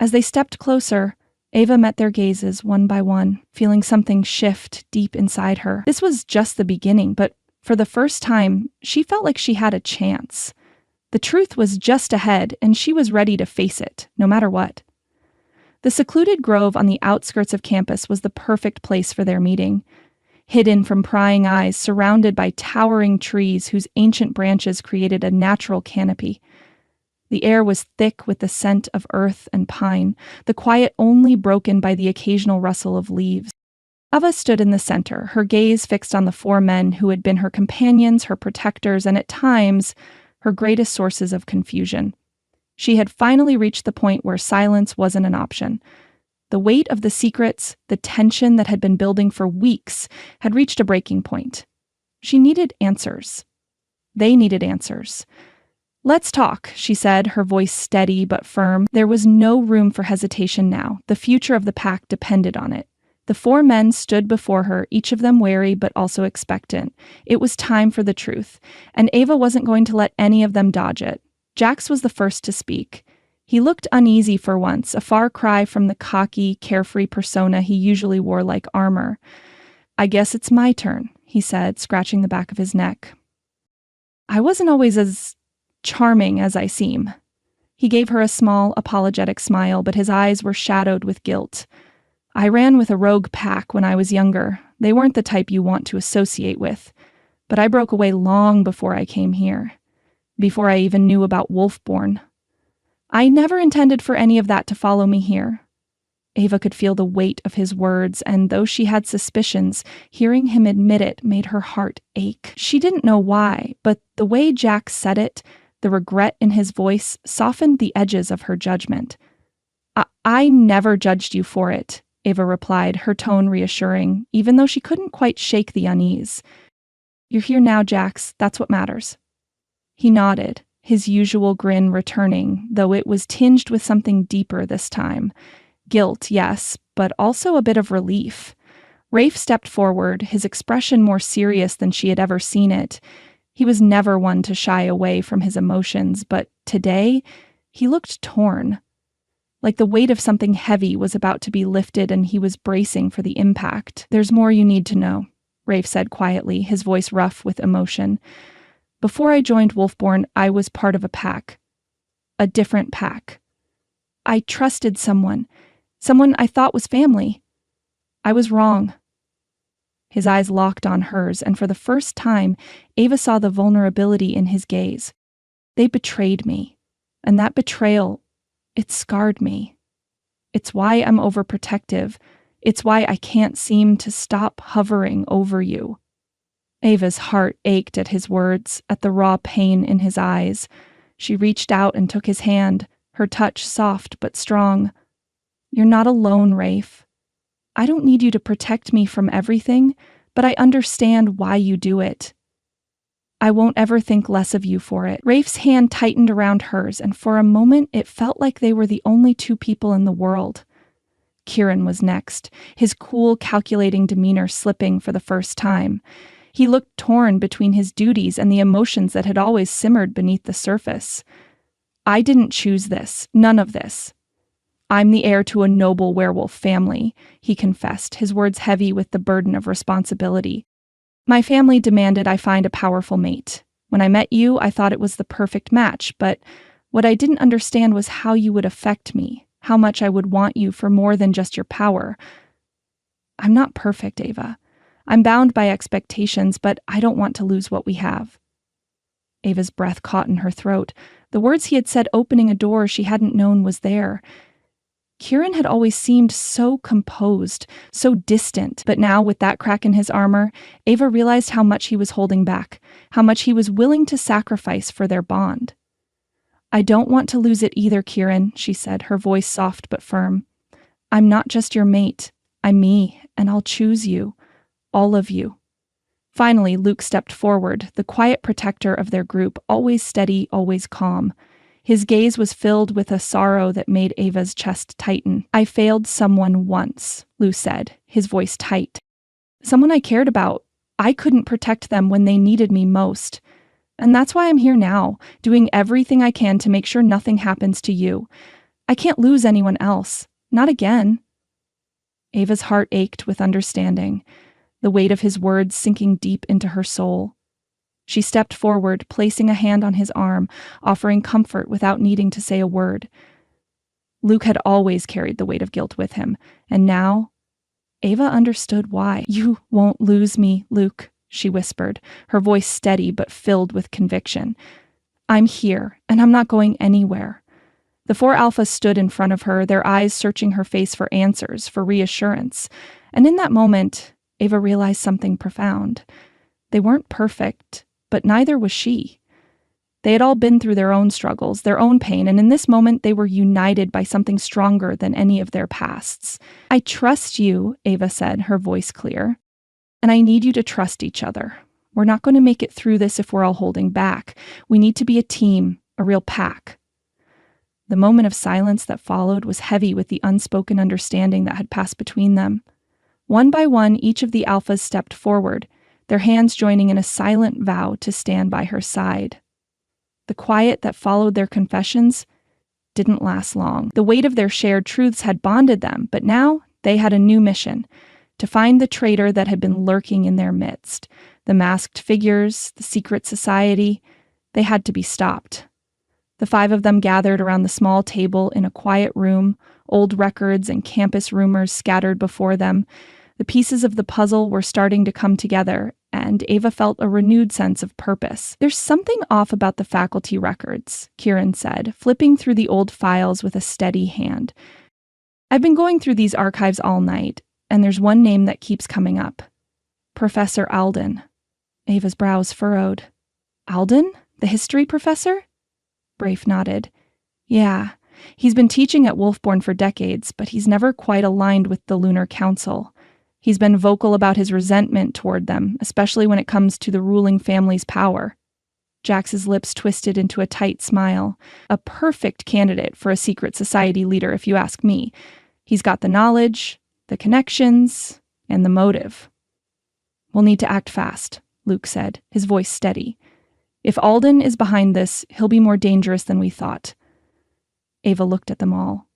As they stepped closer, Ava met their gazes one by one, feeling something shift deep inside her. This was just the beginning, but for the first time, she felt like she had a chance. The truth was just ahead, and she was ready to face it, no matter what. The secluded grove on the outskirts of campus was the perfect place for their meeting. Hidden from prying eyes, surrounded by towering trees whose ancient branches created a natural canopy. The air was thick with the scent of earth and pine, the quiet only broken by the occasional rustle of leaves. Ava stood in the center, her gaze fixed on the 4 men who had been her companions, her protectors, and at times, her greatest sources of confusion. She had finally reached the point where silence wasn't an option. The weight of the secrets, the tension that had been building for weeks, had reached a breaking point. She needed answers. They needed answers. "Let's talk," she said, her voice steady but firm. There was no room for hesitation now. The future of the pack depended on it. The 4 men stood before her, each of them wary but also expectant. It was time for the truth, and Ava wasn't going to let any of them dodge it. Jax was the first to speak. He looked uneasy for once, a far cry from the cocky, carefree persona he usually wore like armor. "I guess it's my turn," he said, scratching the back of his neck. "I wasn't always as charming as I seem." He gave her a small, apologetic smile, but his eyes were shadowed with guilt. "I ran with a rogue pack when I was younger. They weren't the type you want to associate with. But I broke away long before I came here. Before I even knew about Wolfburn. I never intended for any of that to follow me here." Ava could feel the weight of his words, and though she had suspicions, hearing him admit it made her heart ache. She didn't know why, but the way Jack said it, the regret in his voice, softened the edges of her judgment. I never judged you for it," Ava replied, her tone reassuring, even though she couldn't quite shake the unease. "You're here now, Jax. That's what matters." He nodded, his usual grin returning, though it was tinged with something deeper this time. Guilt, yes, but also a bit of relief. Rafe stepped forward, his expression more serious than she had ever seen it. He was never one to shy away from his emotions, but today, he looked torn. Like the weight of something heavy was about to be lifted and he was bracing for the impact. "There's more you need to know," Rafe said quietly, his voice rough with emotion. "Before I joined Wolfburn, I was part of a pack. A different pack. I trusted someone I thought was family. I was wrong." His eyes locked on hers, and for the first time, Ava saw the vulnerability in his gaze. "They betrayed me, and that betrayal, it scarred me. It's why I'm overprotective. It's why I can't seem to stop hovering over you." Ava's heart ached at his words, at the raw pain in his eyes. She reached out and took his hand, her touch soft but strong. "You're not alone, Rafe. I don't need you to protect me from everything, but I understand why you do it. I won't ever think less of you for it." Rafe's hand tightened around hers, and for a moment it felt like they were the only 2 people in the world. Kieran was next, his cool, calculating demeanor slipping for the first time. He looked torn between his duties and the emotions that had always simmered beneath the surface. "I didn't choose this, none of this. I'm the heir to a noble werewolf family," he confessed, his words heavy with the burden of responsibility. "My family demanded I find a powerful mate. When I met you, I thought it was the perfect match, but what I didn't understand was how you would affect me, how much I would want you for more than just your power. I'm not perfect, Ava. I'm bound by expectations, but I don't want to lose what we have." Ava's breath caught in her throat. The words he had said opening a door she hadn't known was there. Kieran had always seemed so composed, so distant, but now with that crack in his armor, Ava realized how much he was holding back, how much he was willing to sacrifice for their bond. "I don't want to lose it either, Kieran," she said, her voice soft but firm. "I'm not just your mate. I'm me, and I'll choose you. All of you." Finally, Luke stepped forward, the quiet protector of their group, always steady, always calm. His gaze was filled with a sorrow that made Ava's chest tighten. "I failed someone once," Lou said, his voice tight. "Someone I cared about. I couldn't protect them when they needed me most. And that's why I'm here now, doing everything I can to make sure nothing happens to you. I can't lose anyone else. Not again." Ava's heart ached with understanding, the weight of his words sinking deep into her soul. She stepped forward, placing a hand on his arm, offering comfort without needing to say a word. Luke had always carried the weight of guilt with him, and now Ava understood why. "You won't lose me, Luke," she whispered, her voice steady but filled with conviction. "I'm here, and I'm not going anywhere." The 4 alphas stood in front of her, their eyes searching her face for answers, for reassurance. And in that moment, Ava realized something profound. They weren't perfect, but neither was she. They had all been through their own struggles, their own pain, and in this moment they were united by something stronger than any of their pasts. "I trust you," Ava said, her voice clear. "And I need you to trust each other. We're not going to make it through this if we're all holding back. We need to be a team, a real pack. The moment of silence that followed was heavy with the unspoken understanding that had passed between them. One by one, each of the alphas stepped forward, their hands joining in a silent vow to stand by her side. The quiet that followed their confessions didn't last long. The weight of their shared truths had bonded them, but now they had a new mission: to find the traitor that had been lurking in their midst. The masked figures, the secret society, they had to be stopped. The 5 of them gathered around the small table in a quiet room, old records and campus rumors scattered before them. The pieces of the puzzle were starting to come together, and Ava felt a renewed sense of purpose. "There's something off about the faculty records," Kieran said, flipping through the old files with a steady hand. "I've been going through these archives all night, and there's one name that keeps coming up. Professor Alden." Ava's brows furrowed. "Alden? The history professor?" Brafe nodded. "Yeah, he's been teaching at Wolfburn for decades, but he's never quite aligned with the Lunar Council. He's been vocal about his resentment toward them, especially when it comes to the ruling family's power." Jax's lips twisted into a tight smile. "A perfect candidate for a secret society leader, if you ask me. He's got the knowledge, the connections, and the motive." "We'll need to act fast," Luke said, his voice steady. "If Alden is behind this, he'll be more dangerous than we thought." Ava looked at them all.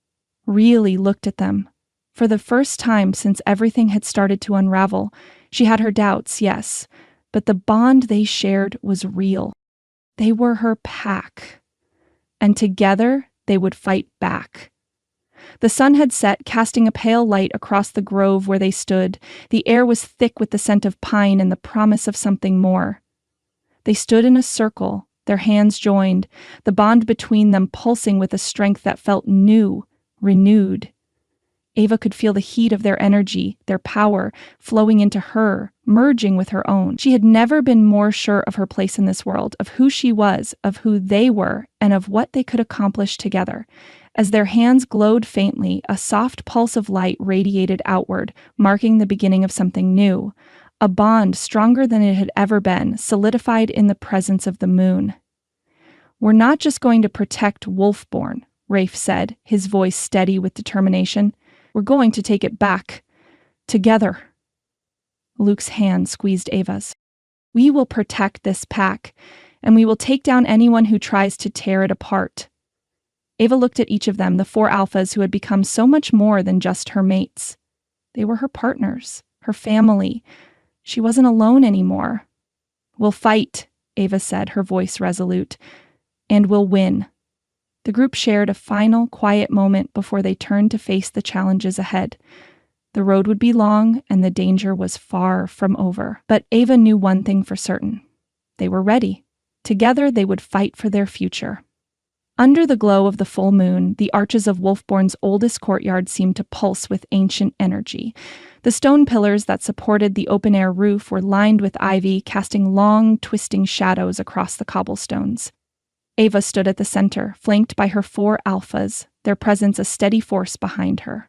Really looked at them. For the first time since everything had started to unravel, she had her doubts, yes, but the bond they shared was real. They were her pack. And together, they would fight back. The sun had set, casting a pale light across the grove where they stood. The air was thick with the scent of pine and the promise of something more. They stood in a circle, their hands joined, the bond between them pulsing with a strength that felt new, renewed. Ava could feel the heat of their energy, their power, flowing into her, merging with her own. She had never been more sure of her place in this world, of who she was, of who they were, and of what they could accomplish together. As their hands glowed faintly, a soft pulse of light radiated outward, marking the beginning of something new. A bond stronger than it had ever been, solidified in the presence of the moon. "We're not just going to protect Wolfburn," Rafe said, his voice steady with determination. "We're going to take it back. Together." Luke's hand squeezed Ava's. "We will protect this pack, and we will take down anyone who tries to tear it apart." Ava looked at each of them, the 4 alphas who had become so much more than just her mates. They were her partners, her family. She wasn't alone anymore. "We'll fight," Ava said, her voice resolute, "and we'll win." The group shared a final, quiet moment before they turned to face the challenges ahead. The road would be long, and the danger was far from over. But Ava knew one thing for certain. They were ready. Together, they would fight for their future. Under the glow of the full moon, the arches of Wolfburn's oldest courtyard seemed to pulse with ancient energy. The stone pillars that supported the open-air roof were lined with ivy, casting long, twisting shadows across the cobblestones. Ava stood at the center, flanked by her 4 alphas, their presence a steady force behind her.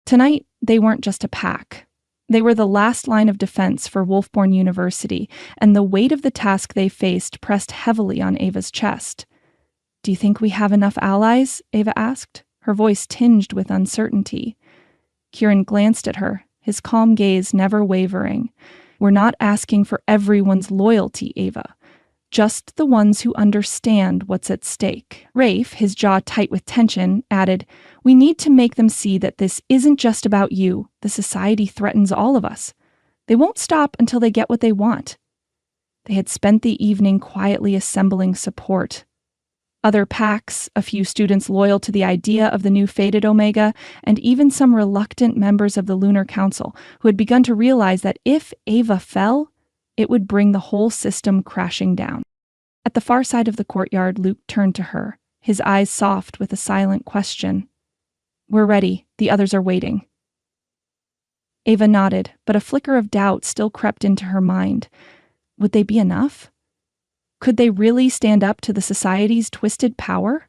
Tonight, they weren't just a pack. They were the last line of defense for Wolfburn University, and the weight of the task they faced pressed heavily on Ava's chest. "Do you think we have enough allies?" Ava asked, her voice tinged with uncertainty. Kieran glanced at her, his calm gaze never wavering. "We're not asking for everyone's loyalty, Ava. Just the ones who understand what's at stake." Rafe, his jaw tight with tension, added, "We need to make them see that this isn't just about you. The society threatens all of us. They won't stop until they get what they want." They had spent the evening quietly assembling support. Other packs, a few students loyal to the idea of the new fated Omega, and even some reluctant members of the Lunar Council who had begun to realize that if Ava fell, it would bring the whole system crashing down. At the far side of the courtyard, Luke turned to her, his eyes soft with a silent question. "We're ready. The others are waiting." Ava nodded, but a flicker of doubt still crept into her mind. Would they be enough? Could they really stand up to the society's twisted power?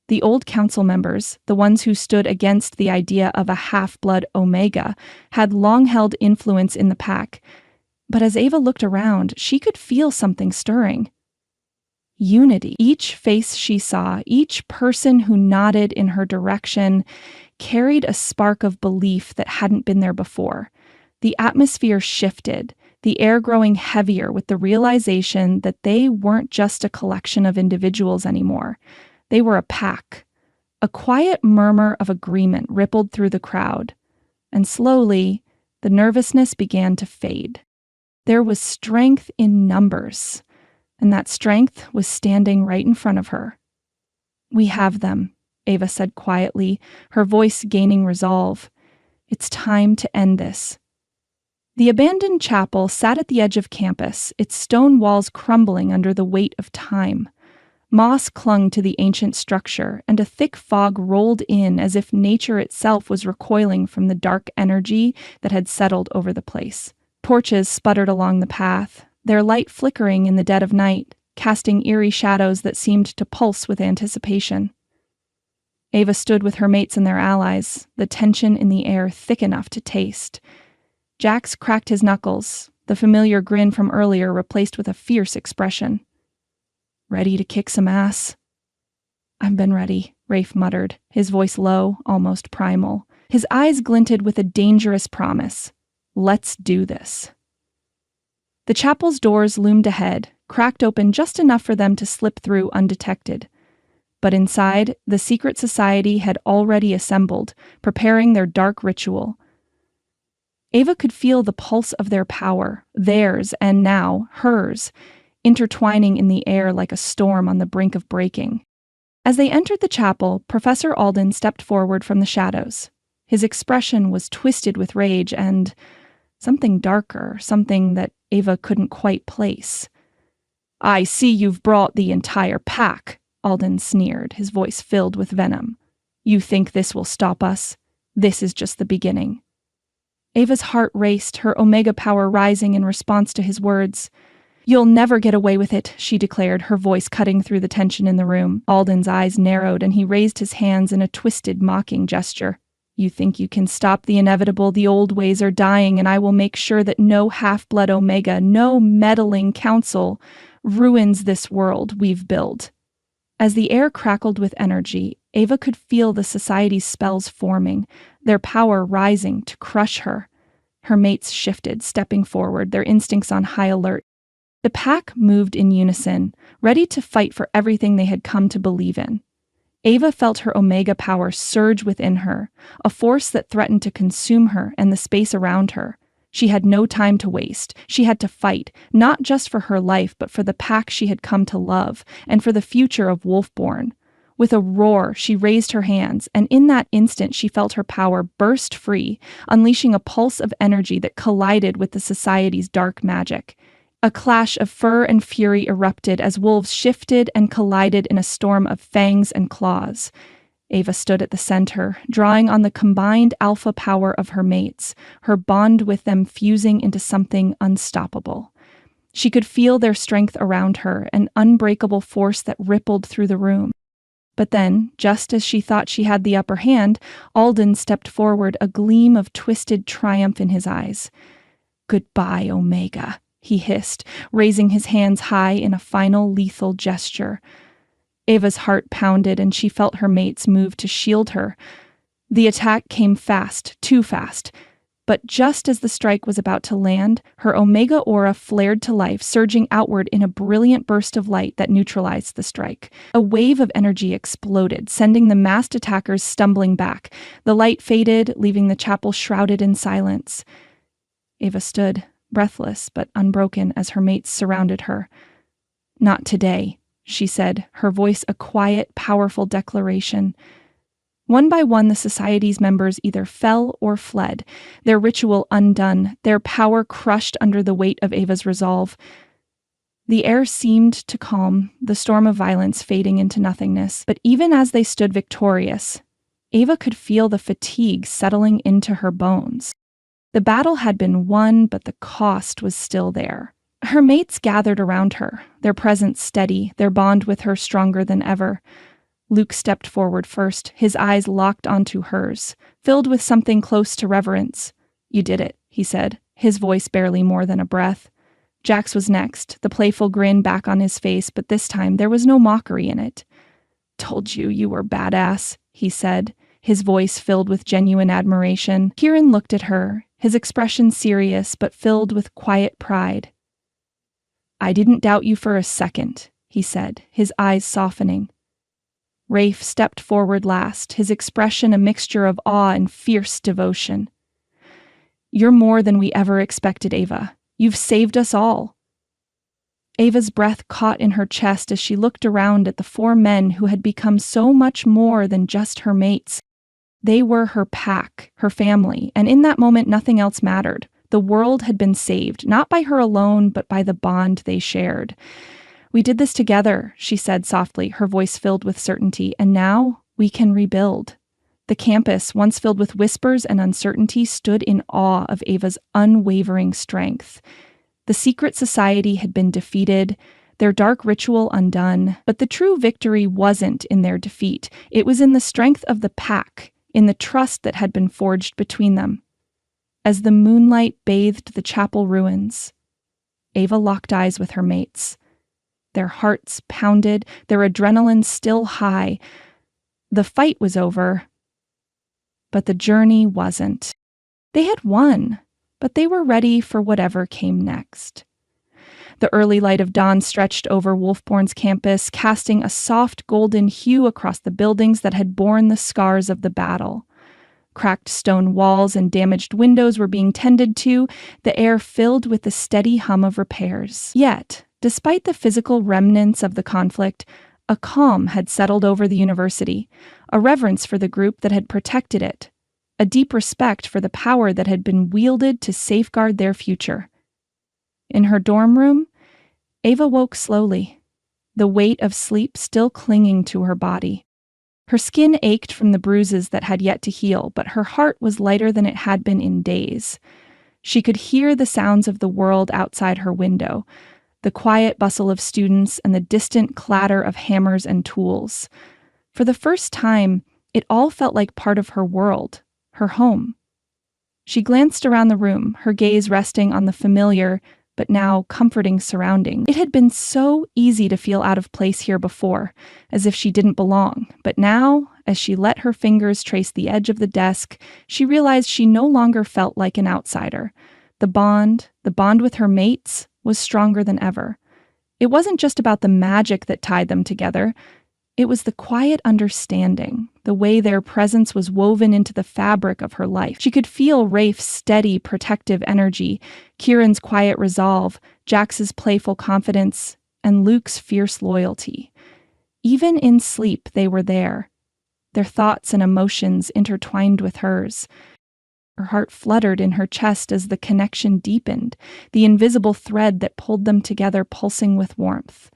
The old council members, the ones who stood against the idea of a half-blood Omega, had long held influence in the pack, but as Ava looked around, she could feel something stirring. unity. Each face she saw, each person who nodded in her direction, carried a spark of belief that hadn't been there before. The atmosphere shifted, the air growing heavier with the realization that they weren't just a collection of individuals anymore. They were a pack. A quiet murmur of agreement rippled through the crowd, and slowly, the nervousness began to fade. There was strength in numbers, and that strength was standing right in front of her. "We have them," Ava said quietly, her voice gaining resolve. "It's time to end this." The abandoned chapel sat at the edge of campus, its stone walls crumbling under the weight of time. Moss clung to the ancient structure, and a thick fog rolled in as if nature itself was recoiling from the dark energy that had settled over the place. Torches sputtered along the path, their light flickering in the dead of night, casting eerie shadows that seemed to pulse with anticipation. Ava stood with her mates and their allies, the tension in the air thick enough to taste. Jax cracked his knuckles, the familiar grin from earlier replaced with a fierce expression. "Ready to kick some ass?" "I've been ready," Rafe muttered, his voice low, almost primal. His eyes glinted with a dangerous promise. "Let's do this." The chapel's doors loomed ahead, cracked open just enough for them to slip through undetected. But inside, the secret society had already assembled, preparing their dark ritual. Ava could feel the pulse of their power, theirs and now hers, intertwining in the air like a storm on the brink of breaking. As they entered the chapel, Professor Alden stepped forward from the shadows. His expression was twisted with rage and something darker, something that Ava couldn't quite place. "I see you've brought the entire pack," Alden sneered, his voice filled with venom. "You think this will stop us? This is just the beginning." Ava's heart raced, her Omega power rising in response to his words. "You'll never get away with it," she declared, her voice cutting through the tension in the room. Alden's eyes narrowed and he raised his hands in a twisted, mocking gesture. "You think you can stop the inevitable? The old ways are dying, and I will make sure that no half-blood Omega, no meddling council, ruins this world we've built." As the air crackled with energy, Ava could feel the society's spells forming, their power rising to crush her. Her mates shifted, stepping forward, their instincts on high alert. The pack moved in unison, ready to fight for everything they had come to believe in. Ava felt her Omega power surge within her, a force that threatened to consume her and the space around her. She had no time to waste. She had to fight, not just for her life, but for the pack she had come to love, and for the future of Wolfburn. With a roar, she raised her hands, and in that instant she felt her power burst free, unleashing a pulse of energy that collided with the society's dark magic. A clash of fur and fury erupted as wolves shifted and collided in a storm of fangs and claws. Ava stood at the center, drawing on the combined alpha power of her mates, her bond with them fusing into something unstoppable. She could feel their strength around her, an unbreakable force that rippled through the room. But then, just as she thought she had the upper hand, Alden stepped forward, a gleam of twisted triumph in his eyes. "Goodbye, Omega," he hissed, raising his hands high in a final lethal gesture. Ava's heart pounded and she felt her mates move to shield her. The attack came fast, too fast. But just as the strike was about to land, her Omega aura flared to life, surging outward in a brilliant burst of light that neutralized the strike. A wave of energy exploded, sending the masked attackers stumbling back. The light faded, leaving the chapel shrouded in silence. Ava stood, breathless but unbroken, as her mates surrounded her. "Not today," she said, her voice a quiet, powerful declaration. One by one, the society's members either fell or fled, their ritual undone, their power crushed under the weight of Ava's resolve. The air seemed to calm, the storm of violence fading into nothingness. But even as they stood victorious, Ava could feel the fatigue settling into her bones. The battle had been won, but the cost was still there. Her mates gathered around her, their presence steady, their bond with her stronger than ever. Luke stepped forward first, his eyes locked onto hers, filled with something close to reverence. "You did it," he said, his voice barely more than a breath. Jax was next, the playful grin back on his face, but this time there was no mockery in it. "Told you you were badass," he said, his voice filled with genuine admiration. Kieran looked at her, his expression serious but filled with quiet pride. "I didn't doubt you for a second," he said, his eyes softening. Rafe stepped forward last, his expression a mixture of awe and fierce devotion. "You're more than we ever expected, Ava. You've saved us all." Ava's breath caught in her chest as she looked around at the 4 men who had become so much more than just her mates. They were her pack, her family, and in that moment nothing else mattered. The world had been saved, not by her alone, but by the bond they shared. "We did this together," she said softly, her voice filled with certainty, "and now we can rebuild." The campus, once filled with whispers and uncertainty, stood in awe of Ava's unwavering strength. The secret society had been defeated, their dark ritual undone, but the true victory wasn't in their defeat. It was in the strength of the pack, in the trust that had been forged between them. As the moonlight bathed the chapel ruins, Ava locked eyes with her mates. Their hearts pounded, their adrenaline still high. The fight was over, but the journey wasn't. They had won, but they were ready for whatever came next. The early light of dawn stretched over Wolfburn's campus, casting a soft golden hue across the buildings that had borne the scars of the battle. Cracked stone walls and damaged windows were being tended to, the air filled with the steady hum of repairs. Yet, despite the physical remnants of the conflict, a calm had settled over the university, a reverence for the group that had protected it, a deep respect for the power that had been wielded to safeguard their future. In her dorm room, Ava woke slowly, the weight of sleep still clinging to her body. Her skin ached from the bruises that had yet to heal, but her heart was lighter than it had been in days. She could hear the sounds of the world outside her window, the quiet bustle of students and the distant clatter of hammers and tools. For the first time, it all felt like part of her world, her home. She glanced around the room, her gaze resting on the familiar, but now comforting surroundings. It had been so easy to feel out of place here before, as if she didn't belong. But now, as she let her fingers trace the edge of the desk, she realized she no longer felt like an outsider. The bond with her mates, was stronger than ever. It wasn't just about the magic that tied them together. It was the quiet understanding, the way their presence was woven into the fabric of her life. She could feel Rafe's steady, protective energy, Kieran's quiet resolve, Jax's playful confidence, and Luke's fierce loyalty. Even in sleep, they were there, their thoughts and emotions intertwined with hers. Her heart fluttered in her chest as the connection deepened, the invisible thread that pulled them together pulsing with warmth.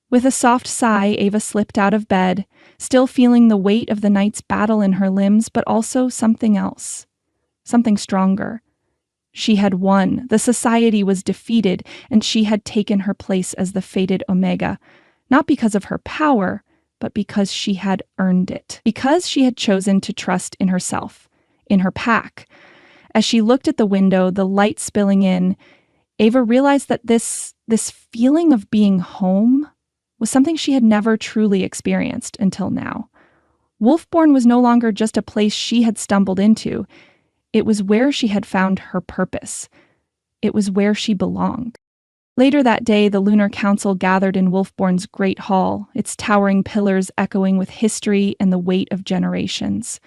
With a soft sigh, Ava slipped out of bed, still feeling the weight of the night's battle in her limbs, but also something else, something stronger. She had won, the society was defeated, and she had taken her place as the fated Omega, not because of her power, but because she had earned it, because she had chosen to trust in herself, in her pack. As she looked at the window, the light spilling in, Ava realized that this feeling of being home was something she had never truly experienced until now. Wolfburn was no longer just a place she had stumbled into. It was where she had found her purpose. It was where she belonged. Later that day, the Lunar Council gathered in Wolfburn's great hall, its towering pillars echoing with history and the weight of generations.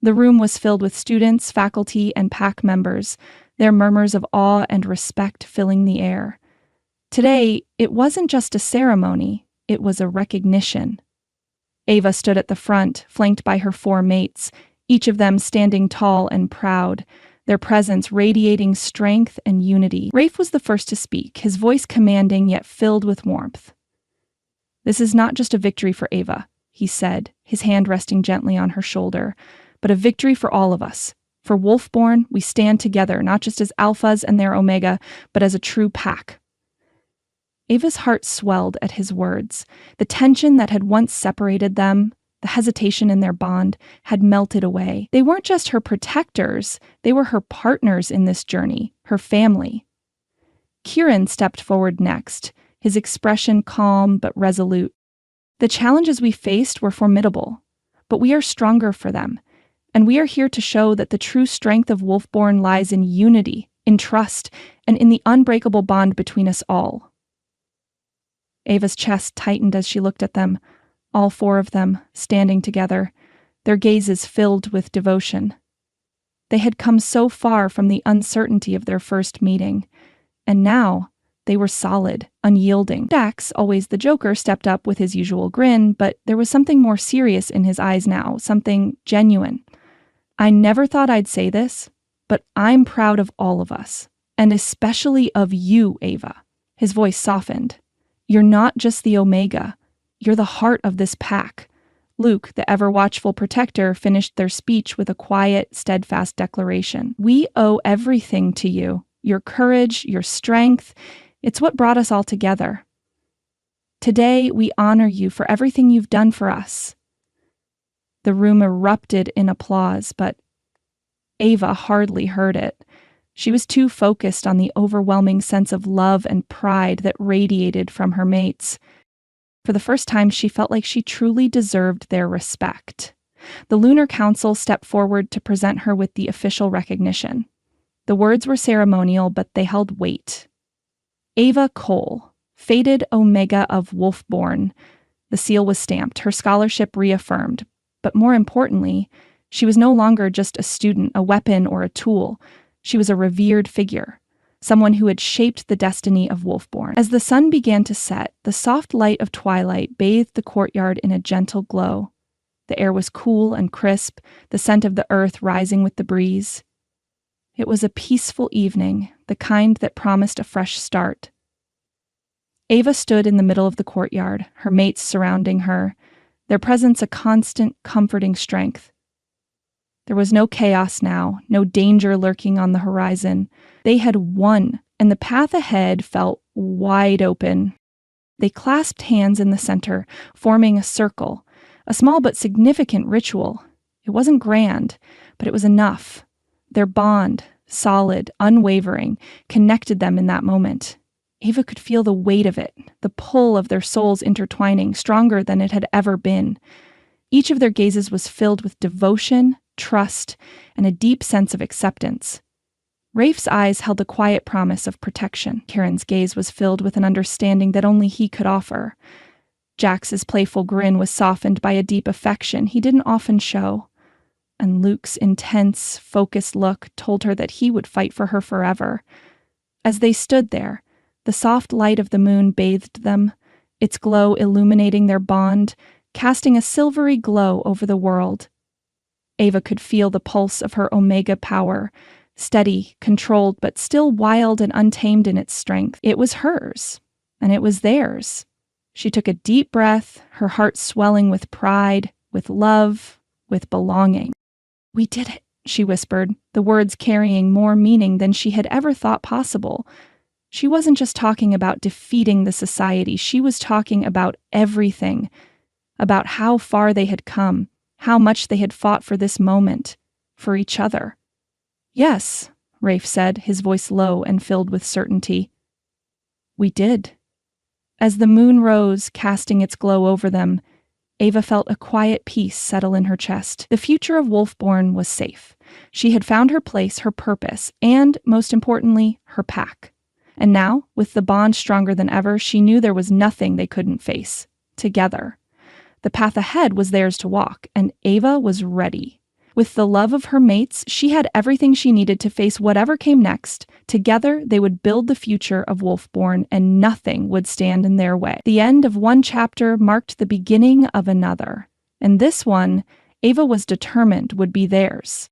The room was filled with students, faculty, and pack members, their murmurs of awe and respect filling the air. Today, it wasn't just a ceremony, it was a recognition. Ava stood at the front, flanked by her 4 mates, each of them standing tall and proud, their presence radiating strength and unity. Rafe was the first to speak, his voice commanding yet filled with warmth. "This is not just a victory for Ava," he said, his hand resting gently on her shoulder, "but a victory for all of us. For Wolfburn, we stand together, not just as alphas and their omega, but as a true pack." Ava's heart swelled at his words. The tension that had once separated them, the hesitation in their bond, had melted away. They weren't just her protectors, they were her partners in this journey, her family. Kieran stepped forward next, his expression calm but resolute. The challenges we faced were formidable, but we are stronger for them, and we are here to show that the true strength of Wolfburn lies in unity, in trust, and in the unbreakable bond between us all. Ava's chest tightened as she looked at them, all four of them, standing together, their gazes filled with devotion. They had come so far from the uncertainty of their first meeting, and now they were solid, unyielding. Dax, always the Joker, stepped up with his usual grin, but there was something more serious in his eyes now, something genuine. I never thought I'd say this, but I'm proud of all of us, and especially of you, Ava. His voice softened. You're not just the Omega. You're the heart of this pack. Luke, the ever-watchful protector, finished their speech with a quiet, steadfast declaration. We owe everything to you. Your courage, your strength, it's what brought us all together. Today, we honor you for everything you've done for us. The room erupted in applause, but Ava hardly heard it. She was too focused on the overwhelming sense of love and pride that radiated from her mates. For the first time, she felt like she truly deserved their respect. The Lunar Council stepped forward to present her with the official recognition. The words were ceremonial, but they held weight. Ava Cole, fated Omega of Wolfburn. The seal was stamped, her scholarship reaffirmed. But more importantly, she was no longer just a student, a weapon, or a tool. She was a revered figure, someone who had shaped the destiny of Wolfburn. As the sun began to set, the soft light of twilight bathed the courtyard in a gentle glow. The air was cool and crisp, the scent of the earth rising with the breeze. It was a peaceful evening, the kind that promised a fresh start. Ava stood in the middle of the courtyard, her mates surrounding her, their presence a constant, comforting strength. There was no chaos now, no danger lurking on the horizon. They had won, and the path ahead felt wide open. They clasped hands in the center, forming a circle, a small but significant ritual. It wasn't grand, but it was enough. Their bond, solid, unwavering, connected them in that moment. Ava could feel the weight of it, the pull of their souls intertwining, stronger than it had ever been. Each of their gazes was filled with devotion, trust, and a deep sense of acceptance. Rafe's eyes held a quiet promise of protection. Kieran's gaze was filled with an understanding that only he could offer. Jax's playful grin was softened by a deep affection he didn't often show. And Luke's intense, focused look told her that he would fight for her forever. As they stood there, the soft light of the moon bathed them, its glow illuminating their bond, casting a silvery glow over the world. Ava could feel the pulse of her Omega power, steady, controlled, but still wild and untamed in its strength. It was hers, and it was theirs. She took a deep breath, her heart swelling with pride, with love, with belonging. "We did it," she whispered, the words carrying more meaning than she had ever thought possible. She wasn't just talking about defeating the society, she was talking about everything, about how far they had come, how much they had fought for this moment, for each other. "Yes," Rafe said, his voice low and filled with certainty. "We did." As the moon rose, casting its glow over them, Ava felt a quiet peace settle in her chest. The future of Wolfburn was safe. She had found her place, her purpose, and, most importantly, her pack. And now, with the bond stronger than ever, she knew there was nothing they couldn't face. Together. The path ahead was theirs to walk, and Ava was ready. With the love of her mates, she had everything she needed to face whatever came next. Together, they would build the future of Wolfburn, and nothing would stand in their way. The end of one chapter marked the beginning of another. And this one, Ava was determined would be theirs.